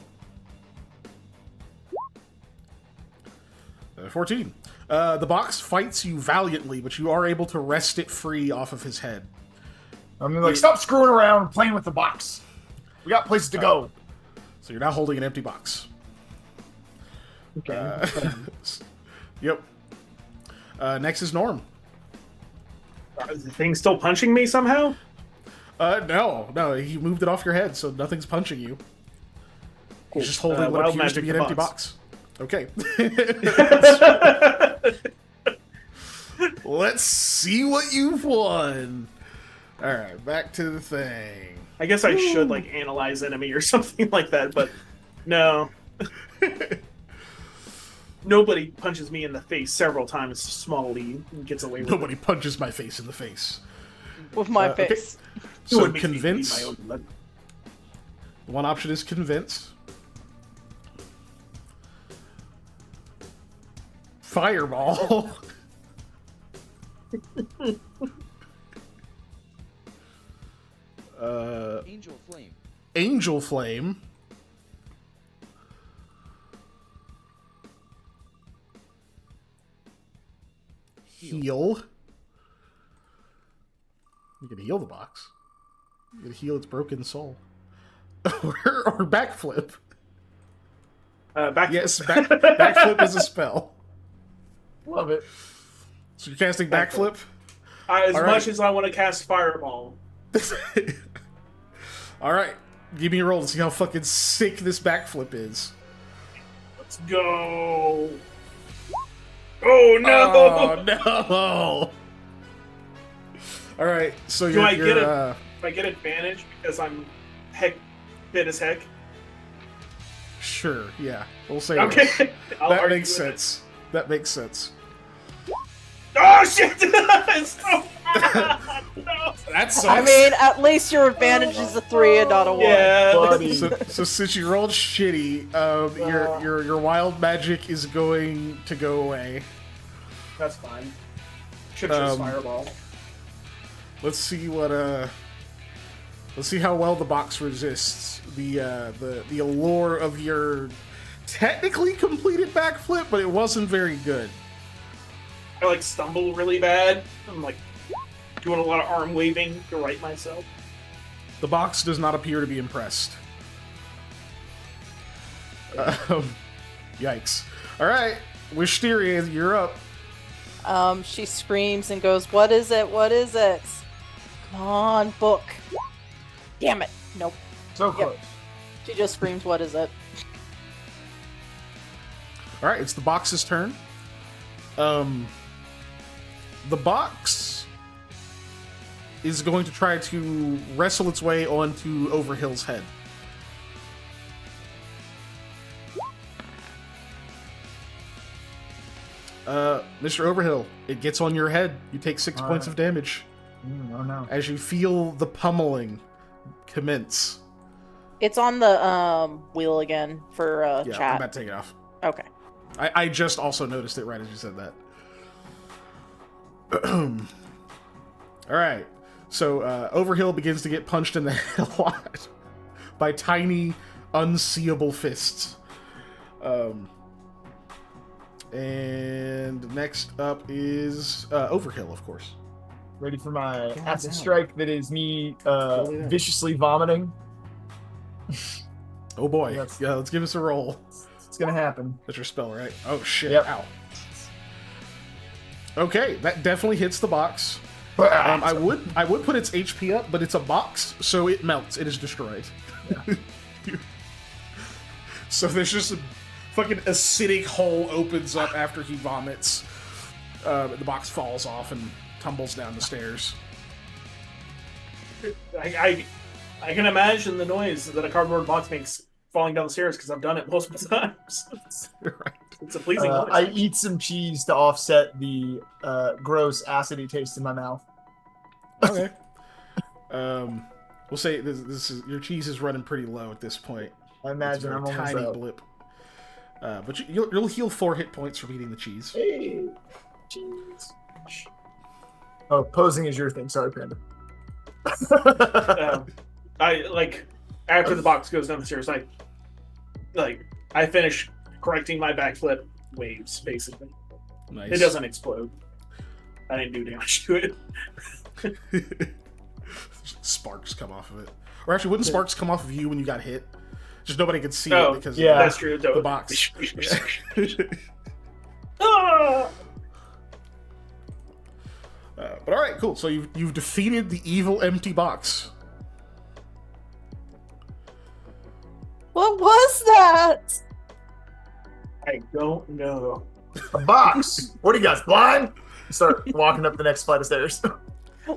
14. The box fights you valiantly, but you are able to wrest it free off of his head. I'm gonna be like, stop screwing around and playing with the box. We got places to go. So you're now holding an empty box. Okay. Yep. Next is Norm. Is the thing still punching me somehow? No, he moved it off your head, so nothing's punching you. Cool. He's just holding what Wild appears to magic be an the empty box. Okay. Let's see what you've won. Alright, back to the thing. I guess I should like analyze enemy or something like that, but no. Nobody punches me in the face several times smallly and gets away with Nobody it. punches my face in the face. With my Okay. face. So It makes me bleed convince. my own blood. One option is convince. Fireball. Angel Flame. Angel Flame. Heal. You can heal the box. You can heal its broken soul. or backflip. Back. Yes, backflip is a spell. Love it. So you're casting backflip? As All much right. as I want to cast Fireball. Alright, give me a roll to see how fucking sick this backflip is. Let's go. Oh no! Oh no! Alright, so Do you're, I get you're, Do I get advantage because I'm fit as heck? sure, yeah. We'll say Okay. yes. I'll That argue makes with it. sense. That makes sense. Oh shit! It's so no. That sucks. I mean, at least your advantage is a 3 and not a 1. Yeah. Buddy. So since you rolled shitty, your wild magic is going to go away. That's fine. Should have chosen Um, Fireball. Let's see what let's see how well the box resists the allure of your technically completed backflip, but it wasn't very good. I like stumble really bad. I'm like doing a lot of arm waving to right myself. The box does not appear to be impressed. Yikes. Alright, Wisteria, you're up. She screams and goes, "What is it? What is it? Come on, book." Damn it. Nope. So Yep. close. She just screams, "What is it?" Alright, it's the box's turn. The box is going to try to wrestle its way onto Overhill's head. Mr. Overhill, it gets on your head. You take 6 points of damage Oh no. as you feel the pummeling commence. It's on the wheel again for Yeah, I'm chat. about to take it off. Okay. I just also noticed it right as you said that. Alright, so Overhill begins to get punched in the head a lot by tiny, unseeable fists. And next up is Overhill, of course. Ready for my God acid damn. strike that is me Totally there. viciously vomiting. Oh boy. Yes. Yeah, let's give us a roll. It's gonna happen. That's your spell, right? Oh shit. Yep. Ow. Okay, that definitely hits the box. Ah, I would put its HP up, but it's a box, so it melts. It is destroyed. So there's just a fucking acidic hole opens up after he vomits. The box falls off and tumbles down the stairs. I can imagine the noise that a cardboard box makes falling down the stairs because I've done it multiple times. Right. It's a pleasing noise. I eat some cheese to offset the gross acidy taste in my mouth. Okay. We'll say this is your cheese is running pretty low at this point. I imagine I'm It's a very almost tiny out. blip. But you'll heal 4 hit points from eating the cheese. Hey, cheese. Oh, posing is your thing. Sorry, Panda. I like after the box goes down the stairs. I finish correcting my backflip waves. Basically, Nice. it doesn't explode. I didn't do damage to it. Sparks come off of it. Or actually, wouldn't sparks come off of you when you got hit? Just nobody could see Oh, it because yeah. That's true. of the box. Ah! But all right, cool. So you've defeated the evil empty box. What was that? I don't know. A box. What are you guys, blind? Start walking up the next flight of stairs.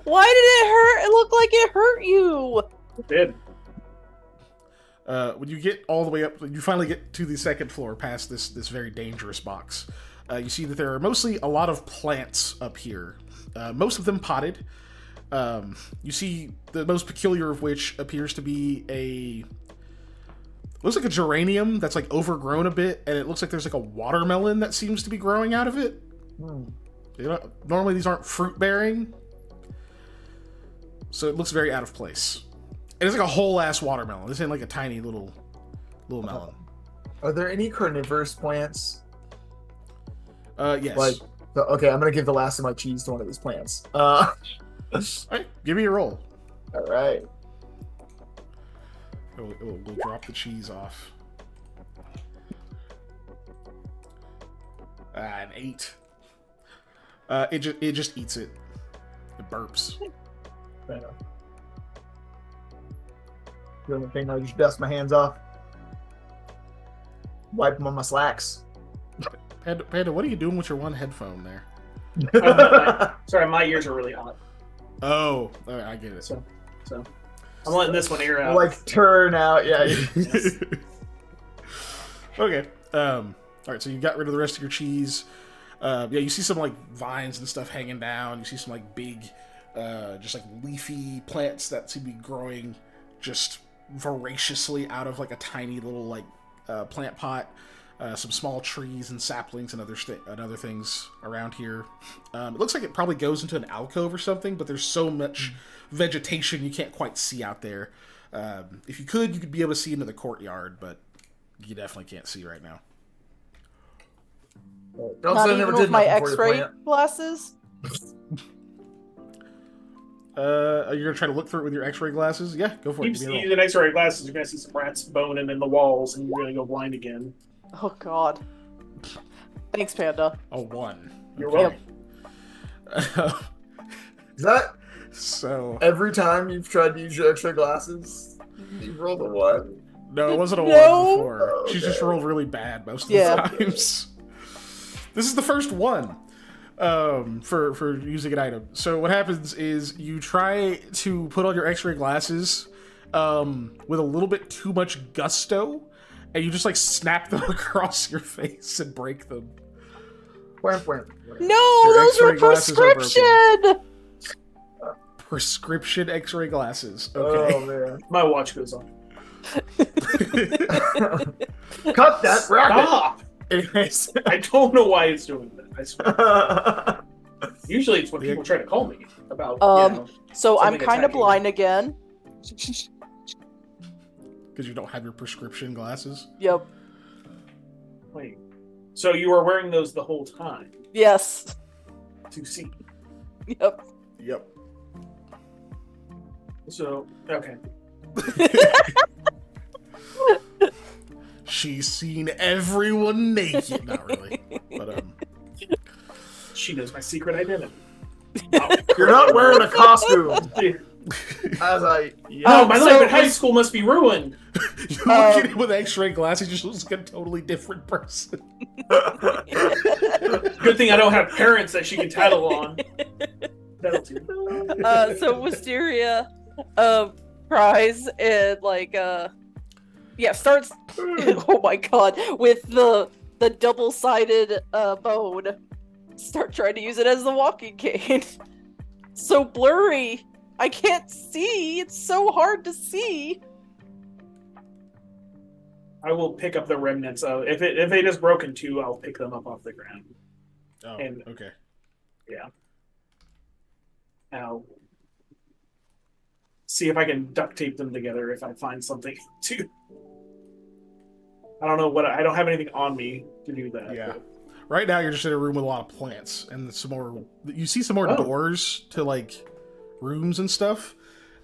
Why did it hurt? It looked like it hurt you. It did. When you get all the way up, you finally get to the second floor past this very dangerous box. You see that there are mostly a lot of plants up here, most of them potted. You see the most peculiar of which appears to be looks like a geranium that's like overgrown a bit, and it looks like there's like a watermelon that seems to be growing out of it. Normally these aren't fruit bearing, so it looks very out of place. And it's like a whole ass watermelon. This ain't like a tiny little melon. Are there any carnivorous plants? Yes. Okay, I'm gonna give the last of my cheese to one of these plants. All right, give me a roll. All right. We'll drop the cheese off. An 8. It just eats it. It burps. Fair enough. The other thing, I just dust my hands off. Wipe them on my slacks. Panda, what are you doing with your one headphone there? Sorry, my ears are really hot. Oh, all right, I get it. So I'm letting this one air out. Like turn out, yeah. Yes. Okay. All right, so you got rid of the rest of your cheese. Yeah, you see some like vines and stuff hanging down. You see some like big, just like leafy plants that seem to be growing just voraciously out of like a tiny little like plant pot. Some small trees and saplings and other things around here. It looks like it probably goes into an alcove or something, but there's so much vegetation you can't quite see out there. If you could be able to see into the courtyard, but you definitely can't see right now. Don't Not say I even never with did my nothing for you, X-ray plant. glasses. Are you gonna try to look through it with your X-ray glasses? Yeah, go for it. Keep Give me a roll. using X-ray glasses, you're gonna see some rats boning in the walls, and you're gonna go blind again. Oh God. Thanks, Panda. A 1. You're Okay. welcome. Is that So every time you've tried to use your X-ray glasses, you rolled a 1? no, it wasn't a No. 1 before. Oh, She's just okay. rolled really bad most of Yeah. the times. This is the first one for using an item. So what happens is you try to put on your X-ray glasses with a little bit too much gusto, and you just like snap them across your face and break them. Wham, wham. No, Your those were X-ray glasses are prescription. Prescription X-ray glasses. Okay. Oh man. My watch goes on. Cut that racket. Stop! Anyways. I don't know why it's doing that. I swear. Usually it's when people try to call me about. So I'm Something kind of attacking. blind again. Because you don't have your prescription glasses. Yep. Wait. So you were wearing those the whole time Yes. to see. Yep. Yep. So okay. She's seen everyone naked. Not really, but She knows my secret identity. You're not wearing a costume. As I Oh, my So life in high was- school must be ruined. you look at it with X-ray glasses, you just look like a totally different person. Good thing I don't have parents that she can tattle on. That'll do. So Wisteria cries and like starts oh my god, with the double-sided bone, start trying to use it as the walking cane. So blurry, I can't see. It's so hard to see. I will pick up the remnants of if it is broken too, I'll pick them up off the ground. Oh, And- okay. Yeah. I'll see if I can duct tape them together if I find something to. I don't know I don't have anything on me to do that. Yeah. but- Right now, you're just in a room with a lot of plants and some more. You see some more Oh. doors to like rooms and stuff,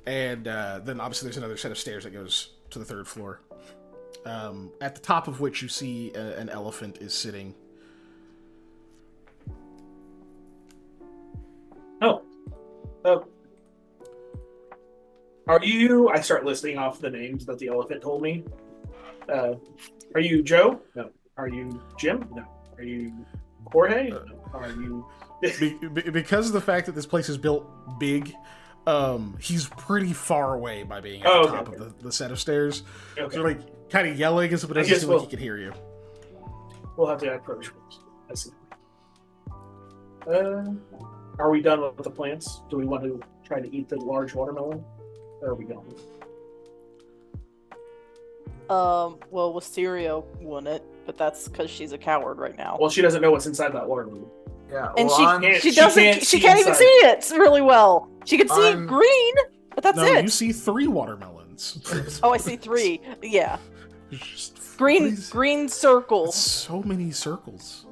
and then obviously there's another set of stairs that goes to the third floor. At the top of which you see an elephant is sitting. Oh. Are you? I start listing off the names that the elephant told me. Are you Joe? No. Are you Jim? No. Are you Jorge? No. Are you? Because of the fact that this place is built big, he's pretty far away by being at the top of the set of stairs. Okay. So like kind of yelling, but it doesn't guess seem like he can hear you. We'll have to approach. I see. Are we done with the plants? Do we want to try to eat the large watermelon? Or are we going? Well, Wisteria won it, but that's because she's a coward right now. Well, she doesn't know what's inside that watermelon. Yeah, And well, she doesn't. She can't even see it really well. She can see I'm- green, but that's No, it. you see 3 watermelons. Oh, I see 3. Yeah, There's just green circle. so many circles.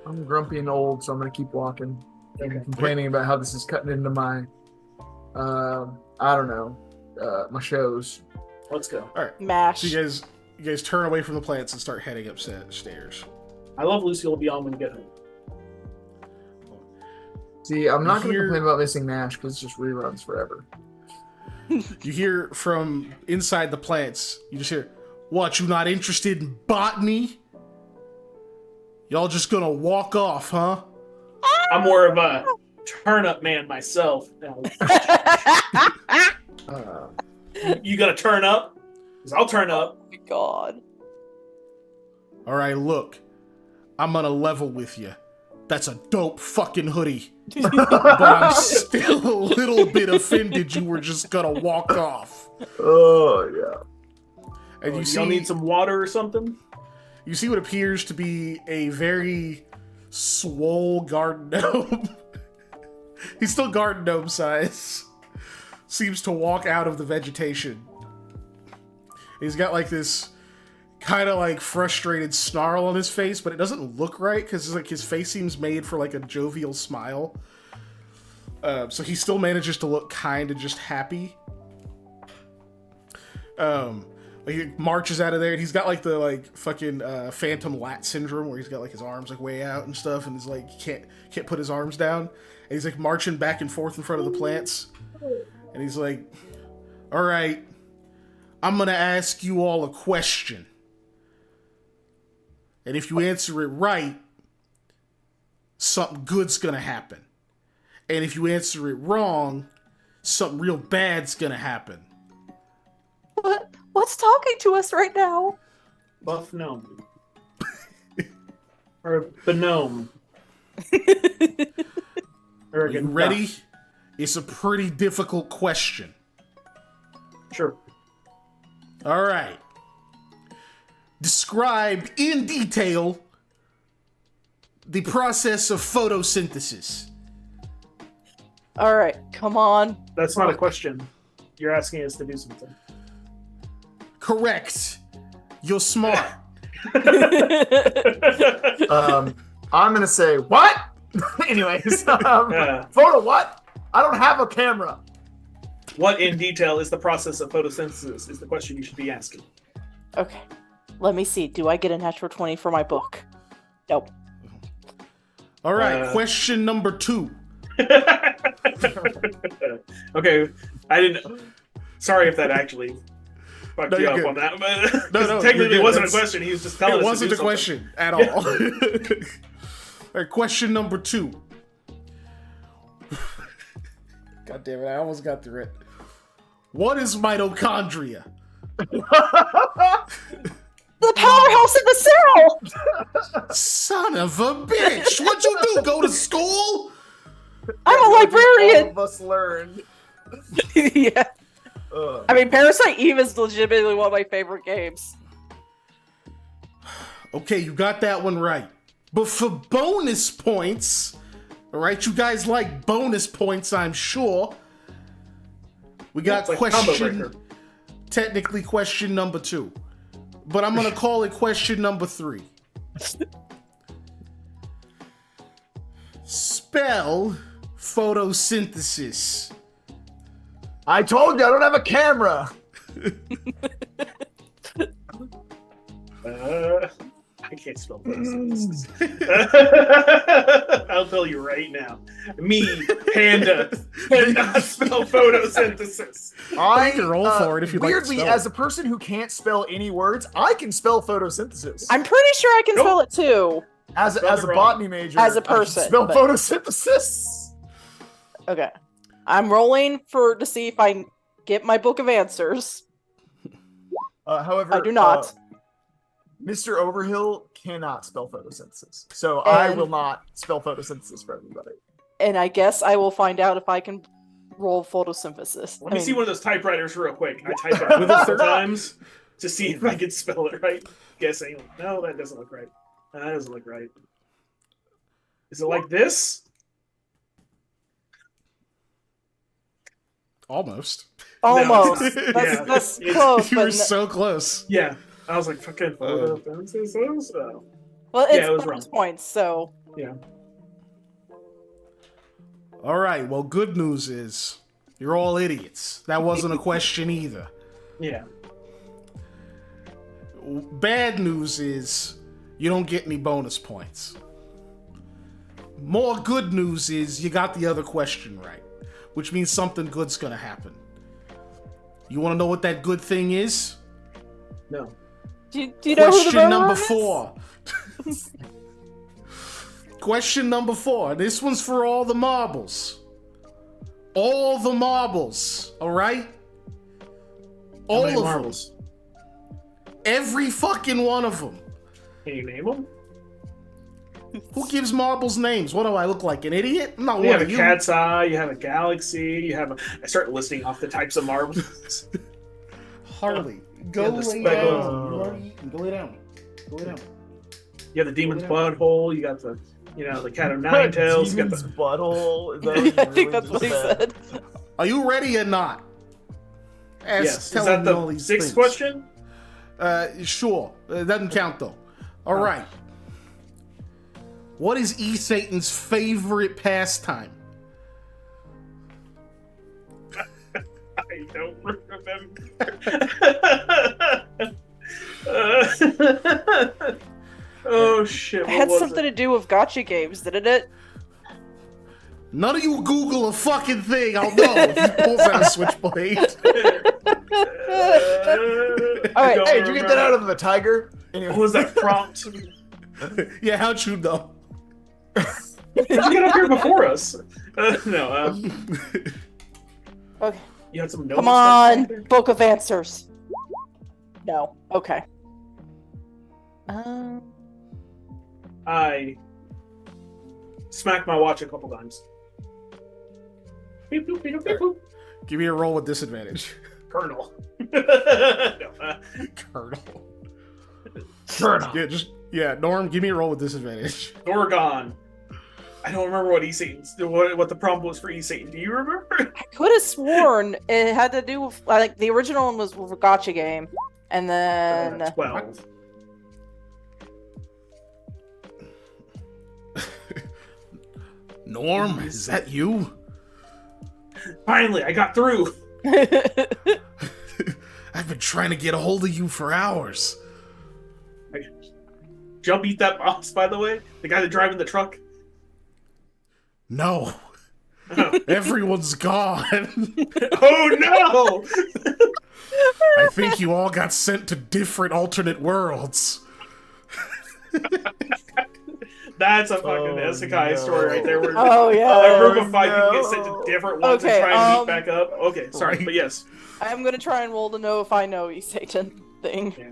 I'm grumpy and old, so I'm gonna keep walking and complaining about how this is cutting into my, I don't know, my shows. Let's go. All right. Mash. So you guys turn away from the plants and start heading up stairs. I love Lucille beyond when you get home. See, I'm not gonna Here- complain about missing Nash because it's just reruns forever. You hear from inside the plants. You just hear, "What? You not interested in botany? Y'all just gonna walk off, huh?" I'm more of a turn-up man myself. Now, Uh, you gonna turn up? Because I'll turn up. Oh my god. All right, look, I'm gonna level with you. That's a dope fucking hoodie, but I'm still a little bit offended you were just gonna walk off. oh yeah. And you Y'all need some water or something? You see what appears to be a very swole garden gnome. He's still garden gnome size. Seems to walk out of the vegetation. He's got like this kind of like frustrated snarl on his face, but it doesn't look right because like his face seems made for like a jovial smile. So he still manages to look kind of just happy. Like he marches out of there and he's got like the like fucking phantom lat syndrome where he's got like his arms like way out and stuff and he's like can't put his arms down and he's like marching back and forth in front of the plants and he's like, "All right, I'm gonna ask you all a question, and if you answer it right, something good's gonna happen, and if you answer it wrong, something real bad's gonna happen." What's talking to us right now? Buff gnome. Or the gnome. Are you ready? It's a pretty difficult question. Sure. All right. Describe in detail the process of photosynthesis. All right, come on. That's not a question. You're asking us to do something. Correct. You're smart. I'm gonna say what? Anyways, Yeah. photo what? I don't have a camera. What in detail is the process of photosynthesis is the question you should be asking. Okay, let me see. Do I get a natural 20 for my book? Nope. All right. Question number 2. Okay, I didn't. Sorry if that actually fucked No, you you're up good. on that, but No, you're technically good. it wasn't a That's- question. He was just telling us. It to wasn't do a something. question at all. All right. Question number 2. God damn it! I almost got through it. What is mitochondria? The powerhouse in the cell! Son of a bitch! What'd you do? Go to school? I'm a All librarian! of us learned. Yeah. I mean, Parasite Eve is legitimately one of my favorite games. Okay, you got that one right. But for bonus points, all right, you guys like bonus points, I'm sure. We got It's like combo question, breaker. technically question number 2. But I'm gonna call it question number 3. Spell photosynthesis. I told you I don't have a camera. I can't spell photosynthesis. I'll tell you right now. Me, Panda, cannot spell photosynthesis. I can roll for it if you'd like to weirdly, spell as it. a person who can't spell any words, I can spell photosynthesis. I'm pretty sure I can Nope. spell it too. As Spelled a it wrong. botany major, As a I can person, spell but- photosynthesis. Okay. I'm rolling to see if I can get my book of answers. However, I do not. Mr. Overhill cannot spell photosynthesis, so I And- will not spell photosynthesis for everybody. And I guess I will find out if I can roll photosynthesis. Let me see one of those typewriters real quick. I type it With a a times to see if I can spell it right. Guessing. No, that doesn't look right. That doesn't look right. Is it like this? Almost. Almost. No, it's not. That's, Yeah, that's it's- close, You but were so close. Yeah. I was like, fucking photosynthesis. Oh. well, yeah, it's it was bonus wrong. points, so Yeah. All right, well, good news is you're all idiots. That wasn't a question either. Yeah. Bad news is you don't get any bonus points. More good news is you got the other question right, which means something good's gonna happen. You want to know what that good thing is? No. do you know who the Question number murderer is? 4. Question number 4. This one's for all the marbles. All the marbles, all right? How All many of marbles? them. Every fucking one of them. Can you name them? Who gives marbles names? What do I look like, an idiot? I'm not You one have a of you. cat's eye, you have a galaxy, you have a... I start listing off the types of marbles. Harley, go Yeah, the lay speckles. down. You already eaten. Go lay down. Go lay down. You have the demon's butthole, you got the, the cat of nine tails, you got Demon's the... butthole. Is that what you I think really that's what he just said. Are you ready or not? Yes. Is telling that me all the these sixth things. question? Sure. It doesn't count though. All right. What is E. Satan's favorite pastime? I don't remember. Oh shit! It What had was something it? to do with gotcha games, didn't it? None of you Google a fucking thing. I'll know if you pull out a switchblade. All right, Hey, did you get that out of the tiger? Anyway. What was that prompt? Yeah, how'd you know? Did you get up here before us? No. Okay. You had some notes. Come on, book of answers. No. Okay. I smacked my watch a couple times. Beep, boop, beep, beep, boop. Give me a roll with disadvantage. Colonel. No, Colonel. Colonel. Yeah, Norm, give me a roll with disadvantage. Dorgon. I don't remember what what the prompt was for E Satan. Do you remember? I could have sworn it had to do with like the original one was with a gotcha game, and then 12. Norm, is that you? Finally, I got through. I've been trying to get a hold of you for hours. Jump eat that boss, by the way? The guy that driving the truck? No, Oh, everyone's gone. oh no! I think you all got sent to different alternate worlds. That's a fucking isekai story right there. Where Oh, yeah. a group of 5 people get sent to different ones Okay, and try and meet back up. Okay, sorry, Right. but yes. I'm gonna try and roll to know if I know Satan thing. Yeah.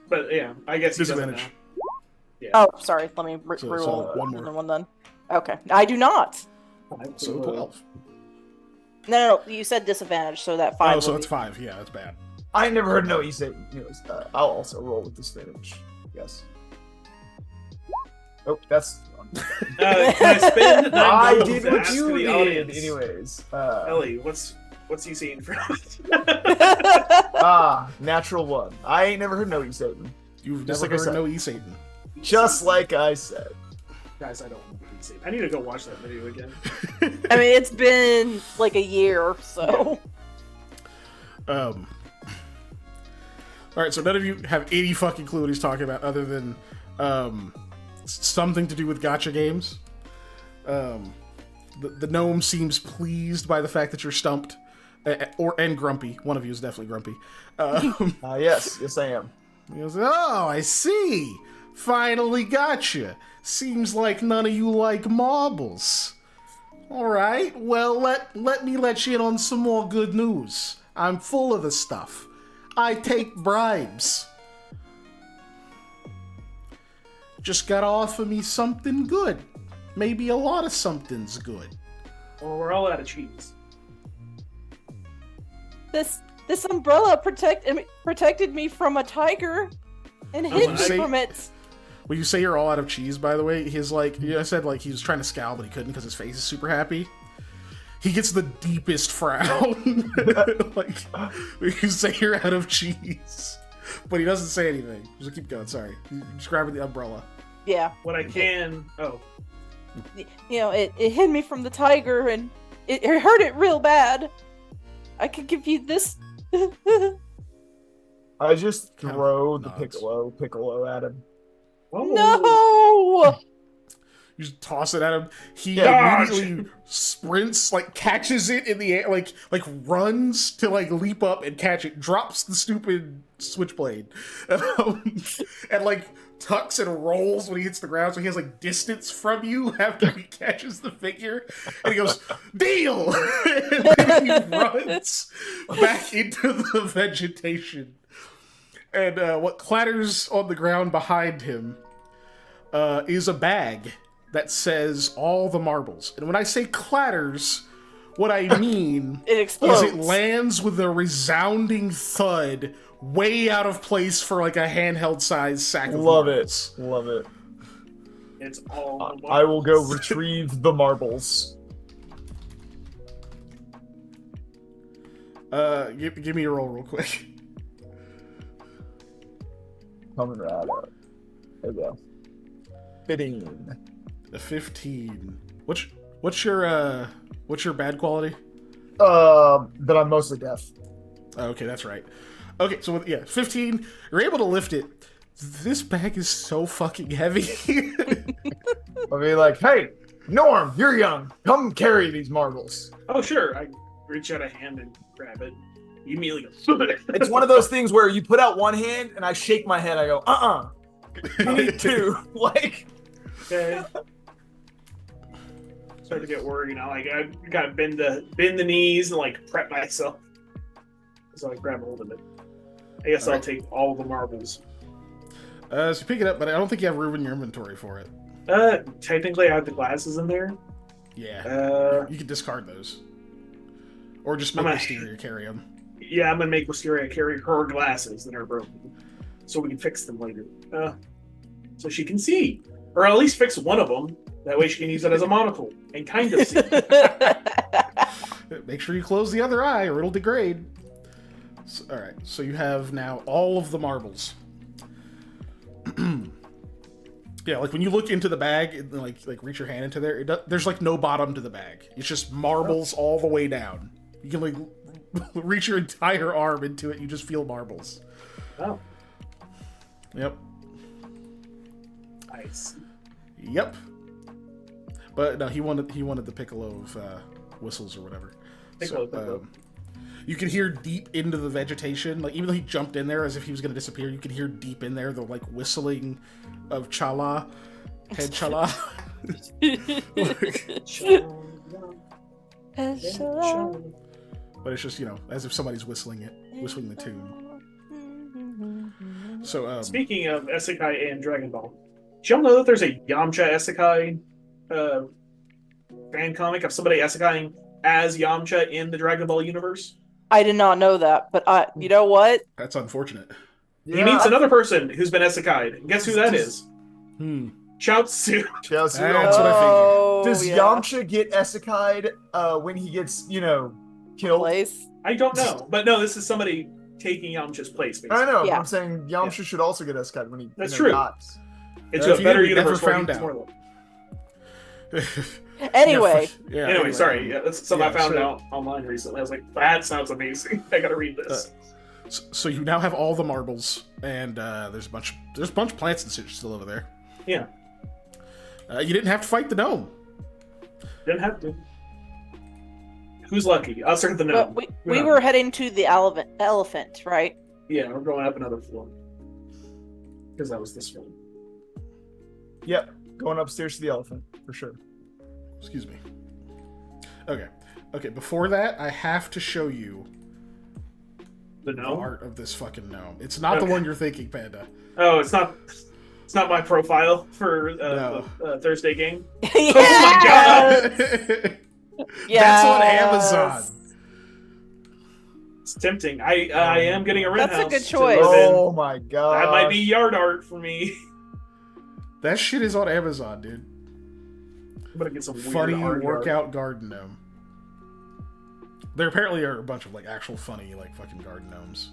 But yeah, I guess he doesn't know. Disadvantage. Oh, sorry. Let me So roll one more. another one then. Okay, I do not. So 12. No, you said disadvantage, so that 5. Oh, so would it's be- 5. Yeah, that's bad. I never heard no Satan. I'll also roll with disadvantage. Yes. Oh, that's. Can I spend 9 I gold did to what ask you the did, audience? anyways. Ellie, what's he seeing from? Natural 1. I ain't never heard no Satan. You've Just never like I heard said. no Satan. Just like I said. Guys, I don't want to be safe. I need to go watch that video again. I mean, it's been like a year, so. All right, so none of you have any fucking clue what he's talking about, other than something to do with gacha games. The gnome seems pleased by the fact that you're stumped, and grumpy. One of you is definitely grumpy. Yes, I am. He goes, "Oh, I see. Finally gotcha. Seems like none of you like marbles. All right, well, let me let you in on some more good news. I'm full of the stuff. I take bribes. Just gotta offer me something good. Maybe a lot of something's good." Well, we're all out of cheese. This umbrella protected me from a tiger and hid me say- from it. When you say you're all out of cheese, by the way, his I said he was trying to scowl, but he couldn't because his face is super happy. He gets the deepest frown. When you say you're out of cheese, but he doesn't say anything. Just keep going. Sorry, he's just grabbing the umbrella. Yeah. What I can. Oh, You know, it hid me from the tiger and it hurt it real bad. I could give you this. I just throw the Nods. piccolo at him. whoa. No! You just toss it at him. He Dodge! immediately sprints, catches it in the air, runs to leap up and catch it, drops the stupid switchblade, and tucks and rolls when he hits the ground, so he has distance from you after he catches the figure, and he goes, "Deal!" And then he runs back into the vegetation. And what clatters on the ground behind him is a bag that says all the marbles. And when I say clatters, what I mean It explodes. is it lands with a resounding thud way out of place for a handheld sized sack of Love marbles. it. Love it. It's all. I will go retrieve the marbles. Give me a roll real quick. Coming right up. There we go. 15. A 15. What's your bad quality? That I'm mostly deaf. Okay, that's right. Okay, so 15. You're able to lift it. This bag is so fucking heavy. I'll be like, "Hey, Norm, you're young. Come carry these marbles." Oh, sure. I reach out a hand and grab it. You immediately go. It's one of those things where you put out one hand and I shake my head. I go, You need two. Okay. Start to get worried now. I gotta bend the knees and prep myself. So I grab hold of it. I guess I'll take all the marbles. So you pick it up, but I don't think you have room in your inventory for it. Technically I have the glasses in there. Yeah. You can discard those. Or just make Mysteria carry them. Yeah, I'm gonna make Wisteria carry her glasses that are broken, so we can fix them later. So she can see, or at least fix one of them. That way she can use it as a monocle and kind of see. Make sure you close the other eye, or it'll degrade. All right, so you have now all of the marbles. Yeah, when you look into the bag, and, reach your hand into there, there's no bottom to the bag. It's just marbles all the way down. You can reach your entire arm into it. You just feel marbles. Oh, Yep. nice. Yep. But no, he wanted the piccolo of whistles or whatever. Piccolo. You can hear deep into the vegetation, like even though he jumped in there as if he was going to disappear, you can hear deep in there the like whistling of Chala, head Chala. But it's just, you know, as if somebody's whistling the tune. So, speaking of Isekai and Dragon Ball, did y'all know that there's a Yamcha Isekai fan comic of somebody Isekaiing as Yamcha in the Dragon Ball universe? I did not know that, but you know what? That's unfortunate. He meets another person who's been Isekai'd. And guess who that is? Chaozu. That's what I figured. Does Yamcha get Isekai'd when he gets, you know, killed? Place? I don't know. But no, this is somebody taking Yamcha's place, basically. I know, Yeah. but I'm saying Yamcha should also get Isekai'd when he That's you know, true. dies. It's If a you better never universe where found he's out. more Anyway. Anyway, sorry. Yeah, that's something I found so- out online recently. I was like, that sounds amazing. I gotta read this. So you now have all the marbles, and there's a bunch of plants and shit still over there. Yeah. You didn't have to fight the gnome. Didn't have to. Who's lucky? I'll start at the But gnome. we were heading to the elephant, right? Yeah, we're going up another floor. Because that was this one. Yep, going upstairs to the elephant, for sure. Excuse me. Okay. Before that, I have to show you The the gnome? art of this fucking gnome. It's not the one you're thinking, Panda. Oh, it's not my profile for No. the Thursday game. Yes! Oh my god! That's on Yes! Amazon. It's tempting. I am getting a rent That's a house good to choice. live in. Oh my god. That might be yard art for me. That shit is on Amazon, dude. I'm gonna get some weird Funny art workout garden gnome. There apparently are a bunch of like actual funny like fucking garden gnomes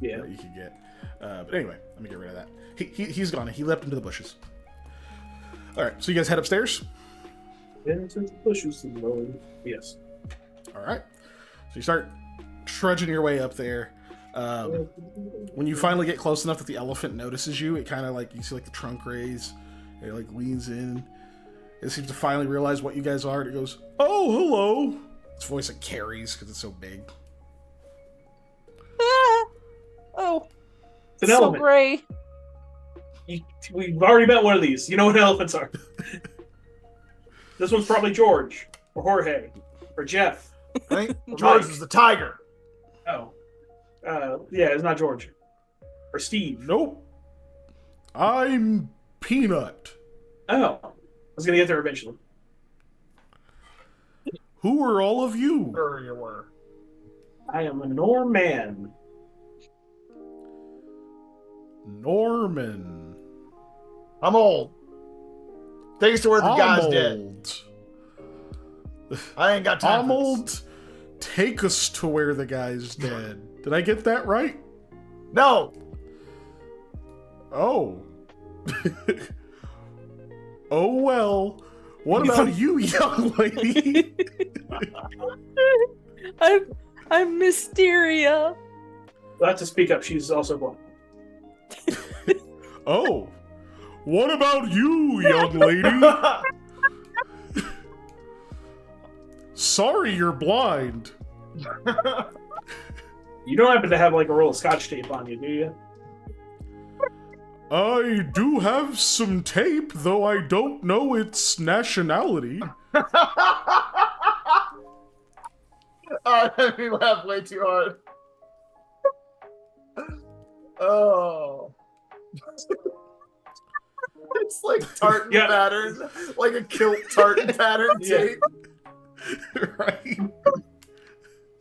Yeah. that you can get. But anyway, let me get rid of that. He's gone. He leapt into the bushes. All right, so you guys head upstairs. Into the bushes and low. Yes. All right, so you start trudging your way up there. When you finally get close enough that the elephant notices you, it kind of like you see like the trunk raise. It like leans in. It seems to finally realize what you guys are. And it goes, "Oh, hello." Its voice like carries because it's so big. Oh, It's an so elephant. gray. We've already met one of these. You know what elephants are. This one's probably George, or Jorge, or Jeff. I think Or George Mike. was the tiger. Oh. Yeah, it's not George. Or Steve. Nope. I'm Peanut. Oh. I was gonna get there eventually. Who are all of you? Sure you were. I am a Norman. Norman. I'm old. Take us to where the guy's I'm dead. old. I ain't got time I'm for this. old. Take us to where the guy's dead. Did I get that right? No. Oh. Oh well. What about you, young lady? I'm Mysteria. We'll have to speak up. She's also blind. Oh. What about you, young lady? Sorry you're blind. You don't happen to have like a roll of scotch tape on you, do you? I do have some tape, though I don't know its nationality. That made me laugh way too hard. Oh. It's like tartan Yeah. pattern, like a kilt tartan pattern Yeah. tape. Right?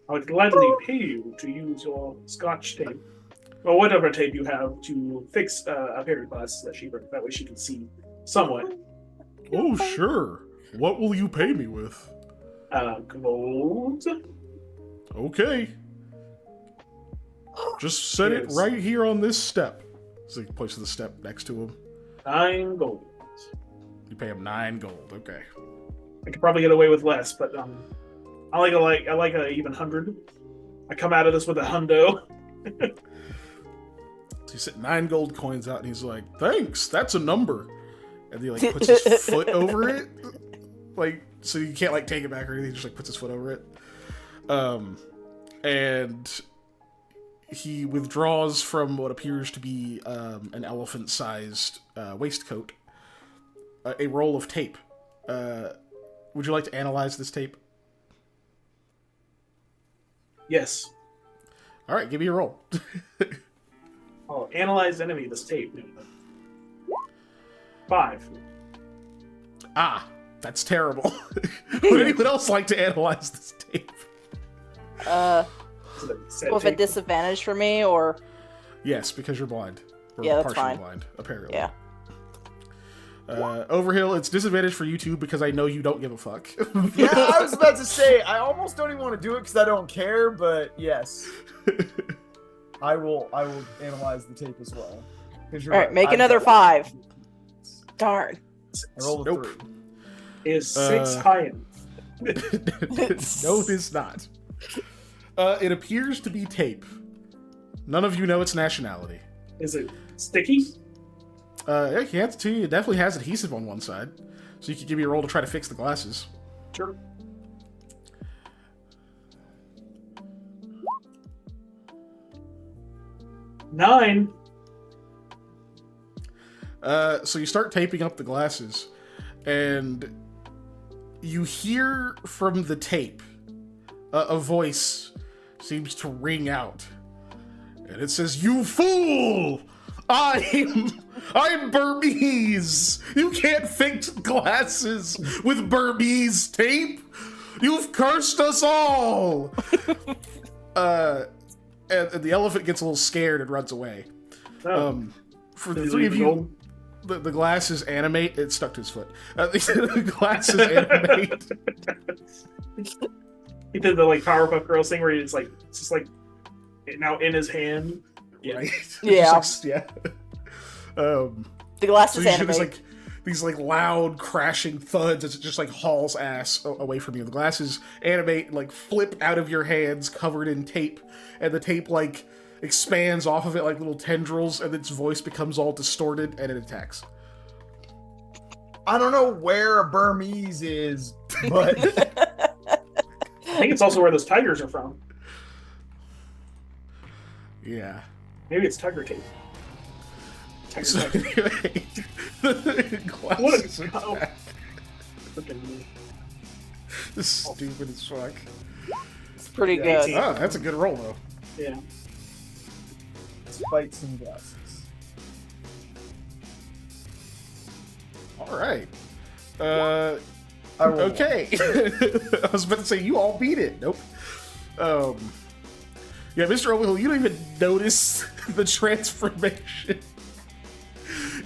I would gladly pay you to use your scotch tape. Or whatever tape you have to fix a pair of glasses that she broke. That way she can see somewhat. Oh, sure. What will you pay me with? Gold. Okay. Just set it Yes. right here on this step. So he places the step next to him. 9 gold. You pay him 9 gold. Okay. I could probably get away with less, but I like a even 100. I come out of this with a hundo. So he set 9 gold coins out, and he's like, "Thanks, that's a number." And he like puts his foot over it, like so you can't like take it back or anything. He just like puts his foot over it. and he withdraws from what appears to be an elephant-sized waistcoat a roll of tape. Would you like to analyze this tape? Yes. All right, give me a roll. Oh, analyze enemy. This tape. 5. Ah, that's terrible. Would anyone else like to analyze this tape? With a disadvantage for me, or Yes, because you're blind. Or Yeah, that's partially fine. blind, apparently. yeah. Overhill, it's disadvantage for you two because I know you don't give a fuck. Yeah, I was about to say, I almost don't even want to do it because I don't care, but yes. I will analyze the tape as well. All right, make another 5. Darn. I rolled a Nope. 3. Is 6 high enough? No, it is not. It appears to be tape. None of you know its nationality. Is it sticky? Yeah, you have to. It definitely has adhesive on one side. So you could give me a roll to try to fix the glasses. Sure. Nine. So you start taping up the glasses, and you hear from the tape a voice seems to ring out, and it says, "You fool! I'm Burmese! You can't fix glasses with Burmese tape! You've cursed us all!" And the elephant gets a little scared and runs away. For the three of you, the glasses animate. It stuck to his foot. The glasses animate. He did the Powerpuff Girls thing where it's just now in his hand. Right? Yeah. Yeah. The glasses So you hear animate. these loud crashing thuds as it just hauls ass away from you. The glasses animate, flip out of your hands, covered in tape, and the tape expands off of it like little tendrils, and its voice becomes all distorted, and it attacks. I don't know where Burmese is, but I think it's also where those tigers are from. Yeah. Maybe it's tiger tape. Tiger So tape. anyway, the What glasses a attack. Freaking This is stupid as fuck. It's pretty Yeah, good. 18. Oh, that's a good roll though. yeah. let's fight some glasses. All right. I will. Okay. I was about to say you all beat it. Nope. Yeah, Mr. Overhill, you don't even notice the transformation.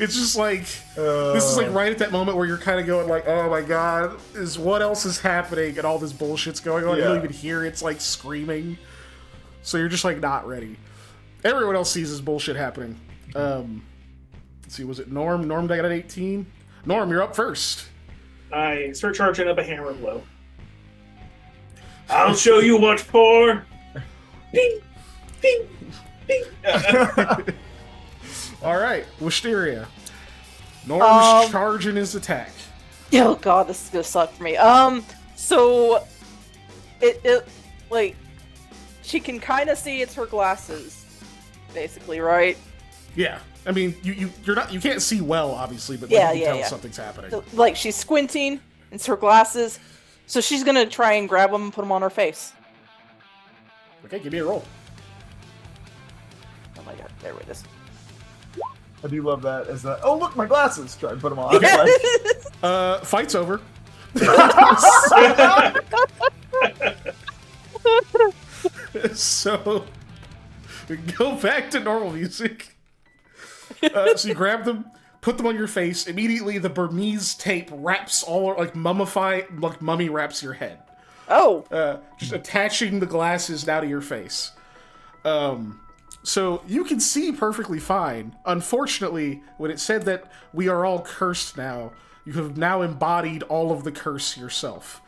It's just this is right at that moment where you're kind of going oh my god, what else is happening, and all this bullshit's going on. You Yeah. don't even hear it's screaming. So you're just not ready. Everyone else sees this bullshit happening. Let's see, was it Norm? Norm got an 18. Norm, you're up first. I start charging up a hammer blow. I'll show you what for. Ping, ping, ping. All right, Wisteria. Norm's charging his attack. Oh god, this is gonna suck for me. So it she can kind of see it's her glasses, basically, right? Yeah, I mean you can't see well, obviously, but Yeah, you can yeah, tell yeah. something's happening. So, she's squinting. It's her glasses, so she's gonna try and grab them and put them on her face. Okay, give me a roll. Oh my god, there it is. I do love that as oh look, my glasses. Try and put them on. Fight's over. So we can go back to normal music. So you grab them, put them on your face. Immediately, the Burmese tape wraps all mummy wraps your head. Oh, Just attaching the glasses now to your face. So you can see perfectly fine. Unfortunately, when it said that we are all cursed now, you have now embodied all of the curse yourself.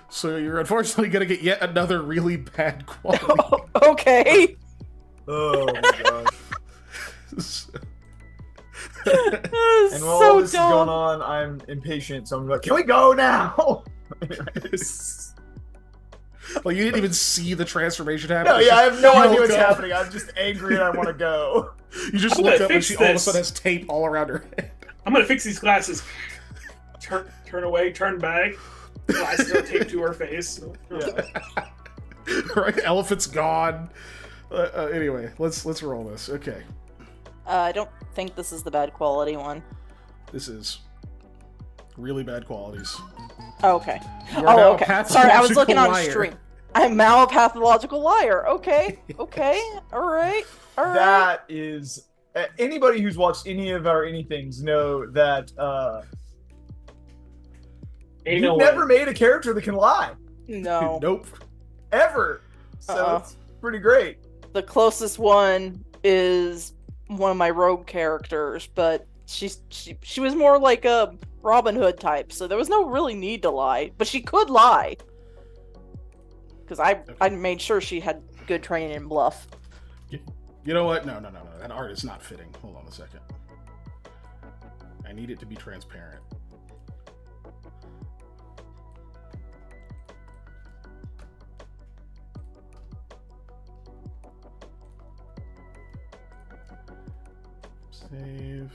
So you're unfortunately going to get yet another really bad quality. okay. Oh my gosh. This And is while so all this dumb. is going on, I'm impatient, so I'm like, can we go now? Like you didn't even see the transformation happen. No, It's yeah, I just- have no you idea look what's up- happening. I'm just angry and I want to go. You just I'm look gonna up and fix she all of a this. sudden has tape all around her head. I'm gonna fix these glasses. Turn away, turn back. Glasses are taped to her face. Yeah. Right? Elephant's gone. Anyway, let's roll this. Okay, I don't think this is the bad quality one. this is really bad qualities. Oh, okay. You are now Oh, a okay. Sorry, I was pathological looking on liar. stream. I'm now a pathological liar. Okay. Okay. All right. All right. That is anybody who's watched any of our anythings know that Ain't you no never way. made a character that can lie No. Nope. ever. So Uh-uh. it's pretty great. The closest one is one of my rogue characters, but she was more like a Robin Hood type, so there was no really need to lie. But she could lie. Because I made sure she had good training in bluff. You know what? No. That art is not fitting. Hold on a second. I need it to be transparent. Save.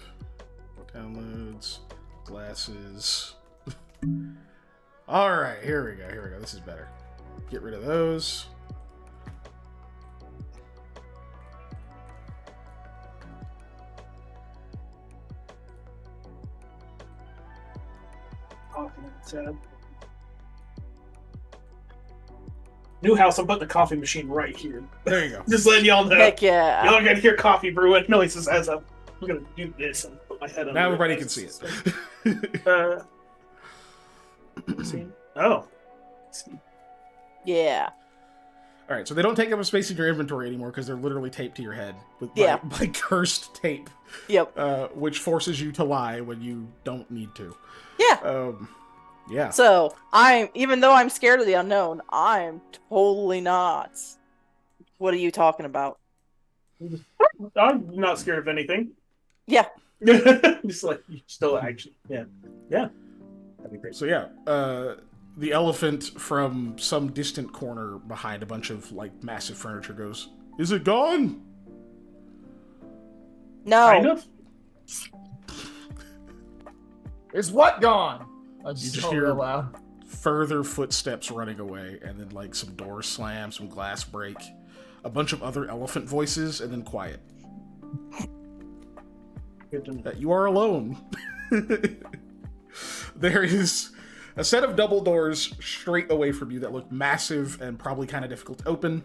Downloads. Glasses. Alright, here we go. This is better. Get rid of those. New house, I'm putting the coffee machine right here. There you go. Just letting y'all know. Heck yeah. Y'all are gonna hear coffee brewing noises as I'm gonna do this and put my head on Now everybody can see it. See? Oh. Yeah. All right, so they don't take up a space in your inventory anymore because they're literally taped to your head with Yeah. by cursed tape, Yep. which forces you to lie when you don't need to. Yeah. Yeah. So even though I'm scared of the unknown, I'm totally not. What are you talking about? I'm not scared of anything. Yeah. Just like you still actually. Yeah. That'd be great. So yeah, the elephant from some distant corner behind a bunch of like massive furniture goes, "Is it gone?" No. Kind of. Is what gone? I You just just called hear- real loud. Further footsteps running away, and then like some doors slam, some glass break, a bunch of other elephant voices, and then quiet. Good to know. You are alone. There is a set of double doors straight away from you that look massive and probably kind of difficult to open.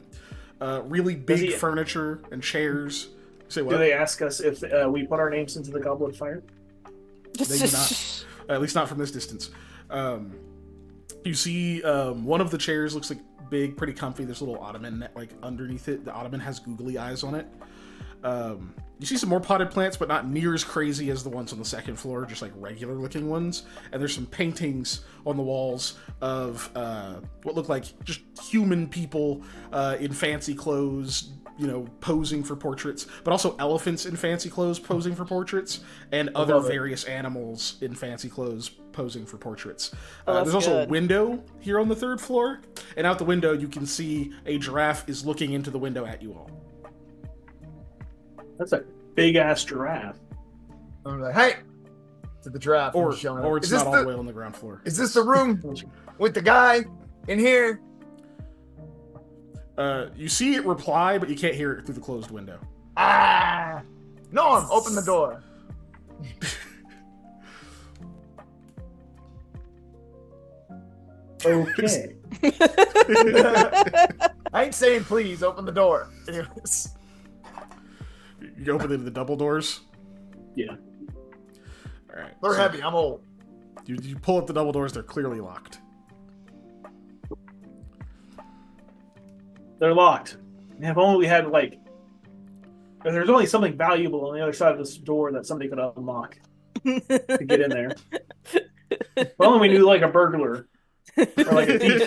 Really big furniture and chairs. Say what? Do they ask us if we put our names into the goblet of fire? They do not. At least not from this distance. You see one of the chairs looks like big, pretty comfy. There's a little ottoman like underneath it. The ottoman has googly eyes on it. You see some more potted plants, but not near as crazy as the ones on the second floor, just like regular looking ones. And there's some paintings on the walls of what look like just human people in fancy clothes, you know, posing for portraits, but also elephants in fancy clothes posing for portraits, and other various animals in fancy clothes posing for portraits. There's also a window here on the third floor, and out the window you can see a giraffe is looking into the window at you all. That's a big ass giraffe. I'm like, hey, to the draft. Or I'm showing it's up. Is this not all the way on the ground floor. Is this the room with the guy in here? You see it reply, but you can't hear it through the closed window. Ah, Norm, open the door. Okay. I ain't saying please, open the door. Anyways. You open the double doors. Yeah. All right. They're so heavy, I'm old. You pull up the double doors. They're clearly locked. They're locked. And if only we had like, if there's only something valuable on the other side of this door that somebody could unlock to get in there. If only we knew like a burglar or like a thief.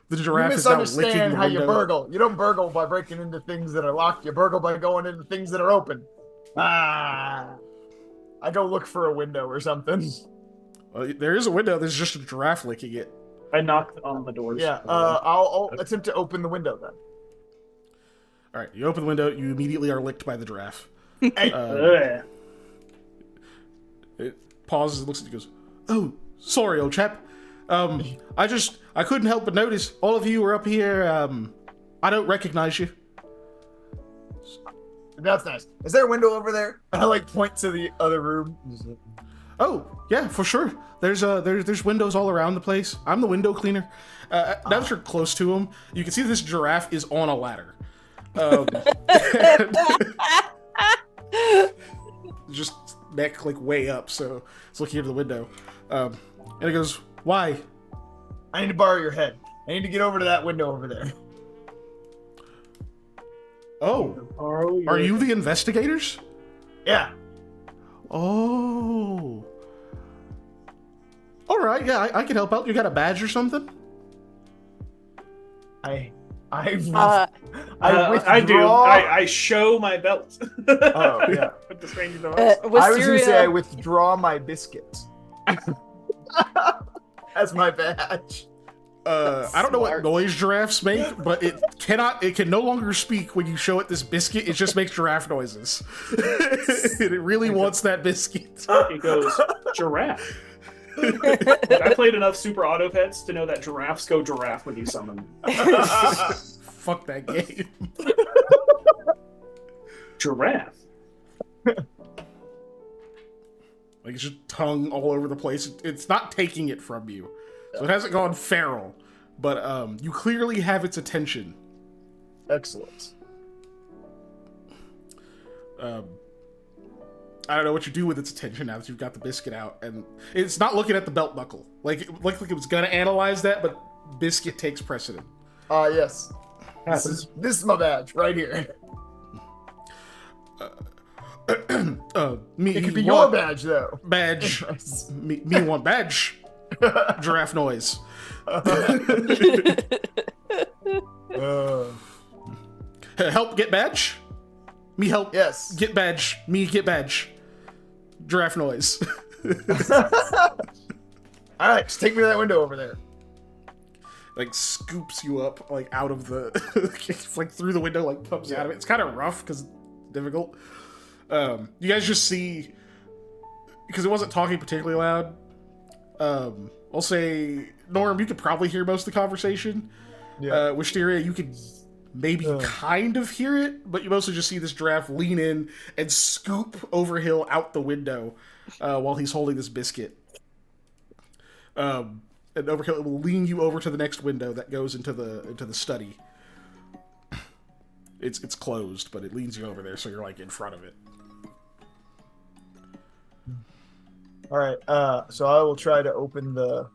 The You giraffe is now licking misunderstand the how you window. burgle. You don't burgle by breaking into things that are locked. You burgle by going into things that are open. Ah. I go look for a window or something. There is a window. There's just a giraffe licking it. I knocked on the doors. Yeah. I'll attempt to open the window then. All right, you open the window. You immediately are licked by the giraffe. Hey. It pauses and looks at you and goes, "Oh, sorry, old chap. I couldn't help but notice all of you are up here. I don't recognize you." That's nice. Is there a window over there? I like point to the other room. Oh, yeah, for sure. There's windows all around the place. I'm the window cleaner. Now that you're close to him, you can see this giraffe is on a ladder. Just neck like way up, so it's looking into the window. And it goes, "Why?" I need to borrow your head. I need to get over to that window over there. Oh, are you the investigators? Yeah. Oh. All right, yeah, I can help out. You got a badge or something? I I do. I show my belt. Oh, yeah. With the strange noise. I was going to say I Wisteria, withdraw my biscuits. As my badge. I don't know what Smart. noise giraffes make, but it can no longer speak when you show it this biscuit. It just makes giraffe noises. And it really wants that biscuit. It goes giraffe. I played enough Super Auto Pets to know that giraffes go giraffe when you summon them. Fuck that game. Giraffe. Like, it's just tongue all over the place. It's not taking it from you. So it hasn't gone feral. But you clearly have its attention. Excellent. I don't know what you do with its attention now that you've got the biscuit out. And it's not looking at the belt buckle. Like, it looked like it was going to analyze that, but biscuit takes precedent. Yes. This is my badge right here. Me It could be want your badge though. Badge. me want badge. Giraffe noise. Help get badge. Me help. Yes. Get badge. Me get badge. Giraffe noise. All right, just take me to that window over there. Like scoops you up like out of the like through the window, like comes out of it. It's kind of rough because difficult. You guys just see, because it wasn't talking particularly loud. I'll say, Norm, you could probably hear most of the conversation. Yeah. Wisteria, you could maybe kind of hear it, but you mostly just see this giraffe lean in and scoop Overhill out the window while he's holding this biscuit. And Overhill will lean you over to the next window that goes into the study. It's closed, but it leans you over there, so you're like in front of it. All right. So I will try to open the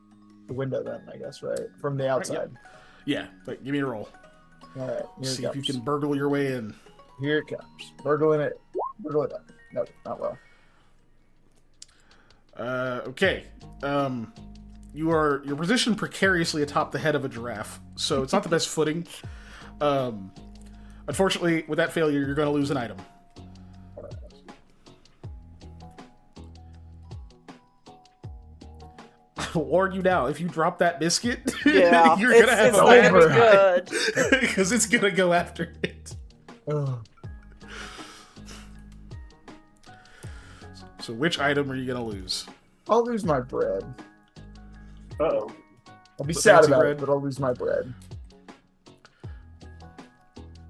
window then, I guess, right? From the outside. Yeah, but give me a roll. All right. Here See it if you comes. can burgle your way in. Here it comes. Burgling it. Burgle it up. No, not well. Okay. You're positioned precariously atop the head of a giraffe, so it's not the best footing. Unfortunately, with that failure, you're going to lose an item. I'll warn you now, if you drop that biscuit, yeah, you're going to have it's a gonna bad be time. good. Because it's going to go after it. Ugh. So which item are you going to lose? I'll lose my bread. Uh-oh. I'll be The sad fancy about bread? it, but I'll lose my bread.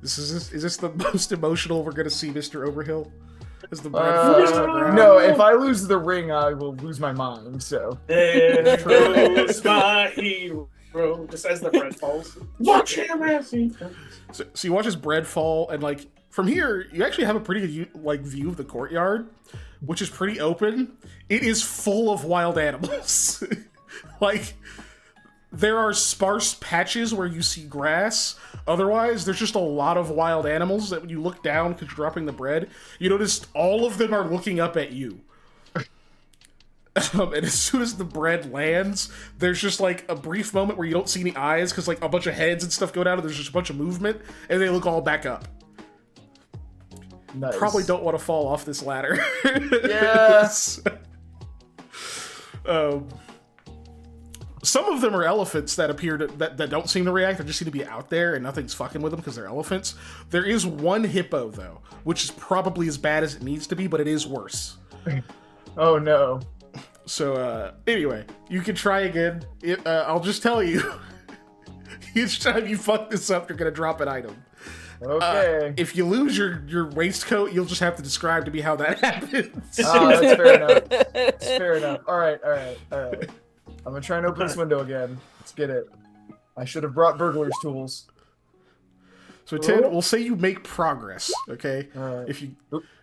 Is this the most emotional we're going to see Mr. Overhill? Is the bread falls to the ground? No, if I lose the ring, I will lose my mind. So There goes my hero. Just as the bread falls. Watch him as he comes. So you watch his bread fall, and like from here, you actually have a pretty good view of the courtyard, which is pretty open. It is full of wild animals. Like, there are sparse patches where you see grass. Otherwise, there's just a lot of wild animals that when you look down because you're dropping the bread, you notice all of them are looking up at you. And as soon as the bread lands, there's just like a brief moment where you don't see any eyes because like a bunch of heads and stuff go down and there's just a bunch of movement and they look all back up. nice. Probably don't want to fall off this ladder. Yeah. Some of them are elephants that appear that don't seem to react. They just seem to be out there and nothing's fucking with them because they're elephants. There is one hippo though, which is probably as bad as it needs to be, but it is worse. Oh no. So anyway, you can try again. I'll just tell you, each time you fuck this up, you're gonna drop an item. Okay. If you lose your waistcoat, you'll just have to describe to me how that happens. Oh, that's fair enough. That's fair enough. All right. I'm gonna try and open this window again. Let's get it. I should have brought burglar's tools. So Ted, we'll say you make progress, okay? All right.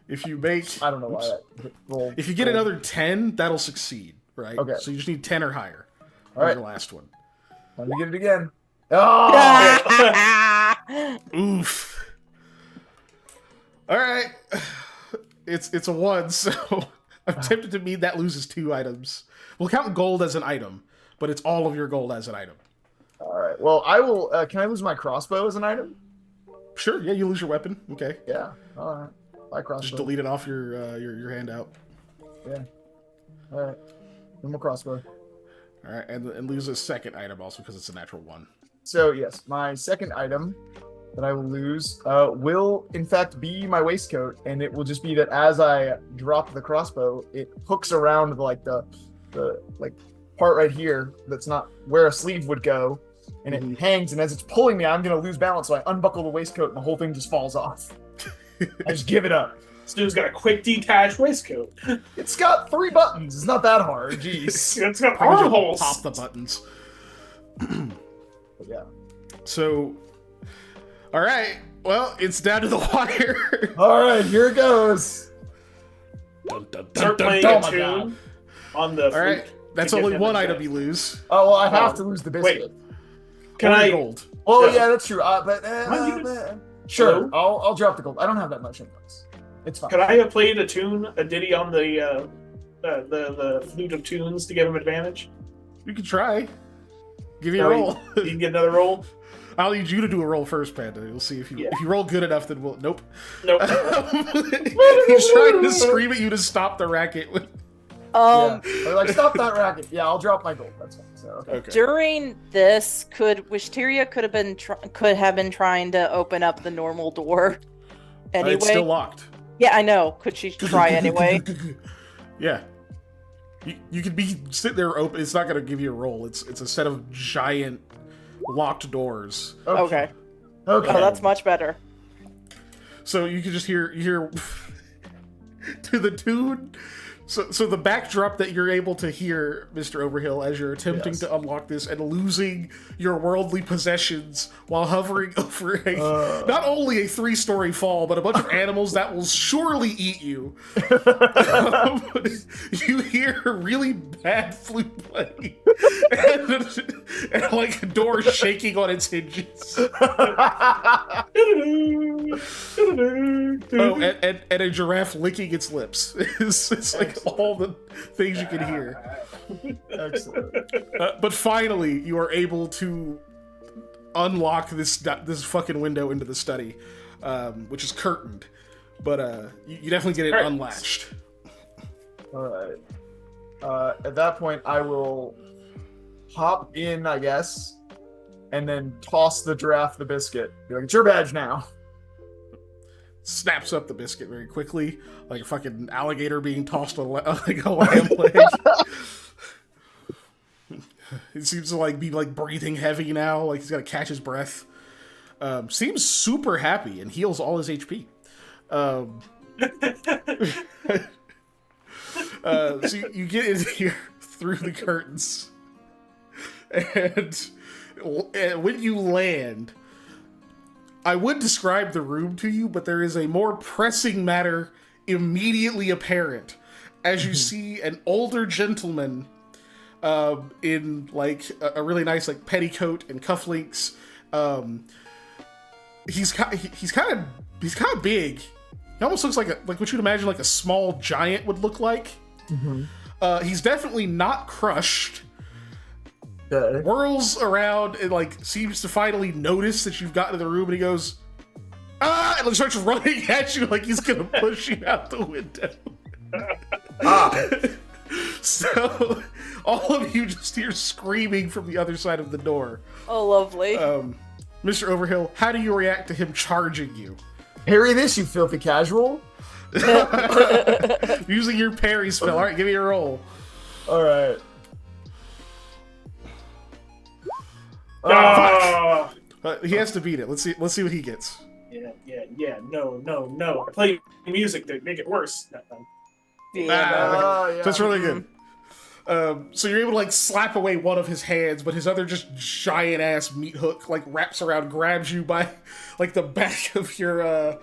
If you make, I don't know why that rolled. if you get another 10, that'll succeed, right? Okay. So you just need 10 or higher. All right. Your last one. Let me get it again. Oh! Oof. All right. It's a 1, so I'm tempted to mean that loses 2 items. We'll count gold as an item, but it's all of your gold as an item. All right. Well, I will. Can I lose my crossbow as an item? Sure. Yeah, you lose your weapon. Okay. Yeah. All right. My crossbow. Just delete it off your handout. Yeah. All right. No more crossbow. All right, and lose a second item also because it's a natural 1. So yes, my second item that I will lose will in fact be my waistcoat, and it will just be that as I drop the crossbow, it hooks around the like part right here that's not where a sleeve would go, and it hangs. And as it's pulling me, I'm gonna lose balance, so I unbuckle the waistcoat, and the whole thing just falls off. I just give it up. This dude's got a quick detach waistcoat. It's got 3 buttons. It's not that hard. Jeez. It's got Probably just armholes. pop the buttons. But yeah. So, all right. Well, it's down to the wire. All right, here it goes. Dun, dun, dun, Start dun, playing dun. a Oh my God. tune on the All right. That's to give only him one a item chance. you lose. Oh well, I have to lose the biscuit. Wait. Can Or I? gold? Well, Yeah. yeah, that's true. But Mind you, sure, Hello? I'll drop the gold. I don't have that much anyways. It's fine. Could I have played a tune, a ditty on the flute of tunes to give him advantage? You can try. Give me a No, roll. You can get another roll. I'll need you to do a roll first, Panda. We'll see if you Yeah. if you roll good enough. Then we'll. Nope. Nope. He's trying to scream at you to stop the racket. Yeah. They're like, stop that racket. Yeah, I'll drop my gold. That's fine. So okay. Okay. During this, Wisteria could have been trying to open up the normal door. Anyway, It's still locked. yeah, I know. Could she try anyway? Yeah. You could be sitting there open. It's not going to give you a roll. It's a set of giant locked doors. Okay. Okay. Oh, that's much better. So you can just hear to the tune. So the backdrop that you're able to hear, Mr. Overhill, as you're attempting Yes. to unlock this and losing your worldly possessions while hovering over a not only a 3-story fall, but a bunch of animals that will surely eat you. You hear a really bad flute playing and like a door shaking on its hinges. Oh, and a giraffe licking its lips. It's like all the things you can hear. Excellent. But finally, you are able to unlock this fucking window into the study, which is curtained. But you definitely get it Curtains. unlatched. All right. At that point, I will hop in, I guess, and then toss the giraffe the biscuit. Be like, it's your badge now. Snaps up the biscuit very quickly, like a fucking alligator being tossed like a lamb leg. It seems to be breathing heavy now, like he's got to catch his breath. Seems super happy and heals all his HP. So you get in here through the curtains, and when you land, I would describe the room to you, but there is a more pressing matter immediately apparent as you see an older gentleman in a really nice petticoat and cufflinks. He's kind of big. He almost looks like what you'd imagine a small giant would look like. Mm-hmm. He's definitely not crushed. Okay. Whirls around and seems to finally notice that you've gotten to the room, and he goes, "Ah!" and starts running at you like he's gonna push you out the window. Ah. So all of you just hear screaming from the other side of the door. Oh, lovely. Mr. Overhill, how do you react to him charging you? Parry this, you filthy casual. Using your parry spell. All right, give me your roll. All right. He has to beat it. Let's see what he gets. Yeah. No. I play music to make it worse. Yeah. That's really good. So you're able to like slap away one of his hands, but his other just giant ass meat hook like wraps around, grabs you by like the back of your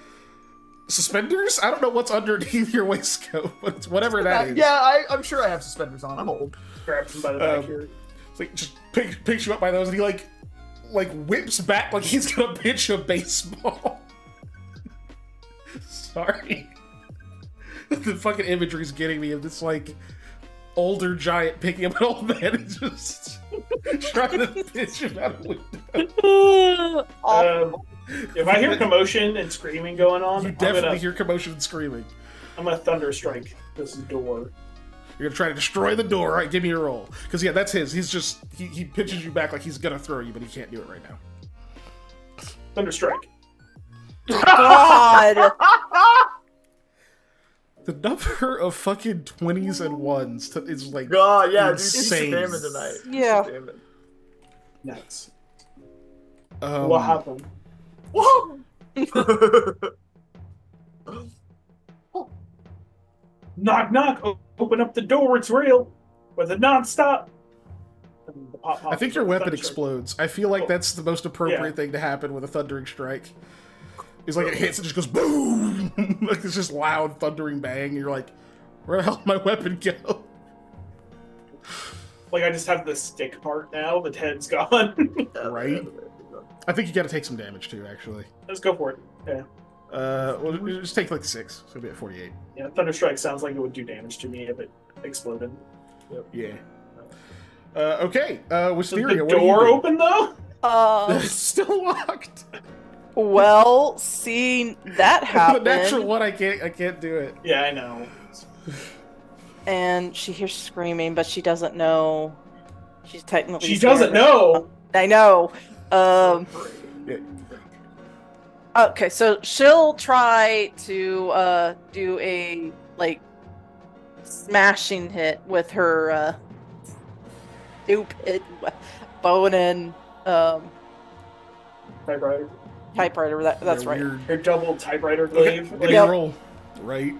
suspenders. I don't know what's underneath your waistcoat, but it's whatever that is. Yeah, I'm sure I have suspenders on. I'm old. Grabs him by the back here. It's like just picks you up by those, and he like whips back like he's gonna pitch a baseball. Sorry. The fucking imagery's getting me of this like older giant picking up an old man and just trying to pitch him out a window. If I hear commotion and screaming going on, You definitely hear commotion and screaming. I'm gonna thunder strike this door. You're gonna try to destroy the door. All right, give me your roll. Because yeah, that's his. He's just he pitches you back like he's gonna throw you, but he can't do it right now. Thunder strike. God. The number of fucking 20s and 1s is like God, yeah, dude, he's insane. spamming tonight. Yeah. Spamming. Nice. Um, What happened? Whoa! Knock, knock. Open up the door. It's real. With a non-stop. And the pop, I think your weapon thunder strike. explodes. I feel like that's the most appropriate thing to happen with a thundering strike. It's like it hits and just goes boom! Like it's just loud thundering bang. And you're like, where the hell did my weapon go? Like I just have the stick part now. The head's gone. Right? I think you gotta take some damage too, actually. Let's go for it. Yeah. Well, just take like 6. So it'll be at 48. Yeah. Thunder strike sounds like it would do damage to me if it exploded. Yeah. Okay. Is Wisteria, the what do you door do? open though? It's still locked. Well, seeing that The happen, natural one, I can't do it. Yeah, I know. and she hears screaming, but she doesn't know. She's technically. She scared. doesn't know. I know. Yeah. Okay, so she'll try to do a like smashing hit with her stupid bone and Typewriter. typewriter. That's Yeah, right. weird. Your double typewriter Okay, glaive. give me Yep. a roll. Right.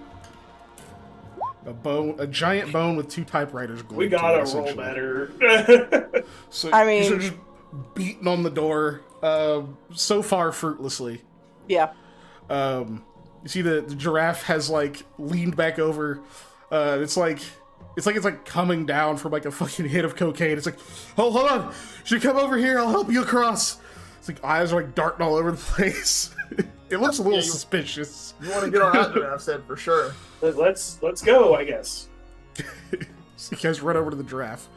A giant bone with 2 typewriters glued We to gotta it, roll essentially. better. So I mean- you're just beating on the door, so far fruitlessly. Yeah. You see the giraffe has like leaned back over. It's like it's coming down from like a fucking hit of cocaine. It's like, oh, hold on, should come over here. I'll help you across. It's like eyes are like darting all over the place. It looks a little suspicious. You want to get on that giraffe's head for sure. Let's go, I guess. So you guys run over to the giraffe.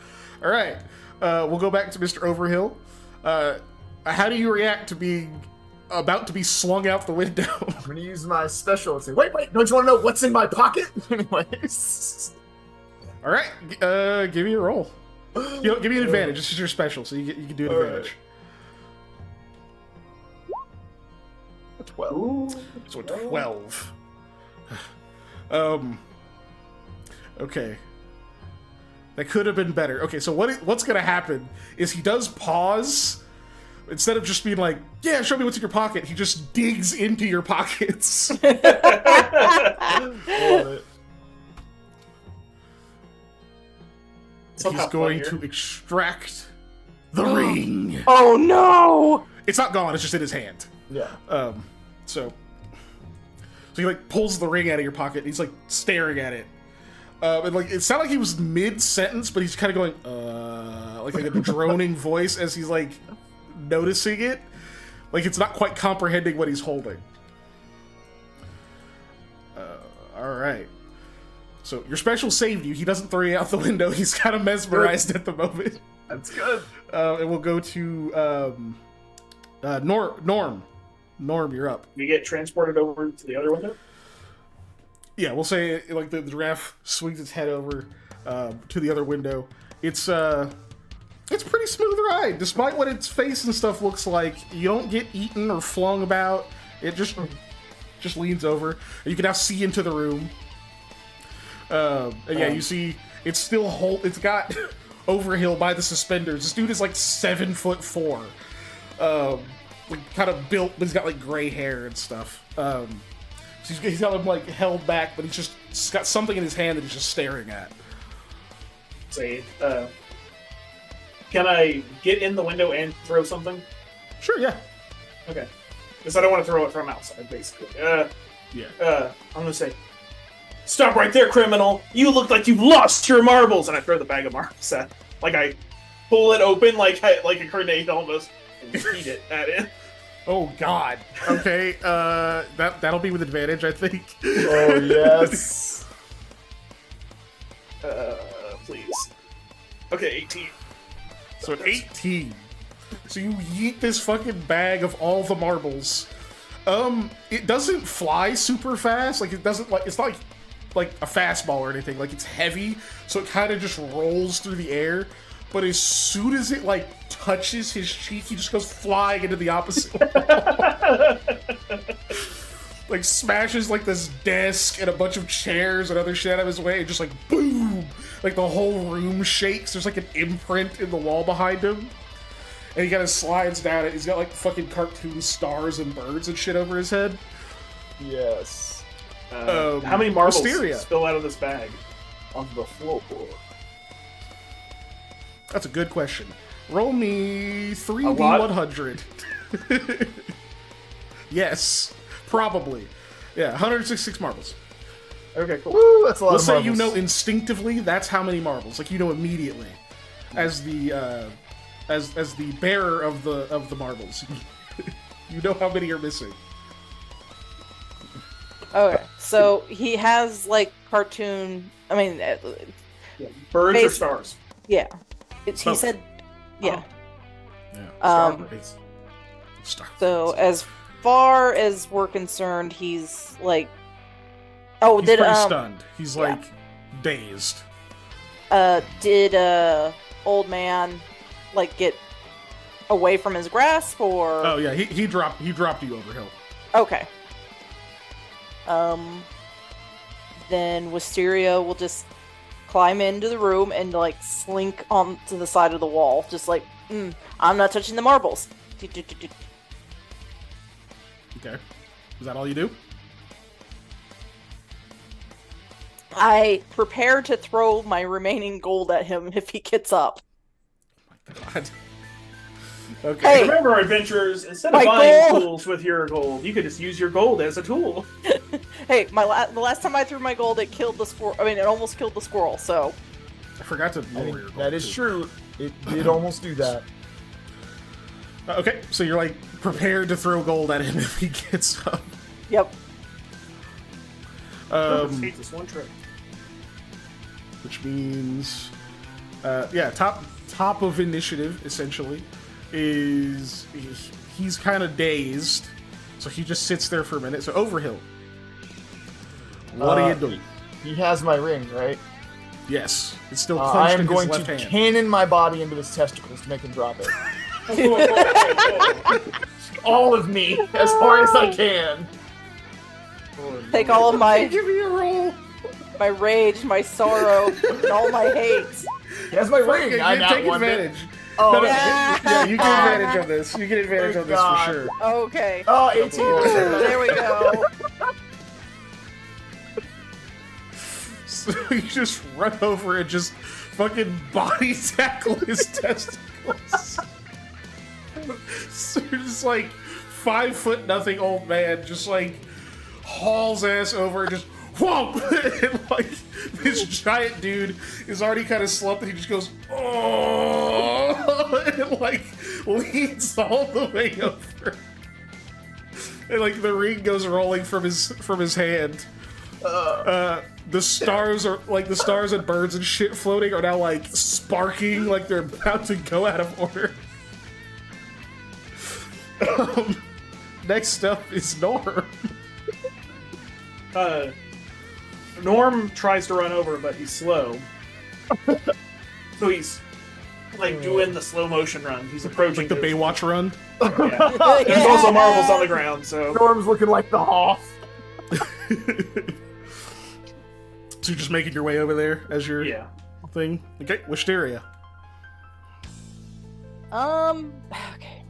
All right, we'll go back to Mr. Overhill. How do you react to being about to be slung out the window? I'm gonna use my specialty. Wait, don't you want to know what's in my pocket? Anyways. All right, give me a roll. Give me an advantage. This is your special, so you can do an All advantage. A 12. So a 12. Okay. That could have been better. Okay, so what's gonna happen is he does pause. Instead of just being like, yeah, show me what's in your pocket, he just digs into your pockets. Love it. Somehow He's going funnier. to extract the ring. Oh no! It's not gone, it's just in his hand. Yeah. So he like pulls the ring out of your pocket and he's like staring at it. And like it sounded like he was mid-sentence, but he's kind of going, like a droning voice as he's like noticing it. Like it's not quite comprehending what he's holding. Alright. So your special saved you. He doesn't throw you out the window. He's kind of mesmerized at the moment. That's good. And we'll go to Norm. Norm, you're up. We get transported over to the other window. Yeah, we'll say like the giraffe swings its head over. to the other window. It's a pretty smooth ride, despite what its face and stuff looks like. You don't get eaten or flung about. It just leans over. You can now see into the room. And yeah, you see it's still it's got Overhill by the suspenders. This dude is like 7'4", like kind of built, but he's got like gray hair and stuff. So he's got him like held back, but he's got something in his hand that he's just staring at. Say, can I get in the window and throw something? Sure, yeah. Okay. Because I don't want to throw it from outside, basically. Yeah. I'm gonna say, stop right there, criminal! You look like you've lost your marbles! And I throw the bag of marbles at, like I pull it open like a grenade almost, and eat it at it. Oh God. Okay. That'll be with advantage, I think. Oh yes. Please. Okay, 18. So at 18. So you yeet this fucking bag of all the marbles. It doesn't fly super fast. Like, it doesn't, like, it's not like a fastball or anything. Like, it's heavy, so it kind of just rolls through the air. But as soon as it, like, touches his cheek, he just goes flying into the opposite wall. Like, smashes, like, this desk and a bunch of chairs and other shit out of his way, and just, like, boom! Like, the whole room shakes. There's, like, an imprint in the wall behind him. And he kind of slides down it. He's got, like, fucking cartoon stars and birds and shit over his head. Yes. How many marbles Wisteria. spill out of this bag onto the floor? That's a good question. Roll me 3d100. Yes. Probably. Yeah, 166 marbles. Okay, cool. Woo, that's a lot Let's of say marbles. you know instinctively that's how many marbles. Like, you know immediately. As the as the bearer of the marbles. You know how many are missing. Okay, so he has like cartoon. I mean, Yeah. Birds or Base- stars? yeah. He Both. said, yeah. Yeah. Star. So as far as we're concerned, he's like, oh, He's did pretty stunned. He's like dazed. did old man like get away from his grasp or? Oh yeah, he dropped you over hill. Okay. Then Wisteria will just climb into the room and like slink onto the side of the wall, just like, I'm not touching the marbles. Okay. Is that all you do? I prepare to throw my remaining gold at him if he gets up. God. Okay. Hey! Remember, adventurers, instead My of buying gold! tools with your gold, you could just use your gold as a tool. Hey, the last time I threw my gold, it killed the squirrel. I mean, it almost killed the squirrel. So I forgot to I lower mean, your goal, that is too. true. It did almost do that. Okay, so you're like prepared to throw gold at him if he gets up. yep. Let's hate this one trick. Which means, yeah, top of initiative essentially is he's kind of dazed, so he just sits there for a minute. So Overhill, what are you doing? He has my ring, right? Yes, it's still I clenched am in going his to left hand. cannon my body into his testicles to make him drop it. All of me, as far as I can. Take all of my Give me a roll. my rage, my sorrow, and all my hate. He has my ring. Okay, I you now take won it. advantage. Oh, No, no, yeah. yeah, you get advantage on this. You get advantage Thank on this God. for sure. Okay. Oh, 18. Ooh, there we go. So you just run over and just fucking body tackle his testicles. So you're just like 5'0" old man, just like hauls ass over and just whoa, and like this giant dude is already kind of slumped and he just goes oh, and like leans all the way over, and like the ring goes rolling from his hand. The stars and birds and shit floating are now like sparking like they're about to go out of order. Next up is Norm. Norm tries to run over, but he's slow. So he's like doing the slow motion run. He's approaching Like the Baywatch run. Yeah. There's also marbles on the ground, so Norm's looking like the Hoff. So you're just making your way over there as your thing? Okay, Wisteria. Okay.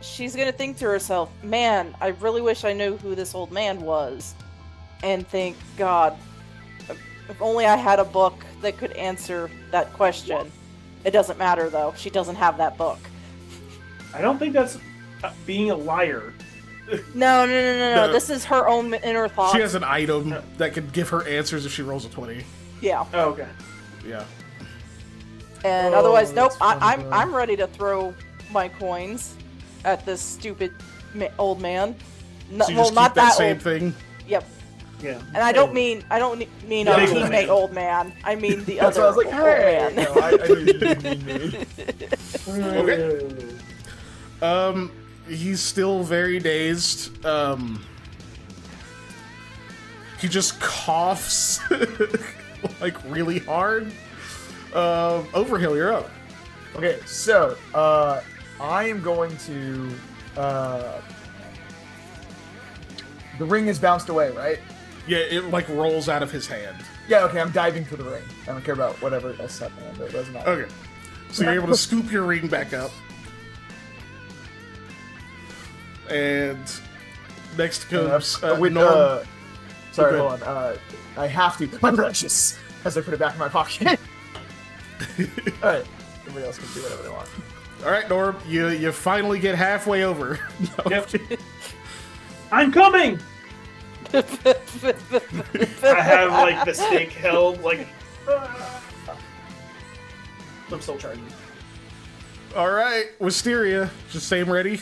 She's gonna think to herself, man, I really wish I knew who this old man was. And think, God, if only I had a book that could answer that question. It doesn't matter, though. She doesn't have that book. I don't think that's being a liar. No. No. This is her own inner thoughts. She has an item that can give her answers if she rolls a 20. Yeah. Oh, okay. Yeah. And otherwise, nope. that's funny, though. I'm ready to throw my coins at this stupid old man. No, So you well, just not keep that that same old. thing? Yep. Yeah. And I don't mean a Yeah, old teammate man. old man. I mean the That's other why I was like, old hey. man. No, I knew you didn't mean me. Okay. He's still very dazed. He just coughs like really hard. Overhill, you're up. Okay, so I am going to. The ring is bounced away, right? Yeah, it like rolls out of his hand. Yeah. Okay, I'm diving for the ring. I don't care about whatever else happened. It doesn't matter. Okay. So you're able to scoop your ring back up. And next comes with Norm. sorry, Go hold on. I have to. My precious, as I put it back in my pocket. All right, everybody else can do whatever they want. All right, Norm, you finally get halfway over. No. Yep. I'm coming. I have like the stake held like. I'm still charging. All right, Wisteria, just same ready.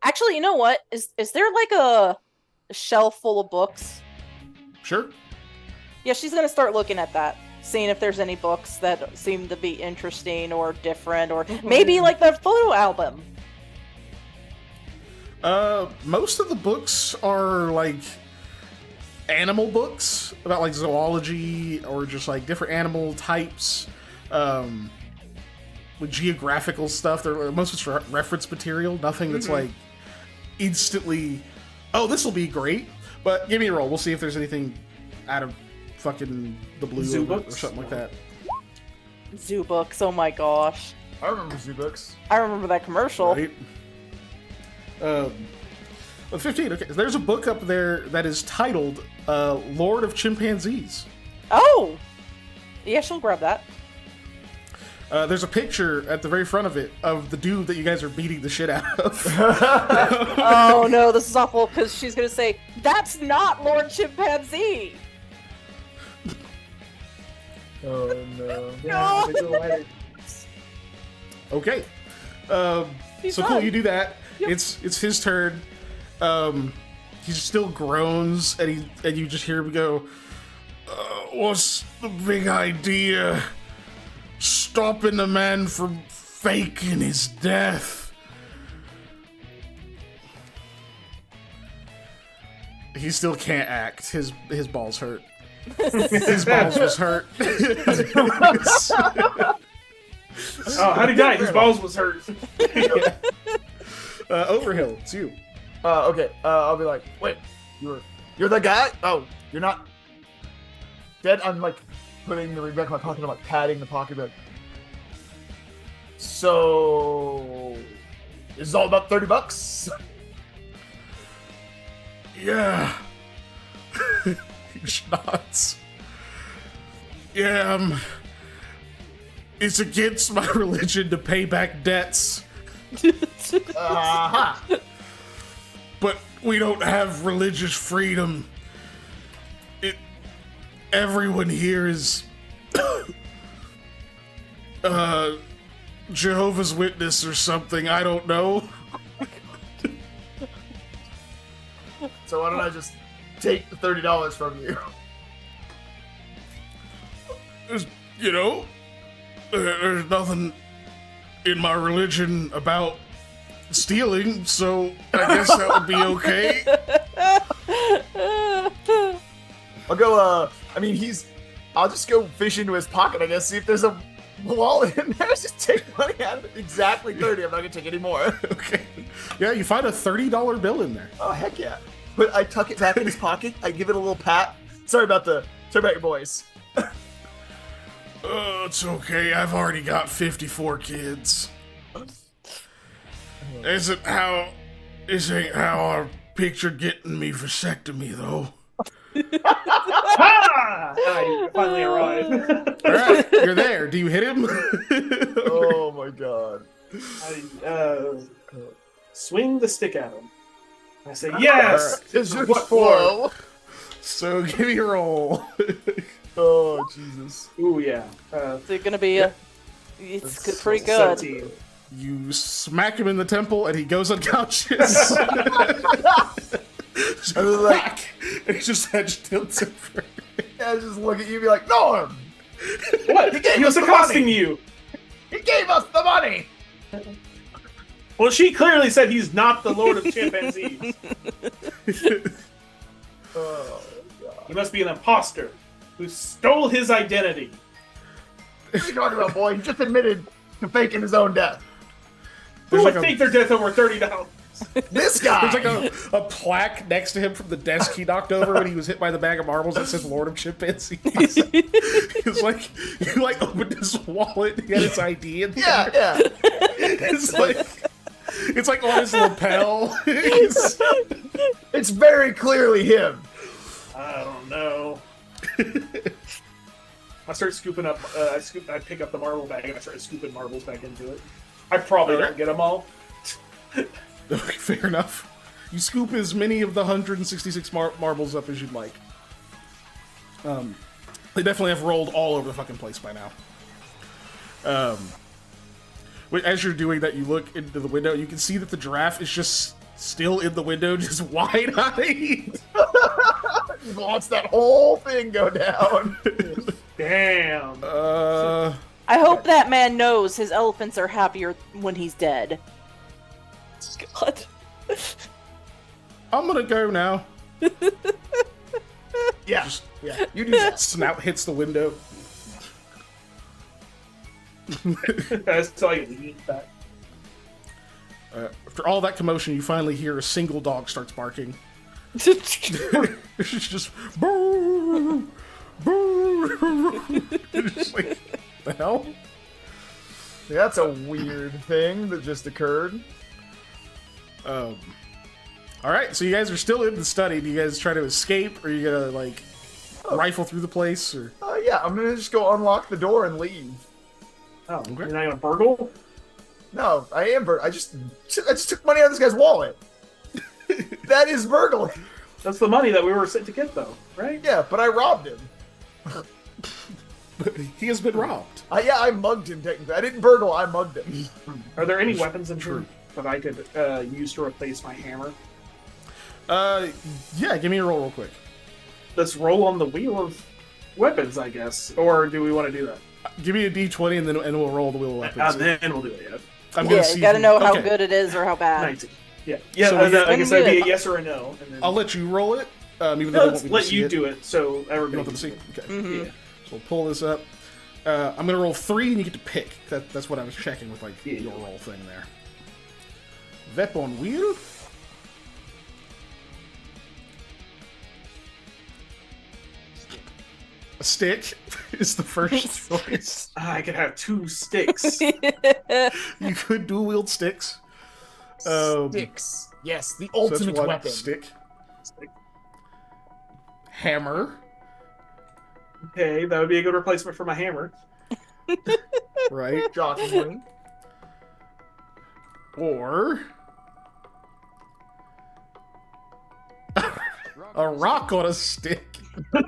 Actually, you know what? Is there like a shelf full of books? Sure. Yeah, she's gonna start looking at that, seeing if there's any books that seem to be interesting or different, or maybe like the photo album. Most of the books are like animal books about like zoology or just like different animal types. With geographical stuff. They're most of it's reference material. Nothing that's like instantly, oh, this will be great. But give me a roll. We'll see if there's anything out of fucking the blue Zoo or books? something like that. Zoo books. Oh my gosh, I remember zoo books. I remember that commercial. Right? 15. Okay, there's a book up there that is titled "Lord of Chimpanzees." Oh, yeah, she'll grab that. There's a picture at the very front of it of the dude that you guys are beating the shit out of. Oh no, this is awful because she's gonna say that's not Lord Chimpanzee. Oh no. No. Okay. He's So cool, done. you do that. Yep. It's his turn. He still groans, and you just hear him go, "What's the big idea? Stopping the man from faking his death." He still can't act. His balls hurt. His balls was hurt. Oh, how'd he die? His balls was hurt. Overhill, it's you. Okay. I'll be like, wait, you're the guy? Oh, you're not dead? I'm like putting the ring back in my pocket. I'm like patting the pocket. Like, so this is all about $30. Yeah. He nods. Yeah, it's against my religion to pay back debts, Aha. but we don't have religious freedom. Everyone here is Jehovah's Witness or something, I don't know. So why don't I just take the $30 from you? There's, there's nothing in my religion about stealing, so I guess that would be okay. I'll go. I'll just go fish into his pocket. I guess see if there's a wallet in there. Just take money out of it. Exactly 30. I'm not gonna take any more. Okay. Yeah, you find a $30 bill in there. Oh heck yeah! But I tuck it back in his pocket. I give it a little pat. Sorry about your voice. Oh, it's okay. I've already got 54 kids. Isn't how I pictured getting me vasectomy, though. I finally arrived. All right, you're there. Do you hit him? Oh my god! I swing the stick at him. I say, yes! Is your What flow? So give me a roll. Oh Jesus! Ooh, yeah. Is it gonna be it's That's pretty good. 17. You smack him in the temple, and he goes unconscious. I was like, Whack! And his just head tilts over. I just look at you and be like, Norm! What? He was us the accosting money. you! He gave us the money! Well, she clearly said he's not the Lord of Chimpanzees. Oh god. He must be an imposter who stole his identity. What are you talking about, boy? He just admitted to faking his own death. Who There's would like a- think their death over $30? This guy! There's like a plaque next to him from the desk he knocked over when he was hit by the bag of marbles that says Lord of Chimpanzees. It's like, he like opened his wallet, he had his ID in there. yeah. It's like on his lapel. It's very clearly him. I don't know. I start scooping up. I pick up the marble bag and I start scooping marbles back into it. I probably don't get them all. Okay, fair enough. You scoop as many of the 166 marbles up as you'd like. They definitely have rolled all over the fucking place by now. As you're doing that, you look into the window. You can see that the giraffe is just still in the window, just wide-eyed. He wants that whole thing go down. Damn. I hope that man knows his elephants are happier when he's dead. God. I'm gonna go now. Yeah, yeah. You do that. Snout hits the window. That's all you need back. After all that commotion, you finally hear a single dog starts barking. It's just boo, boo. It's just like, the hell? That's a weird thing that just occurred. All right, so you guys are still in the study. Do you guys try to escape, or are you gonna like rifle through the place, or? Yeah, I'm gonna just go unlock the door and leave. Oh, you're not gonna burgle? No, I am I just took money out of this guy's wallet. That is burglary. That's the money that we were sent to get, though, right? Yeah, but I robbed him. He has been robbed. I mugged him technically. I didn't burgle, I mugged him. Are there any weapons in here that I could use to replace my hammer? Yeah, give me a roll real quick. Let's roll on the wheel of weapons, I guess. Or do we want to do that? Give me a d20 and we'll roll the wheel of weapons. Then we'll do it, yeah. I'm gonna Yeah, see you gotta who- know how okay. good it is or how bad. 19. Yeah. Yeah, So we I guess that'd be good. a yes or a no. And then... I'll let you roll it, even though No, I let's won't be able to let see you it. do it, so You everybody don't can have to see. see. Okay. Mhm. Yeah. So we'll pull this up. I'm gonna roll 3, and you get to pick. That's what I was checking with like Yeah. your roll thing there. Weapon wheel. A stick is the first choice. I could have 2 sticks. You could dual wield sticks. Sticks. Yes, the So that's ultimate one weapon. stick. Hammer. Okay, that would be a good replacement for my hammer. Right. Shockingly. Or a rock on a stick.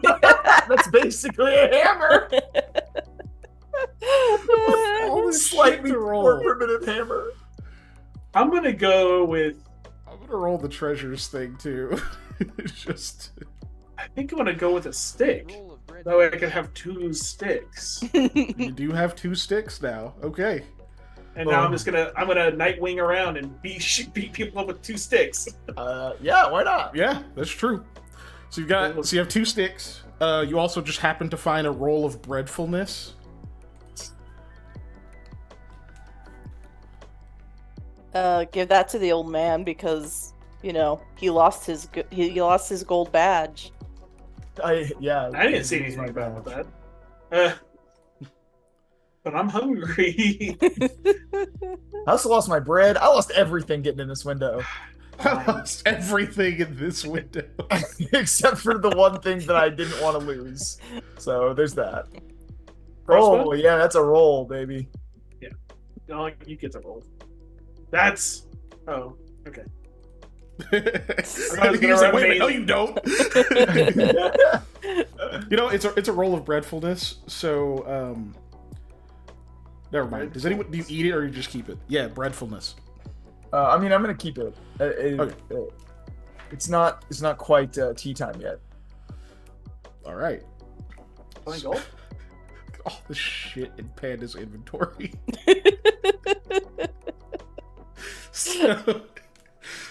That's basically a hammer. All this shit Slightly to roll. more primitive hammer. I'm gonna go with. I'm gonna roll the treasures thing too. It's just I think I'm gonna go with a stick. Roll of bread. That way I can have 2 sticks. you do have 2 sticks now. Okay. And now I'm gonna Nightwing around and beat people up with 2 sticks. Yeah, why not? Yeah, that's true. So you have 2 sticks. You also just happen to find a roll of breadfulness. Give that to the old man because he lost his gold badge. I didn't see anything about that. But I'm hungry. I also lost my bread. I lost everything getting in this window. I lost everything in this window. Except for the one thing that I didn't want to lose. So there's that. Crossbow? Oh, yeah, that's a roll, baby. Yeah. No, you get the roll. That's... Oh, okay. He was like, wait a minute, no you don't. It's a roll of breadfulness, so never mind. Do you eat it or you just keep it? Yeah, breadfulness. I'm gonna keep it. Okay. It's not quite tea time yet. All right. Fine gold? All the shit in Panda's inventory.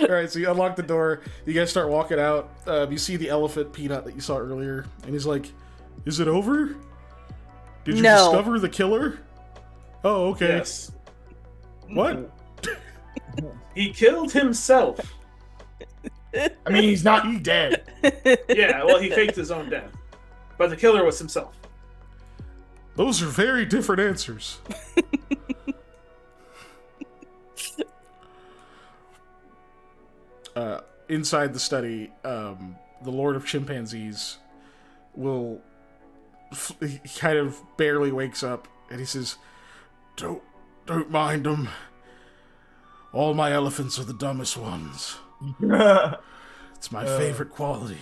All right, so you unlock the door. You guys start walking out. You see the elephant Peanut that you saw earlier, and he's like, "Is it over? Did you discover the killer?" Oh, okay. Yes. What? He killed himself. He's not dead. Yeah, well, he faked his own death. But the killer was himself. Those are very different answers. Inside the study, the Lord of Chimpanzees he kind of barely wakes up, and he says, Don't mind them. All my elephants are the dumbest ones. It's my favorite quality.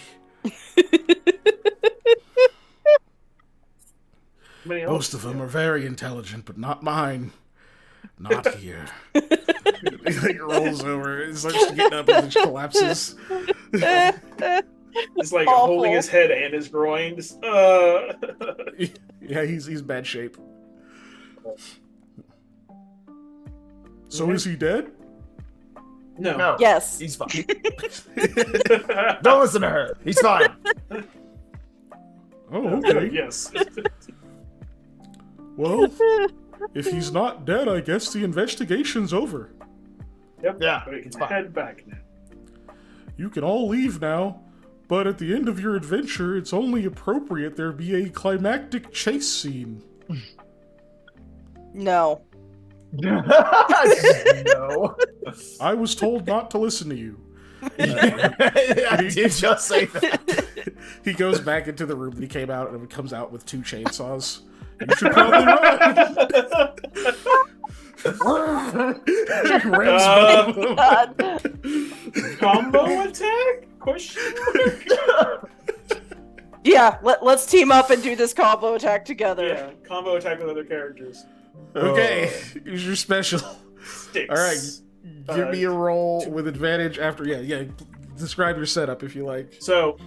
Most of them are very intelligent, but not mine. Not here. He rolls over and starts getting up and just collapses. He's like Awful. holding his head and his groin. Just, Yeah, he's bad shape. So is he dead? No. Yes. He's fine. Don't listen to her. He's fine. Oh, okay. Yes. Well, if he's not dead, I guess the investigation's over. Yep. Yeah, But we it's can fine. head back now. You can all leave now, but at the end of your adventure, it's only appropriate there be a climactic chase scene. No. No. I was told not to listen to you. I did just say that. He goes back into the room that he came out and comes out with 2 chainsaws. You should probably run. He rams both of them. God. Combo attack? Question mark? Yeah, let's team up and do this combo attack together. Yeah, combo attack with other characters. Okay, here's your special. Sticks. All right, give me a roll with advantage after. Yeah. Describe your setup if you like. So,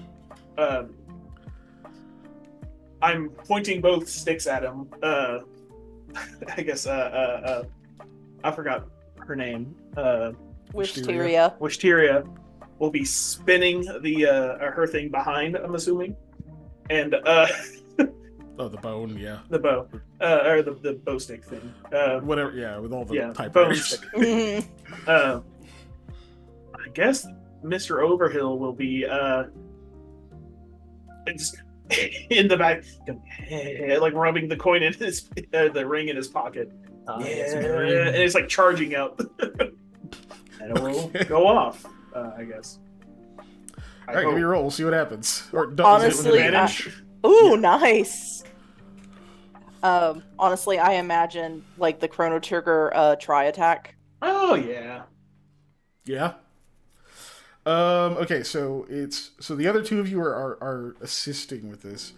I'm pointing both sticks at him. I guess, I forgot her name. Wisteria. Wisteria will be spinning the her thing behind, I'm assuming. And, Oh, the bone, yeah. the bow. Or the bow stick thing. Whatever, yeah, with all the Yeah, typewriters. Mhm. I guess Mr. Overhill will be just in the back, like rubbing the coin in his the ring in his pocket. And it's like charging up, and it will go off. I guess. All right, give me a roll. We'll see what happens. Or is it with Honestly, advantage? Ooh, nice. Honestly, I imagine like the Chrono Trigger tri attack. Oh yeah. Yeah. Okay, so the other 2 of you are assisting with this.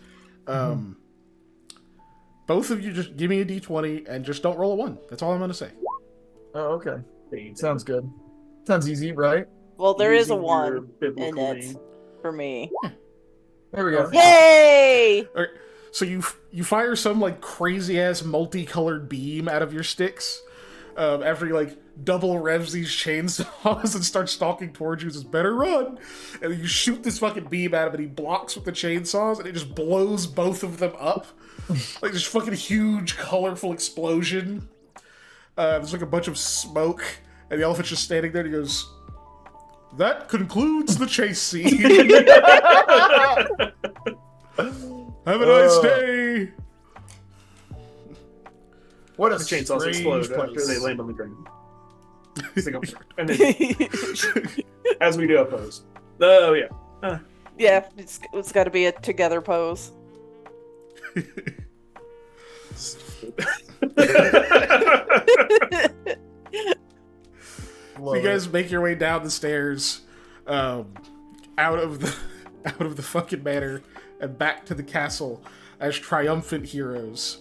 Both of you just give me a d20 and just don't roll a 1. That's all I'm gonna say. Oh, okay. Sounds good. Sounds easy, right? Well, there is a Using your 1 biblical in it name. for me. There we go. Yay! All right, so you fire some like crazy ass multicolored beam out of your sticks, after he like double revs these chainsaws and starts stalking towards you. He says, "Better run!" And then you shoot this fucking beam at him, and he blocks with the chainsaws, and it just blows both of them up. Like this fucking huge, colorful explosion. There's like a bunch of smoke, and the elephant's just standing there, and he goes, "That concludes the chase scene. Have a nice day." What a The chainsaws strange explode place. after they land on the ground. And then, as we do a pose. Oh, yeah. Yeah, it's got to be a together pose. So you guys make your way down the stairs, out of the fucking manor, and back to the castle as triumphant heroes.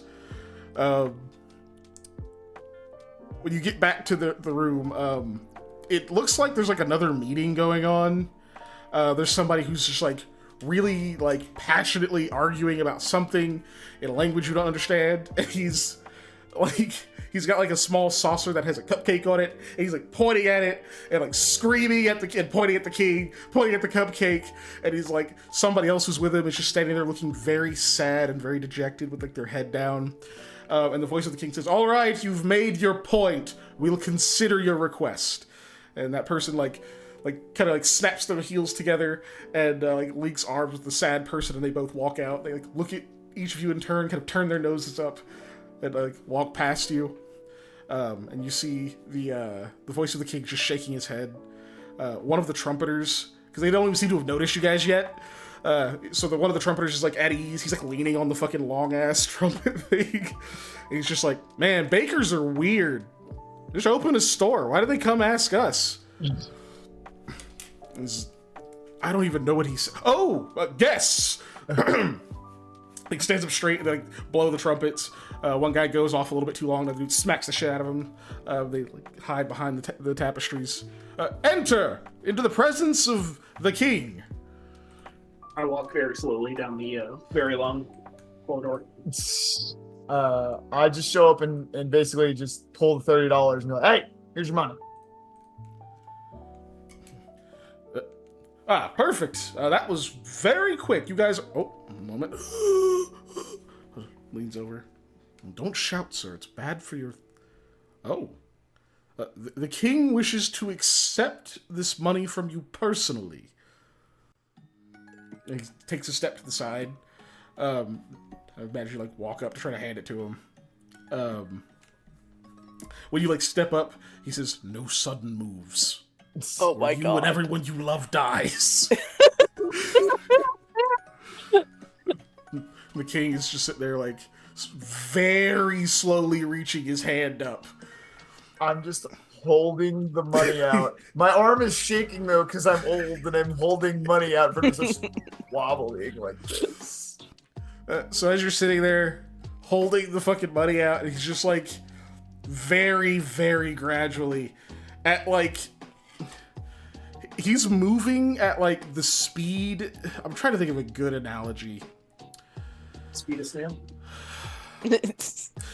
When you get back to the room, it looks like there's like another meeting going on. There's somebody who's just like really like passionately arguing about something in a language you don't understand, and he's got like a small saucer that has a cupcake on it, and he's like pointing at it and like screaming at the kid, pointing at the king, pointing at the cupcake, and he's like, somebody else who's with him is just standing there looking very sad and very dejected with like their head down. And the voice of the king says, "All right, you've made your point. We'll consider your request." And that person like kind of like snaps their heels together and like links arms with the sad person, and they both walk out. They like look at each of you in turn, kind of turn their noses up, and like walk past you. And you see the voice of the king just shaking his head. One of the trumpeters, because they don't even seem to have noticed you guys yet. So one of the trumpeters is like at ease. He's like leaning on the fucking long ass trumpet thing. And he's just like, "Man, bakers are weird. Just open a store. Why do they come ask us?" I don't even know what he said. "Oh, guests." He stands up straight and like blow the trumpets. One guy goes off a little bit too long. The dude smacks the shit out of him. They like hide behind the tapestries. "Enter into the presence of the king." I walk very slowly down the very long corridor. I just show up and basically just pull the $30 and go, "Hey, here's your money." Perfect. That was very quick. You guys... Oh, a moment. Leans over. "Don't shout, sir. It's bad for your... Oh. The king wishes to accept this money from you personally." And he takes a step to the side. I imagine you, like, walk up to try to hand it to him. When you, like, step up, he says, "No sudden moves. Oh my you god. and everyone you love dies." The king is just sitting there, like, very slowly reaching his hand up. I'm just holding the money out. My arm is shaking though because I'm old and I'm holding money out from just wobbling like this. So as you're sitting there holding the fucking money out, and he's just like very, very gradually at like... He's moving at like the speed... I'm trying to think of a good analogy. Speed of snail.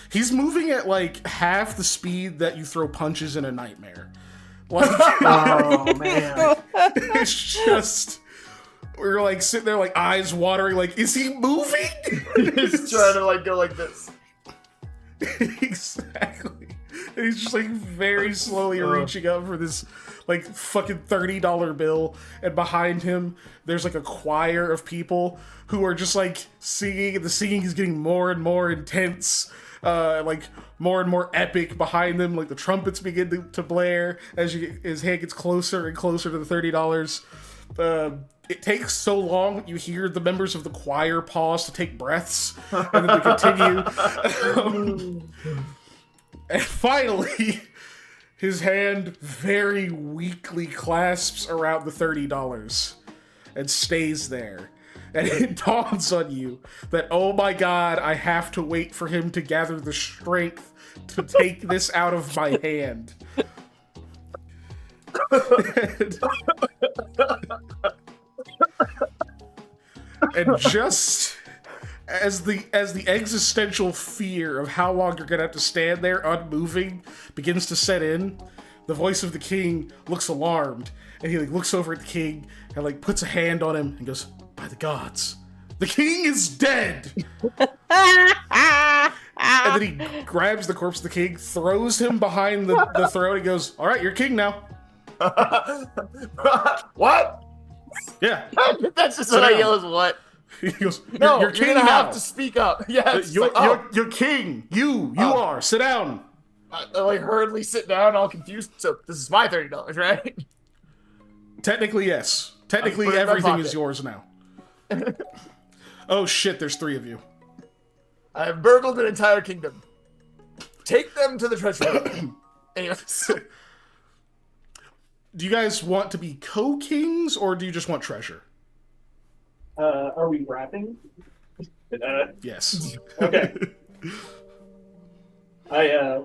He's moving at like half the speed that you throw punches in a nightmare. Like, Oh, man. it's just... We're like sitting there like eyes watering, like, is he moving? He's trying to like go like this. Exactly. And he's just like very slowly reaching up for this like fucking $30 bill, and behind him there's like a choir of people who are just like singing, and the singing is getting more and more intense, like more and more epic behind them. Like the trumpets begin to blare as his hand gets closer and closer to the $30. It takes so long, you hear the members of the choir pause to take breaths, and then they continue. And finally, his hand very weakly clasps around the $30 and stays there. And it dawns on you that, oh my god, I have to wait for him to gather the strength to take this out of my hand. And just as the existential fear of how long you're gonna have to stand there unmoving begins to set in, the voice of the king looks alarmed, and he like looks over at the king and like puts a hand on him and goes, "By the gods, the king is dead!" And then he grabs the corpse of the king, throws him behind the throne, and goes, "All right, you're king now." What? Yeah. That's just So what I now- yell as what? He goes, No, you're you're king gonna now. have to speak up. Yeah, it's You're, like, oh, you're king. You Oh. are. Sit down. I like hurriedly sit down, all confused. So this is my $30, right? Technically, yes. Technically, Put it in my everything is pocket. yours now. Oh shit, there's 3 of you. I have burgled an entire kingdom. Take them to the treasure room. Anyways, Do you guys want to be co-kings, or do you just want treasure? Are we rapping? Yes. Okay. I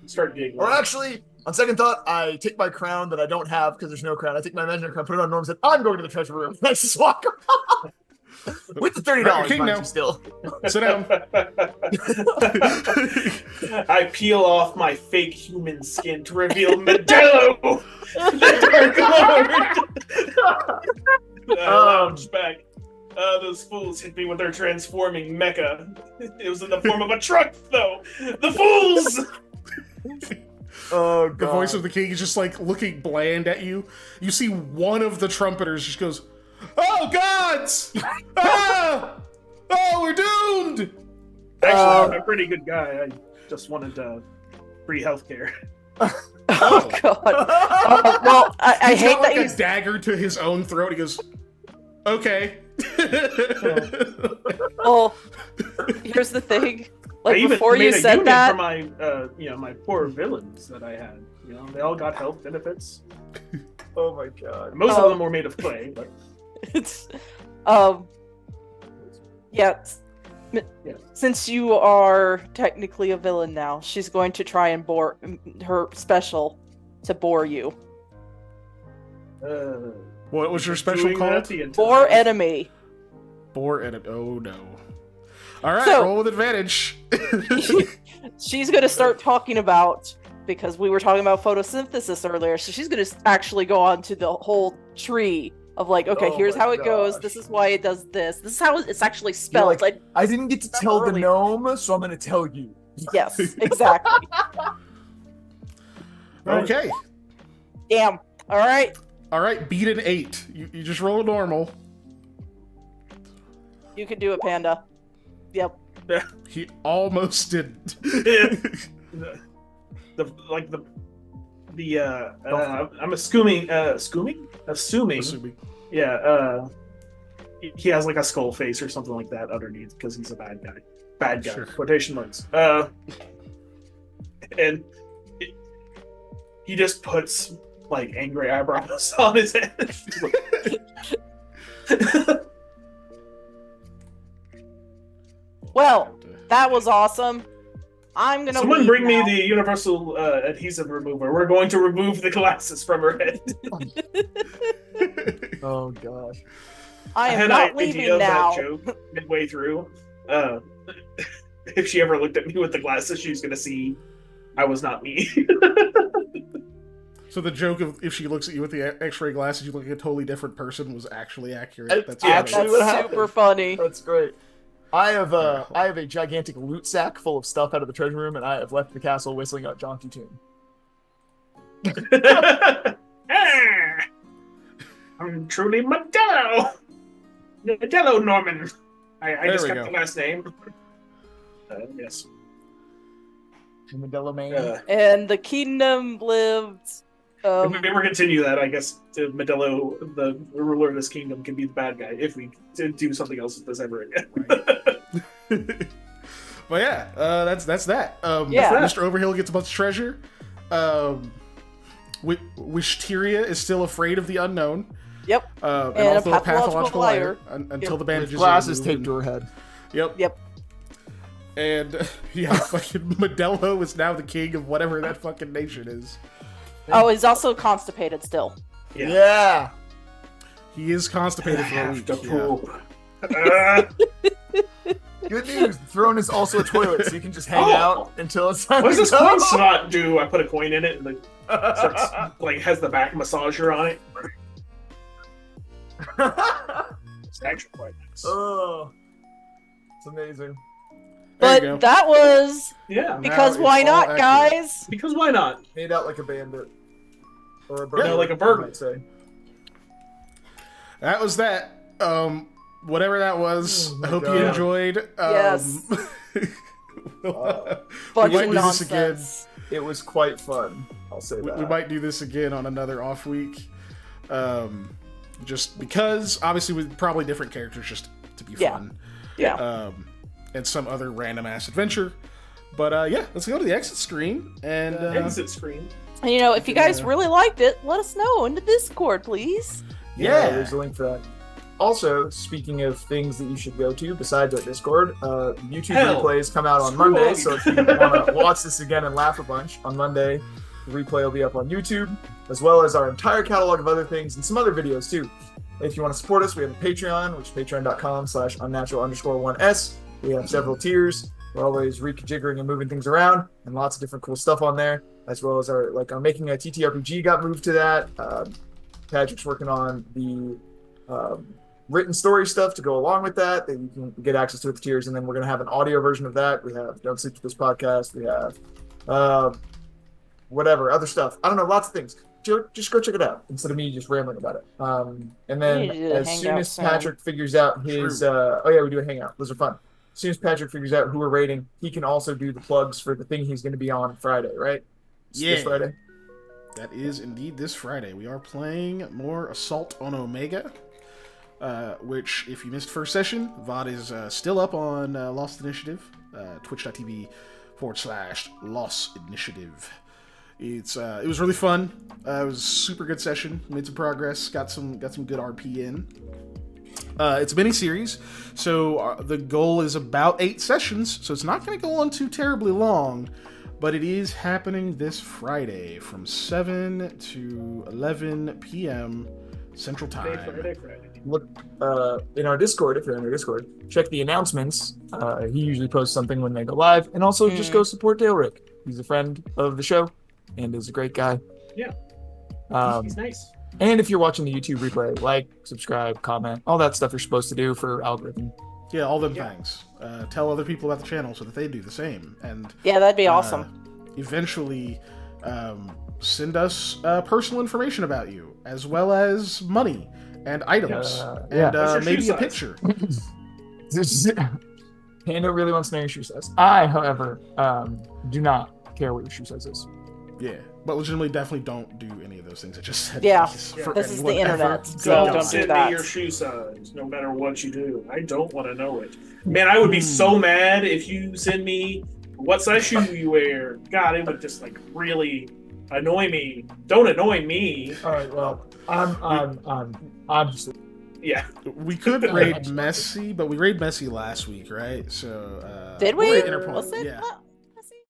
start giggling. or actually, on second thought, I take my crown that I don't have because there's no crown. I take my imaginary crown, put it on Norm, and said, "I'm going to the treasure room." And I just walk around with the $30. Right, you're king mind now. you, still. Sit down. I peel off my fake human skin to reveal Modelo, the Dark Lord. I lounged back. Those fools hit me with their transforming mecha. It was in the form of a truck, though. The fools! Oh, The God. voice of the king is just like looking bland at you. You see one of the trumpeters just goes, "Oh gods! Ah! Oh, we're doomed!" Actually, I'm a pretty good guy. I just wanted free healthcare. Oh god. Well, I He's hate got like that a you. dagger to his own throat. He goes, "Okay." Well, here's the thing. I Like even before made you a said unit that, for my, my poor villains that I had. You know, they all got health benefits. Oh, my God. Most Oh. of them were made of clay, but it's yeah. Yeah. Since you are technically a villain now, she's going to try and bore her special to bore you. What was your special doing that called? the entire- Bore enemy. Bore edit. Oh no. All right, So- roll with advantage. She's going to start talking about, because we were talking about photosynthesis earlier, so she's going to actually go on to the whole tree of like, okay, Oh here's my how it goes. gosh. This is why it does this. This is how it's actually You're spelled. like, I didn't get to tell the earlier. gnome, so I'm going to tell you. Yes, exactly. Okay. Damn. All right. All right, beat an 8. You just roll a normal. You can do it, Panda. Yep. He almost didn't. I'm assuming, Assuming. yeah, he has like a skull face or something like that underneath because he's a bad guy. Bad guy, Sure. quotation marks. And he just puts like angry eyebrows on his head. Well, that was awesome. I'm gonna. Someone leave bring me now. the universal adhesive remover. We're going to remove the glasses from her head. Oh, gosh. I had am not an leaving idea of now. that joke midway through. If she ever looked at me with the glasses, she was going to see I was not me. So the joke of if she looks at you with the X-ray glasses, you look like a totally different person was actually accurate. It's That's actually funny. what That's happened. super funny. That's great. I have a gigantic loot sack full of stuff out of the treasure room, and I have left the castle whistling a jaunty tune. Ah, I'm truly Modelo. Modelo Norman. I just we got go. the last name. Yes. Modelo Man. And the kingdom lived. If we ever continue that, I guess Modelo, the ruler of this kingdom, can be the bad guy if we do something else with this ever again. But yeah, that's that. Yeah. Mr. Overhill gets a bunch of treasure. Wisteria is still afraid of the unknown. Yep. And And a also a pathological pathological liar until Yep. the bandages With glasses are taped removed. to her head. Yep. Yep. And yeah, fucking Modelo is now the king of whatever that fucking nation is. Oh, he's also constipated still. Yeah. He is constipated I for a have week. to Yeah. poop. Good news. The throne is also a toilet, so you can just hang out until it's time What does to this go. coin slot do? I put a coin in it and it starts, like, has the back massager on it. It's actually quite nice. Oh, it's amazing. There you go. But that was Yeah, because Now why it's all not, accurate. guys? because why not? Made out like a bandit. Or a burglar, like a burglar. you might say. That was that. Whatever that was. Oh I my hope you God. enjoyed. Yes. Bunch might of do this again. nonsense. It was quite fun. I'll say We that. might do this again on another off week. Just because, obviously, with probably different characters, just to be Yeah. fun. Yeah. And some other random ass adventure. But yeah, let's go to the exit screen and Exit screen. And you know, if you guys Yeah. really liked it, let us know in the Discord, please. Yeah, there's a link for that. Also, speaking of things that you should go to besides our Discord, YouTube Hell, replays come out on screw Monday. all So you. if you want to watch this again and laugh a bunch on Monday, the replay will be up on YouTube, as well as our entire catalog of other things and some other videos too. If you want to support us, we have a Patreon, which is patreon.com/unnatural_1s. We have several tiers. We're always rejiggering and moving things around, and lots of different cool stuff on there, as well as our making a TTRPG got moved to that. Patrick's working on the written story stuff to go along with that you can get access to with the tiers, and then we're going to have an audio version of that. We have Don't Sleep With This podcast. We have whatever other stuff. I don't know, lots of things. Just go check it out instead of me just rambling about it. And We then need to do a as soon hangout as soon. Patrick figures out his oh yeah, we do a hangout. Those are fun. As soon as Patrick figures out who we're rating, he can also do the plugs for the thing he's going to be on Friday, right? It's Yeah. this Friday. That is indeed this Friday. We are playing more Assault on Omega, which, if you missed first session, VOD is still up on Lost Initiative, twitch.tv/Lost Initiative. It was really fun. It was a super good session. Made some progress. Got some good RP in. It's a mini series, so the goal is about 8 sessions. So it's not going to go on too terribly long, but it is happening this Friday from 7 to 11 p.m. Central Time. Friday. Look in our Discord, if you're in our Discord, check the announcements. He usually posts something when they go live, and also just go support Dale Rick. He's a friend of the show and is a great guy. Yeah. He's nice. And if you're watching the YouTube replay, like, subscribe, comment, all that stuff you're supposed to do for algorithm. Yeah, all them things. Tell other people about the channel so that they do the same. And Yeah, that'd be awesome. Eventually, send us personal information about you, as well as money and items, and What's your maybe shoe a size? picture. Pando really wants to know your shoe size. I, however, do not care what your shoe size is. Yeah, but legitimately, definitely don't do any of those things I just said. Yeah, please, for this is the anyone ever. internet, so Go don't on. do Send that. me your shoe size, no matter what you do. I don't want to know it. Man, I would be so mad if you send me what size shoe you wear. God, it would just really annoy me. Don't annoy me. All right, well, I'm just. Yeah. We could raid Messi, but we raided Messi last week, right? So Did we'll we? raid Interpol. Was it? Yeah.